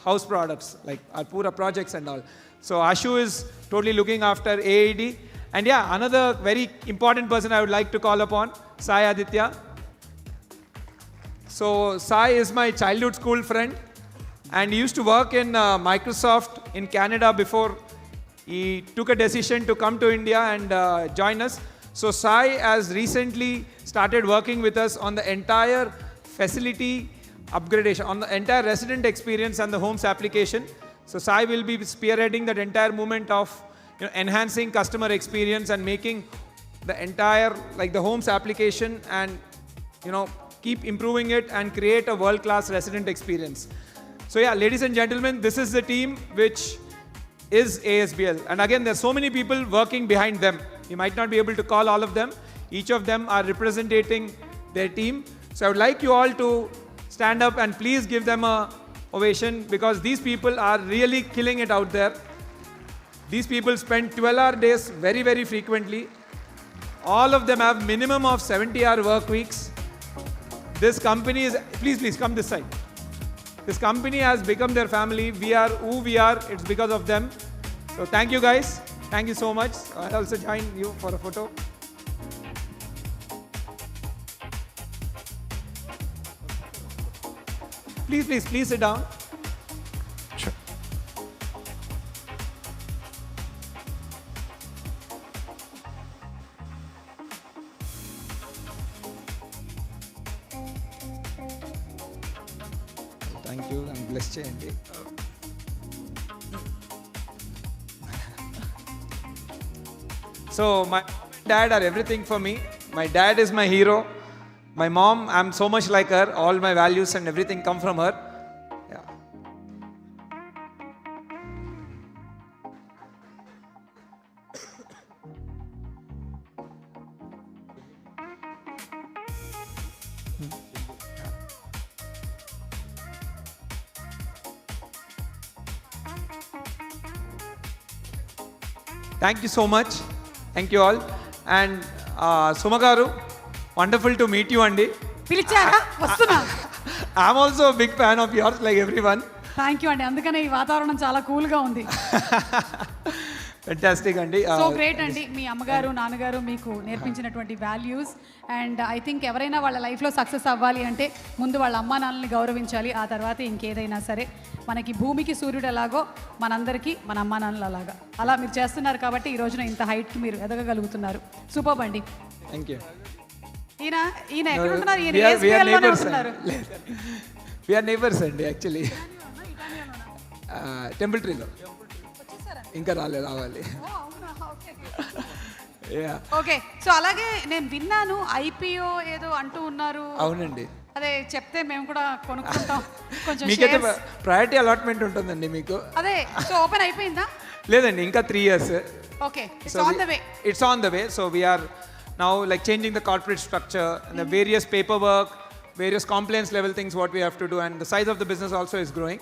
house products, like our Pura projects and all. So Ashu is totally looking after AAD. And yeah, another very important person I would like to call upon, Sai Aditya. So Sai is my childhood school friend, and he used to work in Microsoft in Canada before he took a decision to come to India and join us. So Sai has recently started working with us on the entire facility upgradation, on the entire resident experience and the homes application. So Sai will be spearheading that entire movement of enhancing customer experience and making the entire, like the homes application, and keep improving it and create a world-class resident experience. So yeah, ladies and gentlemen, this is the team which is ASBL. And again, there's so many people working behind them. You might not be able to call all of them. Each of them are representing their team. So I would like you all to stand up and please give them a ovation, because these people are really killing it out there. These people spend 12-hour days very, very frequently. All of them have minimum of 70-hour work weeks. This company is, please come this side. This company has become their family. We are who we are. It's because of them. So thank you guys. Thank you so much. I'll also join you for a photo. Please sit down. Sure. Thank you. I'm blessed చేయండి. So my dad are everything for me. My dad is my hero. My mom, I'm so much like her. All my values and everything come from her. Yeah. Thank you so much. Thank you all. And Sumagaru, wonderful to meet you, Andy. పిలిచారా? వస్తున్నా. I'm also a big fan of yours, like everyone. Thank you అండి, అందుకనే ఈ వాతావరణం చాలా కూల్గా ఉంది. Fantastic, Andy. So great అండి, మీ అమ్మగారు నాన్నగారు మీకు నేర్పించినటువంటి వాల్యూస్. అండ్ ఐ థింక్ ఎవరైనా వాళ్ళ లైఫ్లో సక్సెస్ అవ్వాలి అంటే ముందు వాళ్ళ అమ్మా నాన్నల్ని గౌరవించాలి, ఆ తర్వాత ఇంకేదైనా సరే. మనకి భూమికి సూర్యుడు ఎలాగో మనందరికీ మన అమ్మా నాన్నలు అలాగా, అలా మీరు చేస్తున్నారు కాబట్టి ఈ రోజున ఇంత హైట్కి మీరు ఎదగగలుగుతున్నారు. సూపర్ అండి. Thank you. ఈయన ఎక్కడ ఉంటున్నారు? ఈయన We are ASBL లోనే neighbors, ఉంటున్నారు. We are neighbors అండి యాక్చువల్లీ. టెంపుల్ ట్రీలో ఇంకా రావాలి. ఓకే, సో అలాగే నేను విన్నాను ఐపీఓ ఏదో అంటూ ఉన్నారు. అవునండి. అదే చెప్తే మేము కూడా కొనుక్కుంటాం కొంచెం. మీకైతే ప్రయారిటీ అలాట్మెంట్ ఉంటుందండి మీకు. అదే, సో ఓపెన్ అయిపోయిందా? లేదండి, ఇంకా 3 years. Okay, it's on the way. It's on the way. So we are now like changing the corporate structure and the various paperwork, various compliance level things what we have to do, and the size of the business also is growing.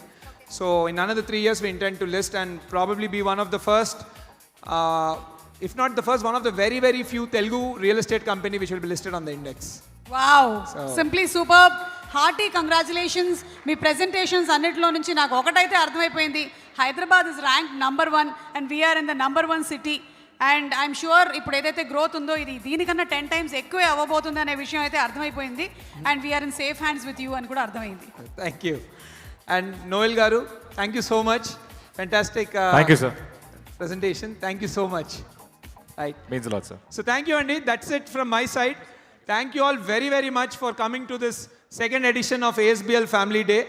So in another 3 years we intend to list and probably be one of the first, if not the first, one of the very, very few Telugu real estate company which will be listed on the index. Wow, simply superb. Hearty congratulations. మీ presentations అన్నిటిలో నుంచి నాకు ఒకటైతే అర్థమైపోయింది, Hyderabad is rank #1 and we are in the #1 city. And I'm sure ఇప్పుడు ఏదైతే growth ఉందో ఇది దీనికన్నా 10 times ఎక్కువే అవ్వబోతుంది అనే విషయం అయితే అర్థమైపోయింది. And we are in safe hands with you అని కూడా అర్థమైంది. Thank you. అండ్ నోయల్ గారు, thank you so much. Fantastic presentation. Thank you so much. Right. Means a lot, sir. So thank you, Andy. That's it from my side. Thank you all very, very much for coming to this second edition of ASBL Family Day.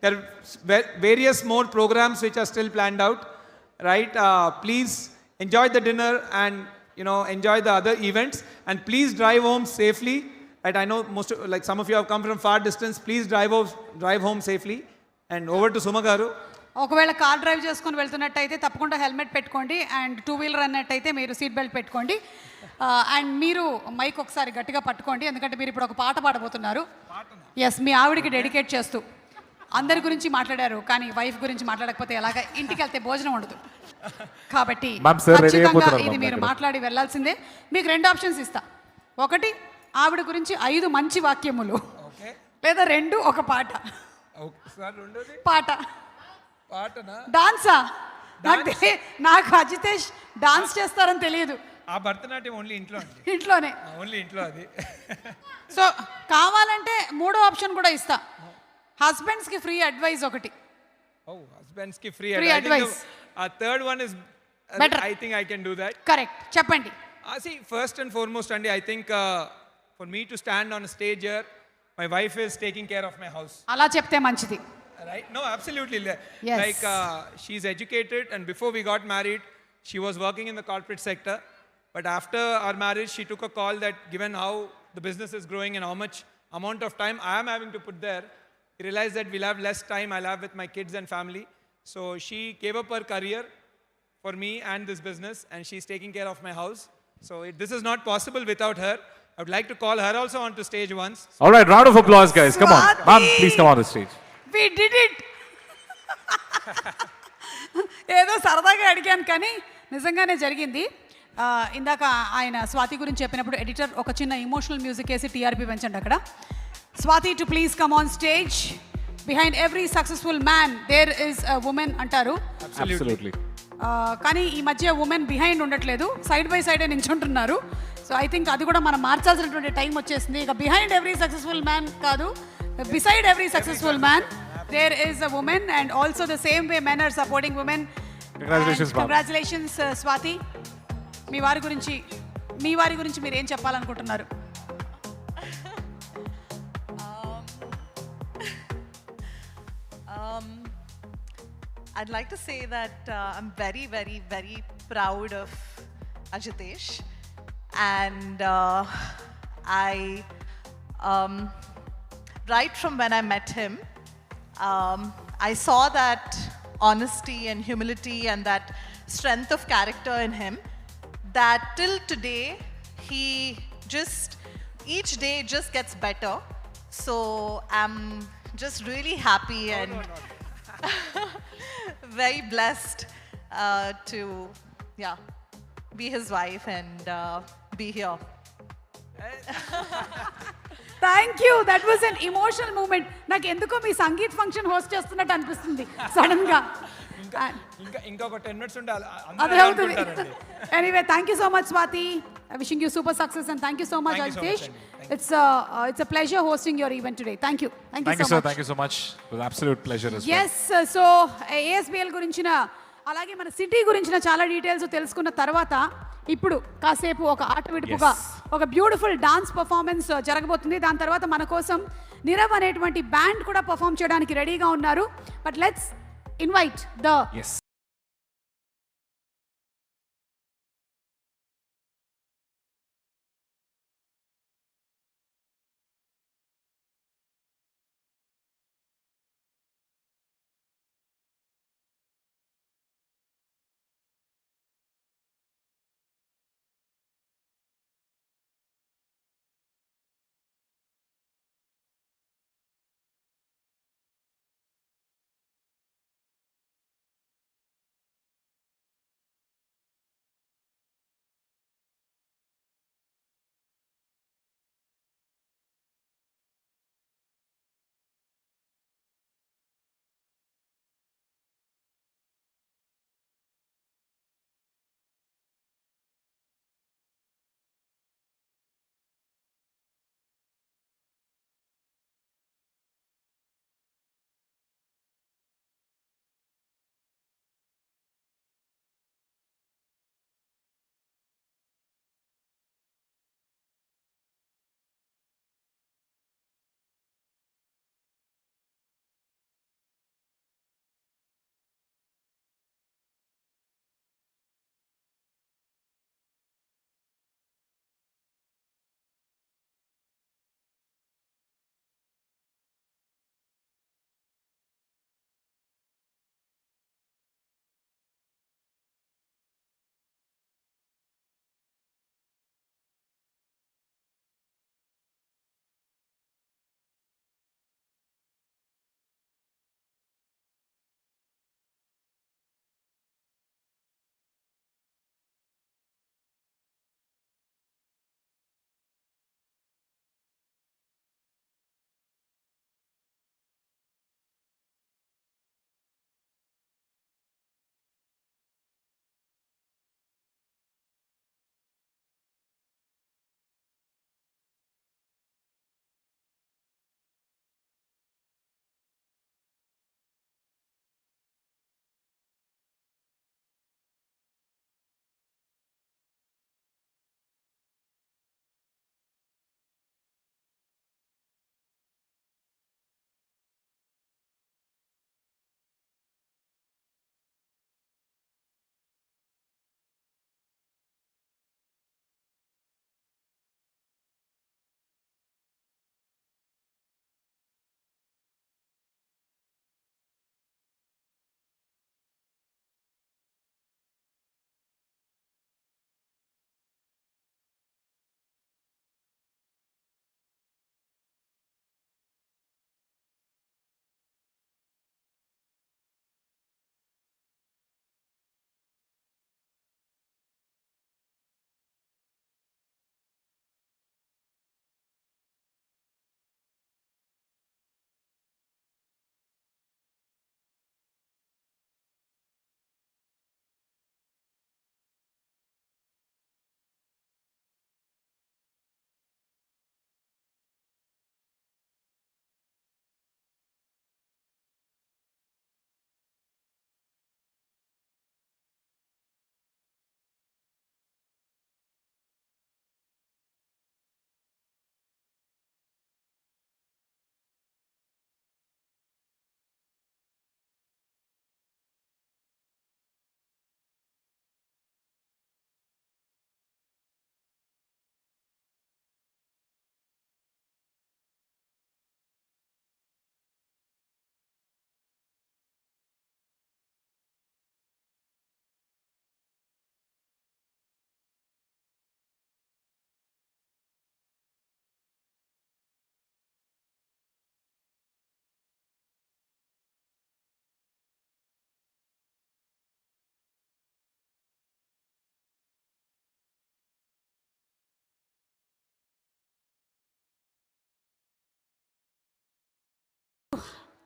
There are various more programs which are still planned out. Right. Please enjoy the dinner and enjoy the other events, and please drive home safely. Right. I know like some of you have come from far distance. Please drive home safely. And over to Sumagaru. ఒకవేళ car drive చేసుకొని వెళ్తున్నట్టయితే తప్పకుండా helmet పెట్టుకోండి. And 2-wheeler అన్నట్టయితే మీరు seat belt పెట్టుకోండి. And మీరు mic ఒకసారి గట్టిగా పట్టుకోండి, ఎందుకంటే మీరు ఇప్పుడు ఒక పాట పాడబోతున్నారు. ఎస్, మీ ఆవిడికి డెడికేట్ చేస్తూ. అందరి గురించి మాట్లాడారు, కానీ వైఫ్ గురించి మాట్లాడకపోతే ఎలాగా? ఇంటికి వెళ్తే భోజనం ఉండదు. కాబట్టి ఖచ్చితంగా ఇది మీరు మాట్లాడి వెళ్ళాల్సిందే. మీకు 2 options ఇస్తా. ఒకటి, ఆవిడ గురించి 5 మంచి వాక్యములు, లేదా 2 ఒక పాట. పాట డాన్సా? నాకు అజితేష్ డాన్స్ చేస్తారని తెలియదు. ఆ భరతనాట్యం ఓన్లీ ఇంట్లోనే. ఓన్లీ ఇంట్లో అది. సో కావాలంటే 3వ ఆప్షన్ కూడా ఇస్తా. హస్బెండ్స్ కి ఫ్రీ అడ్వైస్ ఒకటి. హస్బెండ్స్ కి free advice. Third one is better. I think I can do that. Correct, చెప్పండి. See, first and foremost, Andy, I think for me to stand on a stage here, my wife is taking care of my house. అలా చెప్తే మంచిది. Right? No, absolutely. Yes. Like she's educated, and before we got married, she was working in the corporate sector. But after our marriage, she took a call that given how the business is growing and how much amount of time I am having to put there, I realized that we'll have less time I'll have with my kids and family. So she gave up her career for me and this business, and she's taking care of my house. So this is not possible without her. I would like to call her also onto stage once. All right, round of applause, guys. Come on. Ma'am, please come on the stage. We did it. ఏదో సరదాగా అడిగాను కానీ నిజంగానే జరిగింది. ఇందాక ఆయన స్వాతి గురించి చెప్పినప్పుడు ఎడిటర్ ఒక చిన్న ఇమోషనల్ మ్యూజిక్ వేసి టీఆర్పీ పెంచండి అక్కడ. Swathi to please come on stage. Behind every successful man there is a women అంటారు. Absolutely. కానీ ఈ మధ్య ఉమెన్ బిహైండ్ ఉండట్లేదు, సైడ్ బై సైడే నించుంటున్నారు. సో ఐ థింక్ అది కూడా మనం మార్చాల్సినటువంటి టైం వచ్చేసింది. ఇక బిహైండ్ ఎవ్రీ సక్సెస్ఫుల్ మ్యాన్ కాదు, beside every successful man there is a women, and also the same way men are supporting women. Congratulations Swathi. మీ వారి గురించి మీరు ఏం చెప్పాలనుకుంటున్నారు? I'd like to say that I'm very, very, very proud of Ajitesh. And right from when I met him, I saw that honesty and humility and that strength of character in him, that till today, he just, each day just gets better. So I'm just really happy and very blessed to, be his wife and be here. Thank you. That was an emotional moment. నాకు ఎందుకో మీ sangeet function host చేస్తున్నట్టు అనిపిస్తుంది sudden గా. ఇంకొక 10 minutes ఉంటే అదే అవుతుంది. Anyway thank you so much Swathi. Wishing you super success and thank you so much Ajitesh. It's a pleasure hosting your event today. Thank you. Thank you so much. Thank you so much. It was an absolute pleasure as well. Yes, so ASBL గురించిన అలాగే మన city గురించిన చాలా details తెలుసుకున్న తర్వాత ఇప్పుడు కాసేపు ఒక ఆట విడుపుగా ఒక బ్యూటిఫుల్ డాన్స్ పర్ఫార్మెన్స్ జరగబోతుంది. దాని తర్వాత మన కోసం నిరవ్ అనేటువంటి బ్యాండ్ కూడా పర్ఫార్మ్ చేయడానికి రెడీగా ఉన్నారు. But let's invite the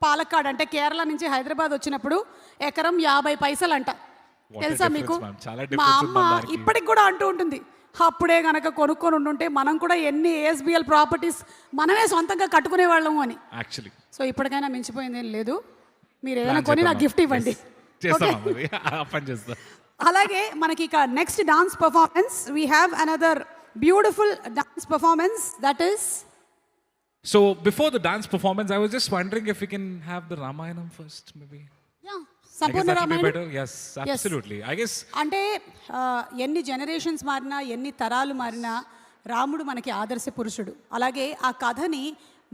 Palakkad అంటే కేరళ నుంచి హైదరాబాద్ వచ్చినప్పుడు ఎకరం 50 పైసలు అంట. తెలుసా మీకు? మా అమ్మ ఇప్పటికి కూడా అంటూ ఉంటుంది, అప్పుడే కనుక కొనుక్కొని ఉంటుంటే మనం కూడా ఎన్ని ASBL ప్రాపర్టీస్ మనమే సొంతంగా కట్టుకునే వాళ్ళము అని. సో ఇప్పటికైనా మించిపోయింది ఏం లేదు. మీరు ఏదైనా కొని నాకు గిఫ్ట్ ఇవ్వండి. అలాగే మనకి ఇక next dance performance, we have another beautiful dance performance, that is. So before the dance performance, I was just wondering if we can have the Ramayanam first, maybe. Yeah, Sampoorna Ramayanam. Yes, absolutely. I guess అంటే ఎన్ని generations మారినా, ఎన్ని తరాలు మారినా రాముడు మనకి ఆదర్శ పురుషుడు. అలాగే ఆ కథని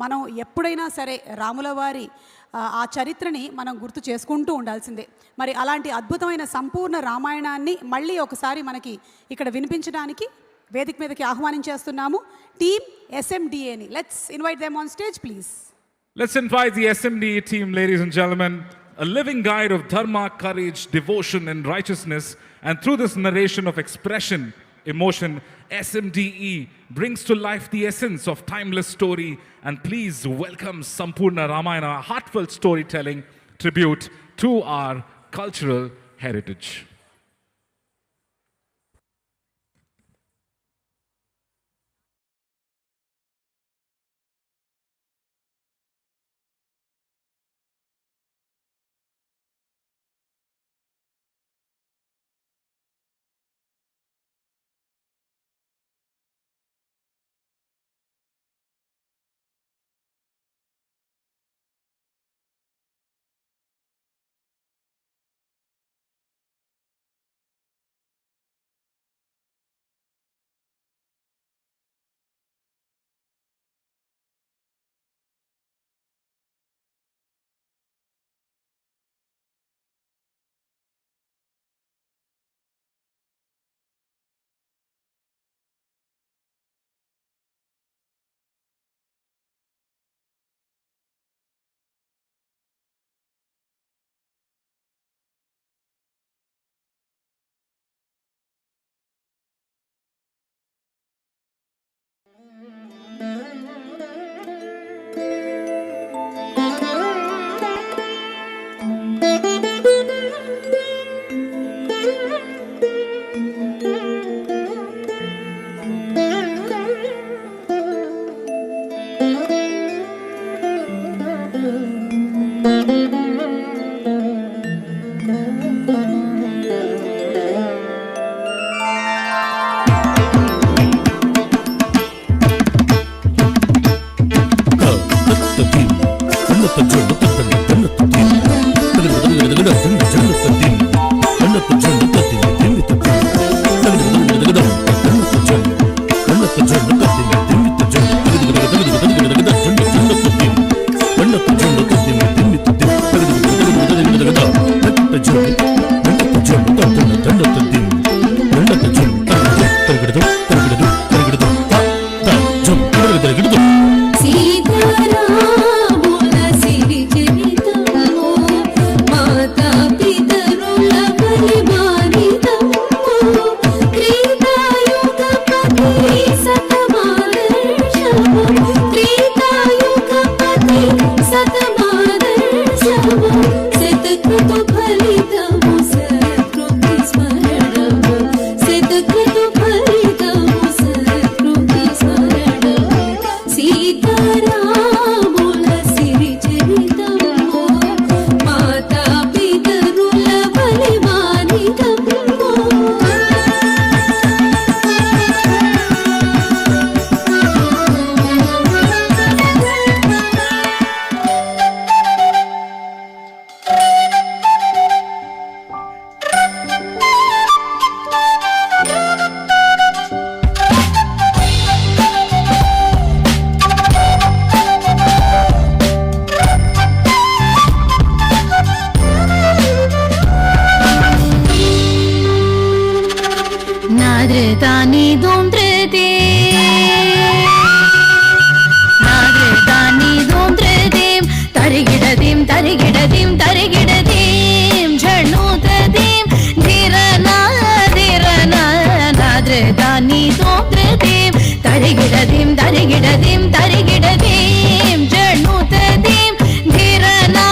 మనం ఎప్పుడైనా సరే రాముల వారి ఆ చరిత్రని మనం గుర్తు చేసుకుంటూ ఉండాల్సిందే. మరి అలాంటి అద్భుతమైన సంపూర్ణ రామాయణాన్ని మళ్ళీ ఒకసారి మనకి ఇక్కడ వినిపించడానికి వేదిక మీదకి ఆహ్వానించేస్తున్నాము టీమ్ SMDAని. Let's invite them on stage please. Let's invite the SMDA team, ladies and gentlemen, a living guide of dharma, courage, devotion and righteousness, and through this narration of expression, emotion, SMDE brings to life the essence of timeless story. And please welcome Sampurna Ramayana, a heartfelt storytelling tribute to our cultural heritage. తరిగిడదిం తరిగిడదిం తరిగిడదిం జణుతదిం ధిరనా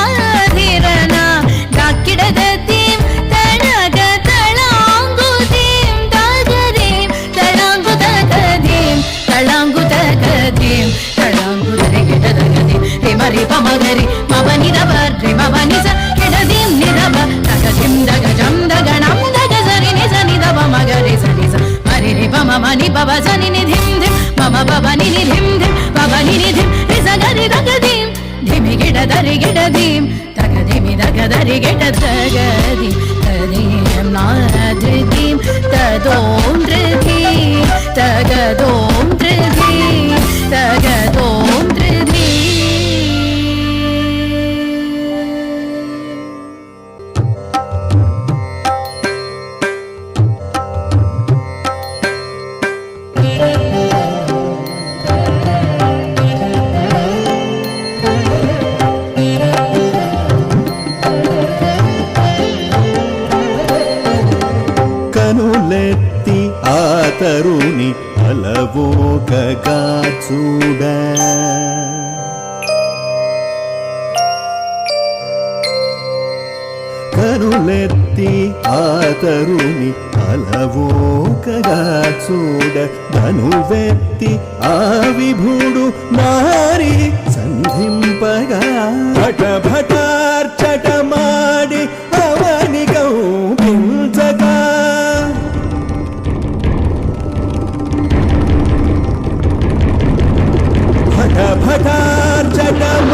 తగధీం తడాంగు దరి గిట తగధీం రిమరి పమగరి మవని దవ రిమవని స కిడదీం నిదవ తగధీం దగజం దగణం దగజరి నిజ నిదవ మగరి సని స మరి రి పమ మని పవ సని నిధిం ధిం మమ పవ నిని ధిం ధిం పవ నిని ధిం నిజ గరి దగధీం ధిమి గిడ దరి గిడదీం తగధిమి దగదరి గిట తగధీం తదీం నాధృతిం తదోం ధృతిం తగదోం ధృతిం తగదోం ధృతిం. కనులెత్తి ఆ తరుణి అలవోకగా చూడ కనులెత్తి ఆ తరుణి అలవోకగా చూడ ధనువెత్తి ఆ విభుడు నారి సంధింపగా భట భటార్చటమాడి అవని కౌపించగా భట భటార్చటమాడి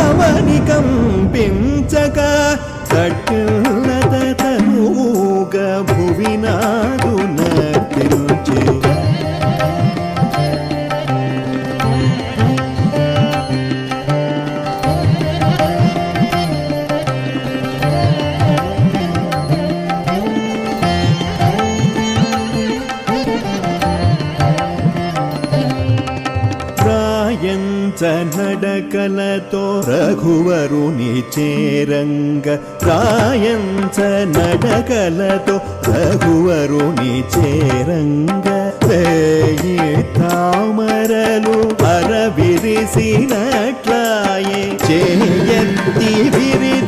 అవని కంపించగా సట్టులత తనుగా భువినాడు నర్తించే నడకలతో రఘువరుని చేరంగ రాయంచ నడకలతో రఘువరుని చేరంగ వేయి తామరలు అరవిరిసినట్ల